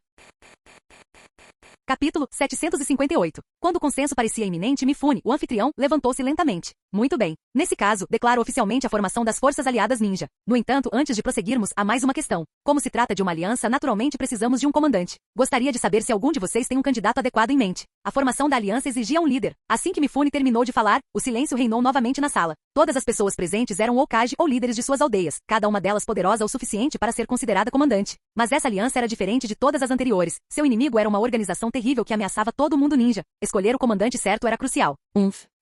Capítulo 758. Quando o consenso parecia iminente, Mifune, o anfitrião, levantou-se lentamente. Muito bem. Nesse caso, declaro oficialmente a formação das Forças Aliadas Ninja. No entanto, antes de prosseguirmos, há mais uma questão. Como se trata de uma aliança, naturalmente precisamos de um comandante. Gostaria de saber se algum de vocês tem um candidato adequado em mente. A formação da aliança exigia um líder. Assim que Mifune terminou de falar, o silêncio reinou novamente na sala. Todas as pessoas presentes eram ou Kage ou líderes de suas aldeias, cada uma delas poderosa o suficiente para ser considerada comandante. Mas essa aliança era diferente de todas as anteriores. Seu inimigo era uma organização terrível que ameaçava todo mundo ninja. Escolher o comandante certo era crucial.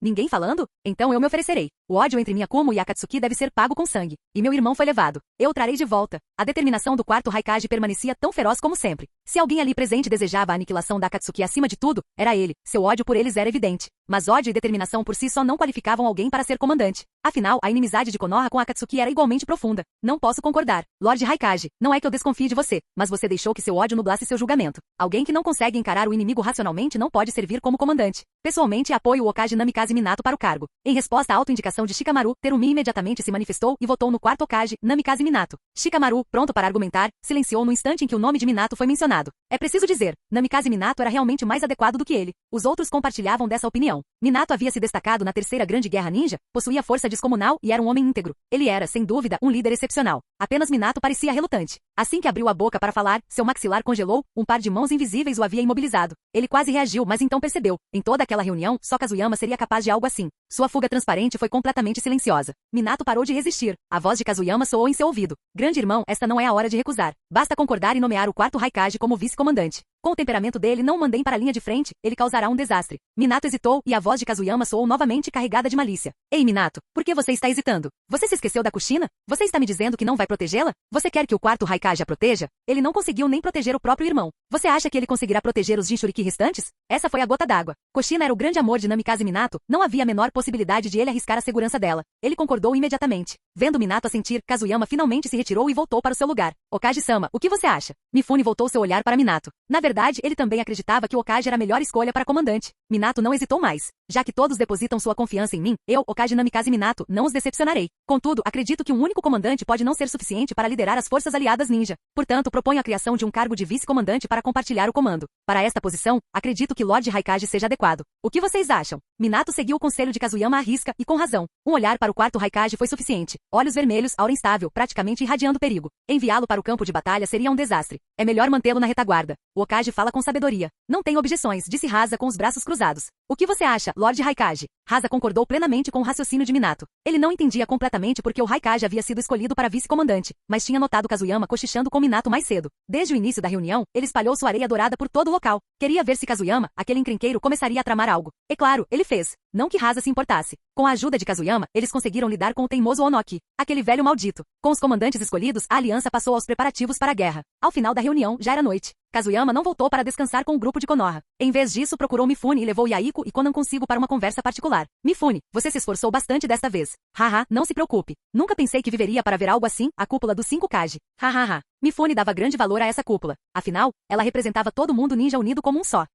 Ninguém falando? Então eu me oferecerei. O ódio entre Miyakumo e Akatsuki deve ser pago com sangue. E meu irmão foi levado. Eu o trarei de volta. A determinação do quarto Raikage permanecia tão feroz como sempre. Se alguém ali presente desejava a aniquilação da Akatsuki acima de tudo, era ele. Seu ódio por eles era evidente. Mas ódio e determinação por si só não qualificavam alguém para ser comandante. Afinal, a inimizade de Konoha com Akatsuki era igualmente profunda. Não posso concordar. Lord Raikage, não é que eu desconfie de você, mas você deixou que seu ódio nublasse seu julgamento. Alguém que não consegue encarar o inimigo racionalmente não pode servir como comandante. Pessoalmente, apoio o Okage Namikaze Minato para o cargo. Em resposta à autoindicação de Shikamaru, Terumi imediatamente se manifestou e votou no quarto Okage, Namikaze Minato. Shikamaru, pronto para argumentar, silenciou no instante em que o nome de Minato foi mencionado. É preciso dizer, Namikaze Minato era realmente mais adequado do que ele. Os outros compartilhavam dessa opinião. Minato havia se destacado na Terceira Grande Guerra Ninja, possuía força descomunal e era um homem íntegro. Ele era, sem dúvida, um líder excepcional. Apenas Minato parecia relutante. Assim que abriu a boca para falar, seu maxilar congelou, um par de mãos invisíveis o havia imobilizado. Ele quase reagiu, mas então percebeu. Em toda aquela reunião, só Kazuyama seria capaz de algo assim. Sua fuga transparente foi completamente silenciosa. Minato parou de resistir. A voz de Kazuyama soou em seu ouvido. Grande irmão, esta não é a hora de recusar. Basta concordar e nomear o quarto Raikage como vice-comandante. Com o temperamento dele, não o mandem para a linha de frente, ele causará um desastre. Minato hesitou e a voz de Kazuyama soou novamente carregada de malícia. Ei Minato, por que você está hesitando? Você se esqueceu da Kushina? Você está me dizendo que não vai protegê-la? Você quer que o quarto Raikage a proteja? Ele não conseguiu nem proteger o próprio irmão. Você acha que ele conseguirá proteger os Jinchuriki restantes? Essa foi a gota d'água. Kushina era o grande amor de Namikaze Minato, não havia a menor possibilidade de ele arriscar a segurança dela. Ele concordou imediatamente. Vendo Minato assentir, Kazuyama finalmente se retirou e voltou para o seu lugar. Okage-sama, o que você acha? Mifune voltou seu olhar para Minato. Na verdade, ele também acreditava que o Okage era a melhor escolha para comandante. Minato não hesitou mais. Já que todos depositam sua confiança em mim, eu, Okage Namikaze Minato, não os decepcionarei. Contudo, acredito que um único comandante pode não ser suficiente para liderar as forças aliadas ninja. Portanto, proponho a criação de um cargo de vice-comandante para compartilhar o comando. Para esta posição, acredito que Lord Raikage seja adequado. O que vocês acham? Minato seguiu o conselho de Kazuyama à risca, e com razão. Um olhar para o quarto Raikage foi suficiente. Olhos vermelhos, aura instável, praticamente irradiando perigo. Enviá-lo para o campo de batalha seria um desastre. É melhor mantê-lo na retaguarda. O Okage fala com sabedoria. Não tenho objeções, disse Rasa com os braços cruzados. O que você acha, Lord Raikage? Rasa concordou plenamente com o raciocínio de Minato. Ele não entendia completamente porque o Raikage havia sido escolhido para vice-comandante, mas tinha notado Kazuyama cochichando com Minato mais cedo. Desde o início da reunião, ele espalhou sua areia dourada por todo o local. Queria ver se Kazuyama, aquele encrenqueiro, começaria a tramar algo. E claro, ele fez. Não que Rasa se importasse. Com a ajuda de Kazuyama, eles conseguiram lidar com o teimoso Onoki, aquele velho maldito. Com os comandantes escolhidos, a aliança passou aos preparativos para a guerra. Ao final da reunião, já era noite. Kazuyama não voltou para descansar com o grupo de Konoha. Em vez disso, procurou Mifune e levou Yaiko e Konan consigo para uma conversa particular. Mifune, você se esforçou bastante desta vez. Haha, não se preocupe. Nunca pensei que viveria para ver algo assim, a cúpula dos 5 Kage. Hahaha. Mifune dava grande valor a essa cúpula. Afinal, ela representava todo mundo ninja unido como um só.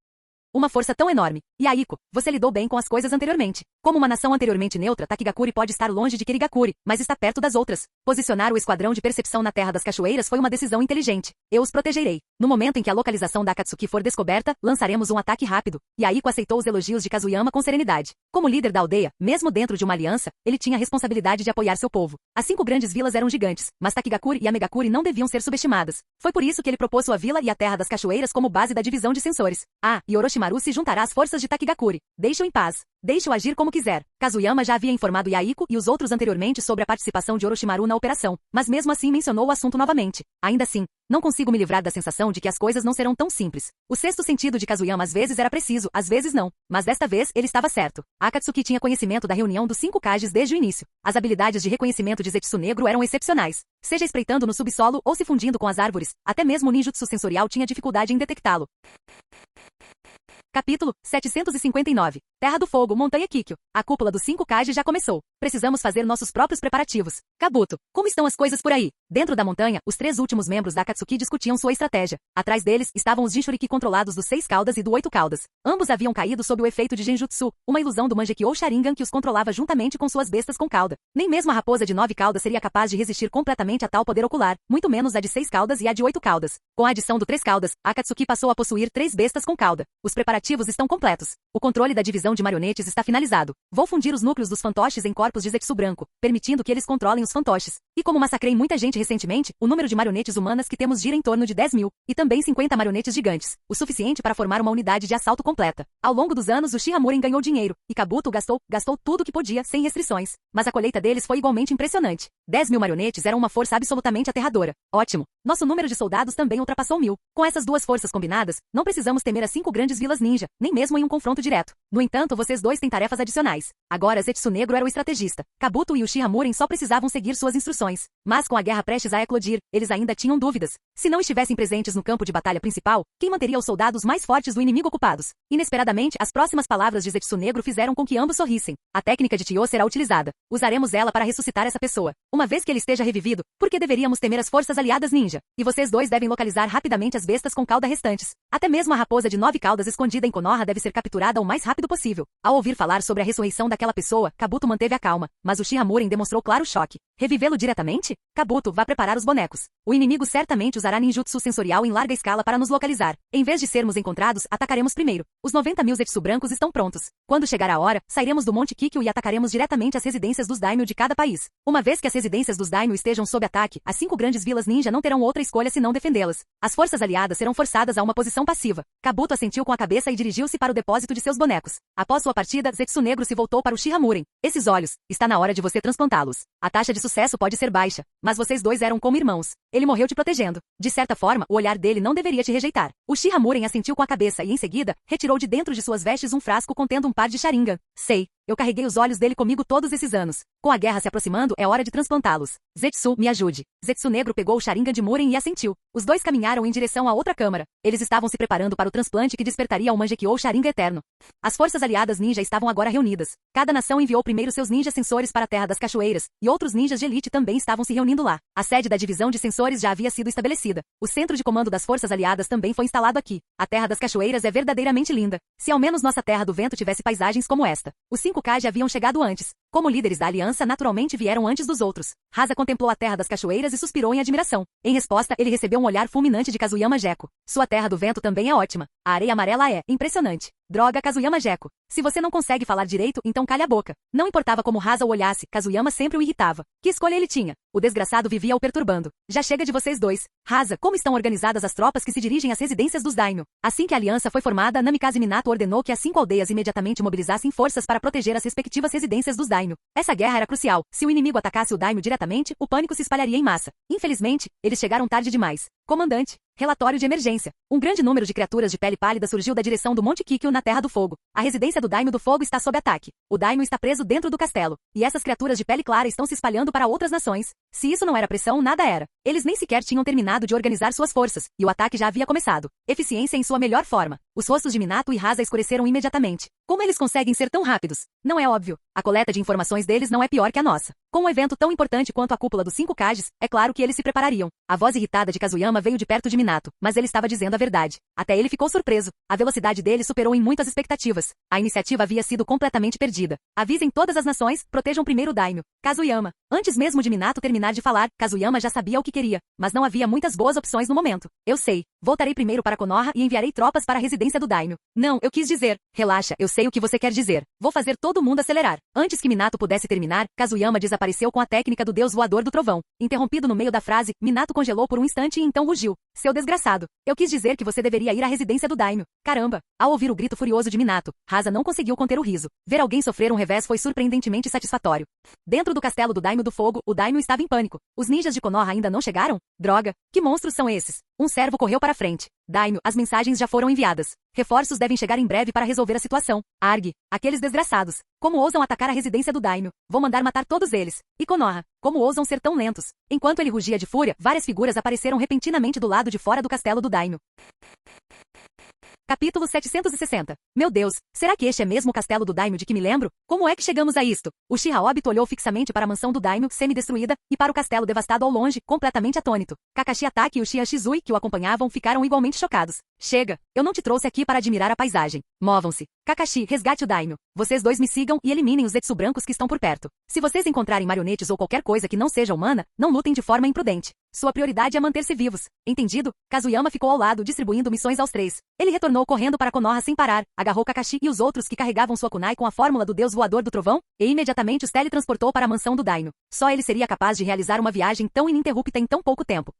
Uma força tão enorme. Yaiko, você lidou bem com as coisas anteriormente. Como uma nação anteriormente neutra, Takigakuri pode estar longe de Kirigakuri, mas está perto das outras. Posicionar o esquadrão de percepção na Terra das Cachoeiras foi uma decisão inteligente. Eu os protegerei. No momento em que a localização da Akatsuki for descoberta, lançaremos um ataque rápido. Yaiko aceitou os elogios de Kazuyama com serenidade. Como líder da aldeia, mesmo dentro de uma aliança, ele tinha a responsabilidade de apoiar seu povo. As 5 grandes vilas eram gigantes, mas Takigakuri e Amegakuri não deviam ser subestimadas. Foi por isso que ele propôs sua vila e a Terra das Cachoeiras como base da divisão de sensores. E Orochimaru se juntará às forças de Takigakuri. Deixe-o em paz. Deixe-o agir como quiser. Kazuyama já havia informado Yaiko e os outros anteriormente sobre a participação de Orochimaru na operação, mas mesmo assim mencionou o assunto novamente. Ainda assim, não consigo me livrar da sensação de que as coisas não serão tão simples. O sexto sentido de Kazuyama às vezes era preciso, às vezes não. Mas desta vez, ele estava certo. Akatsuki tinha conhecimento da reunião dos 5 Kages desde o início. As habilidades de reconhecimento de Zetsu Negro eram excepcionais. Seja espreitando no subsolo ou se fundindo com as árvores, até mesmo o ninjutsu sensorial tinha dificuldade em detectá-lo. Capítulo 759. Terra do Fogo, Montanha Kikyo. A cúpula dos 5 Kage já começou. Precisamos fazer nossos próprios preparativos. Kabuto, como estão as coisas por aí? Dentro da montanha, os 3 últimos membros da Akatsuki discutiam sua estratégia. Atrás deles, estavam os Jinchuriki controlados dos 6 caudas e do 8 caudas. Ambos haviam caído sob o efeito de Genjutsu, uma ilusão do Mangekyou Sharingan que os controlava juntamente com suas bestas com cauda. Nem mesmo a raposa de 9 caudas seria capaz de resistir completamente a tal poder ocular, muito menos a de 6 caudas e a de 8 caudas. Com a adição do 3 caudas, a Akatsuki passou a possuir 3 bestas com cauda. Os preparativos estão completos. O controle da divisão de marionetes está finalizado. Vou fundir os núcleos dos fantoches em corpos de Zetsu branco, permitindo que eles controlem os fantoches. E como massacrei muita gente recentemente, o número de marionetes humanas que temos gira em torno de 10.000, e também 50 marionetes gigantes, o suficiente para formar uma unidade de assalto completa. Ao longo dos anos, o Shihamuren ganhou dinheiro, e Kabuto gastou tudo que podia, sem restrições. Mas a colheita deles foi igualmente impressionante. 10.000 marionetes eram uma força absolutamente aterradora. Ótimo! Nosso número de soldados também ultrapassou 1.000. Com essas duas forças combinadas, não precisamos temer as 5 grandes vilas ninja, nem mesmo em um confronto direto. No entanto, vocês dois têm tarefas adicionais. Agora Zetsu Negro era o estrategista. Kabuto e o Shihamuren só precisavam seguir suas instruções. Mas com a guerra prestes a eclodir, eles ainda tinham dúvidas. Se não estivessem presentes no campo de batalha principal, quem manteria os soldados mais fortes do inimigo ocupados? Inesperadamente, as próximas palavras de Zetsu Negro fizeram com que ambos sorrissem. A técnica de Tio será utilizada. Usaremos ela para ressuscitar essa pessoa. Uma vez que ele esteja revivido, por que deveríamos temer as forças aliadas ninja? E vocês dois devem localizar rapidamente as bestas com cauda restantes. Até mesmo a raposa de 9 caudas escondida em Konoha deve ser capturada o mais rápido possível. Ao ouvir falar sobre a ressurreição daquela pessoa, Kabuto manteve a calma, mas o Shihamuren demonstrou claro choque. Revivê-lo diretamente? Kabuto, vá preparar os bonecos. O inimigo certamente usará ninjutsu sensorial em larga escala para nos localizar. Em vez de sermos encontrados, atacaremos primeiro. Os 90.000 Zetsu brancos estão prontos. Quando chegar a hora, sairemos do Monte Kikyo e atacaremos diretamente as residências dos daimyo de cada país. Uma vez que as residências dos daimyo estejam sob ataque, as 5 grandes vilas ninja não terão outra escolha senão defendê-las. As forças aliadas serão forçadas a uma posição passiva. Kabuto assentiu com a cabeça e dirigiu-se para o depósito de seus bonecos. Após sua partida, Zetsu Negro se voltou para o Shihamuren. Esses olhos, está na hora de você transplantá-los. A taxa de sucesso pode ser baixa, mas vocês dois eram como irmãos. Ele morreu te protegendo. De certa forma, o olhar dele não deveria te rejeitar. O Shihamuren assentiu com a cabeça e, em seguida, retirou de dentro de suas vestes um frasco contendo um par de Sharingan. Sei. Eu carreguei os olhos dele comigo todos esses anos. Com a guerra se aproximando, é hora de transplantá-los. Zetsu, me ajude. Zetsu Negro pegou o Sharingan de Muren e assentiu. Os dois caminharam em direção à outra câmara. Eles estavam se preparando para o transplante que despertaria o Mangekyou Sharingan Eterno. As forças aliadas ninja estavam agora reunidas. Cada nação enviou primeiro seus ninjas sensores para a Terra das Cachoeiras, e outros ninjas de elite também estavam se reunindo lá. A sede da divisão de sensores já havia sido estabelecida. O centro de comando das forças aliadas também foi instalado aqui. A Terra das Cachoeiras é verdadeiramente linda. Se ao menos nossa Terra do Vento tivesse paisagens como esta. Os 5 Kage haviam chegado antes. Como líderes da aliança, naturalmente vieram antes dos outros. Rasa contemplou a Terra das Cachoeiras e suspirou em admiração. Em resposta, ele recebeu um olhar fulminante de Kazuyama Gecko. Sua Terra do Vento também é ótima. A areia amarela é impressionante. Droga, Kazuyama Gecko. Se você não consegue falar direito, então calha a boca. Não importava como Rasa o olhasse, Kazuyama sempre o irritava. Que escolha ele tinha? O desgraçado vivia o perturbando. Já chega de vocês dois. Rasa, como estão organizadas as tropas que se dirigem às residências dos daimyo? Assim que a aliança foi formada, Namikaze Minato ordenou que as 5 aldeias imediatamente mobilizassem forças para proteger as respectivas residências dos daimyo. Essa guerra era crucial. Se o inimigo atacasse o daimyo diretamente, o pânico se espalharia em massa. Infelizmente, eles chegaram tarde demais. Comandante. Relatório de emergência. Um grande número de criaturas de pele pálida surgiu da direção do Monte Kikyo na Terra do Fogo. A residência do Daimyo do Fogo está sob ataque. O Daimyo está preso dentro do castelo. E essas criaturas de pele clara estão se espalhando para outras nações. Se isso não era pressão, nada era. Eles nem sequer tinham terminado de organizar suas forças, e o ataque já havia começado. Eficiência em sua melhor forma. Os rostos de Minato e Rasa escureceram imediatamente. Como eles conseguem ser tão rápidos? Não é óbvio. A coleta de informações deles não é pior que a nossa. Com um evento tão importante quanto a cúpula dos 5 Kages, é claro que eles se preparariam. A voz irritada de Kazuyama veio de perto de Minato, mas ele estava dizendo a verdade. Até ele ficou surpreso. A velocidade dele superou em muito as expectativas. A iniciativa havia sido completamente perdida. Avisem todas as nações, protejam primeiro o daimyo. Kazuyama. Antes mesmo de Minato terminar de falar, Kazuyama já sabia o que queria, mas não havia muitas boas opções no momento. Eu sei. Voltarei primeiro para Konoha e enviarei tropas para a residência do daimyo. Não, eu quis dizer. Relaxa, eu sei o que você quer dizer. Vou fazer todo mundo acelerar. Antes que Minato pudesse terminar, Kazuyama desapareceu com a técnica do deus voador do trovão. Interrompido no meio da frase, Minato congelou por um instante e então rugiu. Seu desgraçado. Eu quis dizer que você deveria ir à residência do daimyo. Caramba! Ao ouvir o grito furioso de Minato, Rasa não conseguiu conter o riso. Ver alguém sofrer um revés foi surpreendentemente satisfatório. Dentro do castelo do Daimyo do Fogo, o daimyo estava em pânico. Os ninjas de Konoha ainda não chegaram? Droga! Que monstros são esses? Um servo correu para frente. Daimyo, as mensagens já foram enviadas. Reforços devem chegar em breve para resolver a situação. Arg, aqueles desgraçados. Como ousam atacar a residência do daimyo? Vou mandar matar todos eles. E Konoha, como ousam ser tão lentos? Enquanto ele rugia de fúria, várias figuras apareceram repentinamente do lado de fora do castelo do daimyo. Capítulo 760. Meu Deus, será que este é mesmo o castelo do Daimyo de que me lembro? Como é que chegamos a isto? Uchiha Obito olhou fixamente para a mansão do Daimyo, semi-destruída, e para o castelo devastado ao longe, completamente atônito. Kakashi Atake e Uchiha Shizui, que o acompanhavam, ficaram igualmente chocados. Chega, eu não te trouxe aqui para admirar a paisagem. Movam-se. Kakashi, resgate o Daimyo. Vocês dois me sigam e eliminem os Zetsu brancos que estão por perto. Se vocês encontrarem marionetes ou qualquer coisa que não seja humana, não lutem de forma imprudente. Sua prioridade é manter-se vivos. Entendido? Kazuyama ficou ao lado, distribuindo missões aos três. Ele retornou correndo para Konoha sem parar, agarrou Kakashi e os outros que carregavam sua kunai com a fórmula do deus voador do trovão, e imediatamente os teletransportou para a mansão do Daimyo. Só ele seria capaz de realizar uma viagem tão ininterrupta em tão pouco tempo.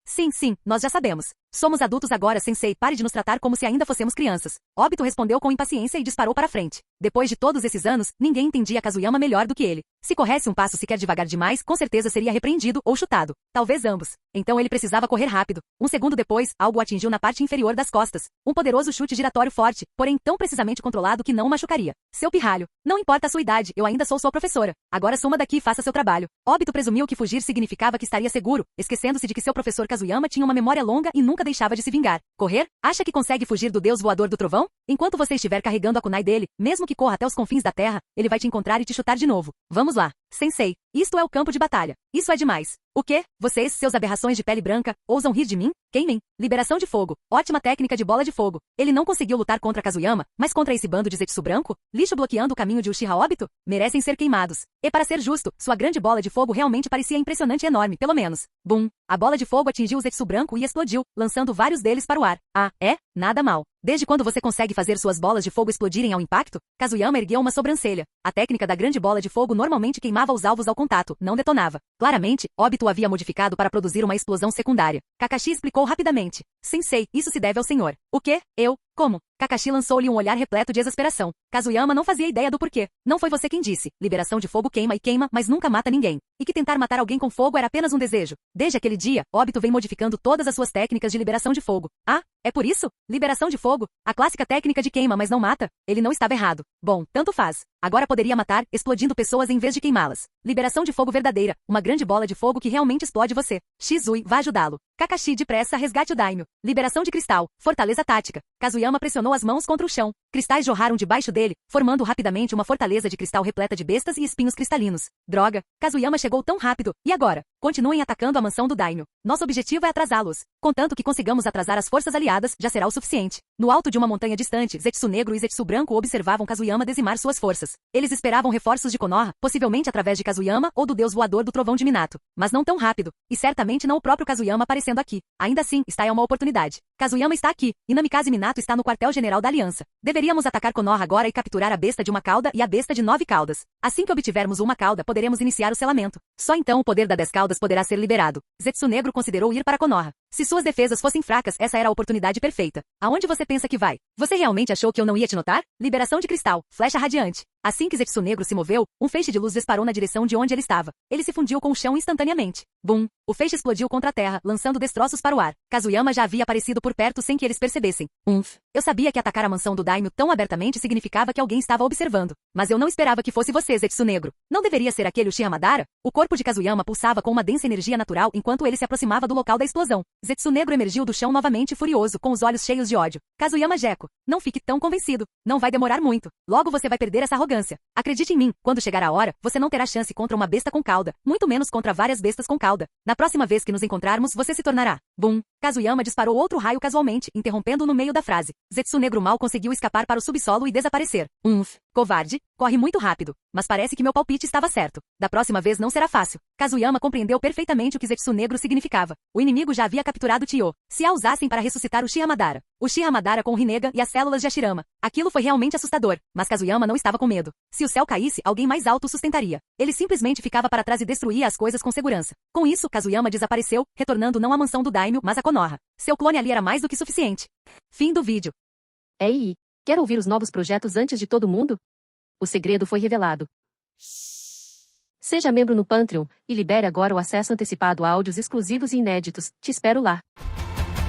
Sim, nós já sabemos. Somos adultos agora, sensei, pare de nos tratar como se ainda fossemos crianças. Obito respondeu com impaciência e disparou para frente. Depois de todos esses anos, ninguém entendia Kazuyama melhor do que ele. Se corresse um passo sequer devagar demais, com certeza seria repreendido ou chutado. Talvez ambos. Então ele precisava correr rápido. Um segundo depois, algo o atingiu na parte inferior das costas. Um poderoso chute giratório forte, porém tão precisamente controlado que não o machucaria. Seu pirralho. Não importa a sua idade, eu ainda sou sua professora. Agora suma daqui e faça seu trabalho. Obito presumiu que fugir significava que estaria seguro, esquecendo-se de que seu professor Kazuyama tinha uma memória longa e nunca deixava de se vingar. Correr? Acha que consegue fugir do deus voador do trovão? Enquanto você estiver carregando a kunai dele, mesmo que corra até os confins da terra, ele vai te encontrar e te chutar de novo. Vamos lá. Sensei, isto é o campo de batalha. Isso é demais. O quê? Vocês, seus aberrações de pele branca, ousam rir de mim? Queimem. Liberação de fogo. Ótima técnica de bola de fogo. Ele não conseguiu lutar contra Kazuyama, mas contra esse bando de Zetsu branco? Lixo bloqueando o caminho de Uchiha Obito? Merecem ser queimados. E para ser justo, sua grande bola de fogo realmente parecia impressionante e enorme, pelo menos. Bum! A bola de fogo atingiu o Zetsu branco e explodiu, lançando vários deles para o ar. Ah, é? Nada mal. Desde quando você consegue fazer suas bolas de fogo explodirem ao impacto? Kazuyama ergueu uma sobrancelha. A técnica da grande bola de fogo normalmente queimava os alvos ao contato, não detonava. Claramente, Obito havia modificado para produzir uma explosão secundária. Kakashi explicou rapidamente. Sensei, isso se deve ao senhor. O quê? Eu? Como? Kakashi lançou-lhe um olhar repleto de exasperação. Kazuyama não fazia ideia do porquê. Não foi você quem disse. Liberação de fogo queima e queima, mas nunca mata ninguém. E que tentar matar alguém com fogo era apenas um desejo. Desde aquele dia, Obito vem modificando todas as suas técnicas de liberação de fogo. Ah, é por isso? Liberação de fogo? A clássica técnica de queima, mas não mata? Ele não estava errado. Bom, tanto faz. Agora poderia matar, explodindo pessoas em vez de queimá-las. Liberação de fogo verdadeira. Uma grande bola de fogo que realmente explode você. Shizui, vá ajudá-lo. Kakashi, depressa, resgate o Daimyo. Liberação de cristal. Fortaleza tática. Kazuyama pressionou as mãos contra o chão. Cristais jorraram debaixo dele, formando rapidamente uma fortaleza de cristal repleta de bestas e espinhos cristalinos. Droga! Kazuyama chegou tão rápido. E agora? Continuem atacando a mansão do Daimyo. Nosso objetivo é atrasá-los. Contanto que consigamos atrasar as forças aliadas, já será o suficiente. No alto de uma montanha distante, Zetsu negro e Zetsu branco observavam Kazuyama dizimar suas forças. Eles esperavam reforços de Konoha, possivelmente através de Kazuyama ou do deus voador do trovão de Minato. Mas não tão rápido. E certamente não o próprio Kazuyama aparecendo aqui. Ainda assim, está uma oportunidade. Kazuyama está aqui, e Namikaze Minato está no quartel-general da Aliança. Deveríamos atacar Konoha agora e capturar a besta de uma cauda e a besta de 9 caudas. Assim que obtivermos uma cauda, poderemos iniciar o selamento. Só então o poder da 10 caudas poderá ser liberado. Zetsu negro considerou ir para Konoha. Se suas defesas fossem fracas, essa era a oportunidade perfeita. Aonde você pensa que vai? Você realmente achou que eu não ia te notar? Liberação de cristal, flecha radiante. Assim que Zetsu negro se moveu, um feixe de luz disparou na direção de onde ele estava. Ele se fundiu com o chão instantaneamente. Bum! O feixe explodiu contra a terra, lançando destroços para o ar. Kazuyama já havia aparecido por perto sem que eles percebessem. Eu sabia que atacar a mansão do Daimyo tão abertamente significava que alguém estava observando. Mas eu não esperava que fosse você, Zetsu negro. Não deveria ser aquele Uchiha Madara? O corpo de Kazuyama pulsava com uma densa energia natural enquanto ele se aproximava do local da explosão. Zetsu negro emergiu do chão novamente furioso, com os olhos cheios de ódio. Kazuyama Gecko, não fique tão convencido. Não vai demorar muito. Logo você vai perder essa arrogância. Acredite em mim, quando chegar a hora, você não terá chance contra uma besta com cauda, muito menos contra várias bestas com cauda. Na próxima vez que nos encontrarmos, você se tornará. Bum! Kazuyama disparou outro raio casualmente, interrompendo-o no meio da frase. Zetsu negro mal conseguiu escapar para o subsolo e desaparecer. Covarde, corre muito rápido. Mas parece que meu palpite estava certo. Da próxima vez não será fácil. Kazuyama compreendeu perfeitamente o que Zetsu negro significava. O inimigo já havia capturado Tio. Se a usassem para ressuscitar o Uchiha Madara. O Uchiha Madara com o Rinnegan e as células de Hashirama. Aquilo foi realmente assustador. Mas Kazuyama não estava com medo. Se o céu caísse, alguém mais alto o sustentaria. Ele simplesmente ficava para trás e destruía as coisas com segurança. Com isso, Kazuyama desapareceu, retornando não à mansão do Daimyo, mas a Konoha. Seu clone ali era mais do que suficiente. Fim do vídeo. Ei, quer ouvir os novos projetos antes de todo mundo? O segredo foi revelado. Seja membro no Patreon e libere agora o acesso antecipado a áudios exclusivos e inéditos. Te espero lá.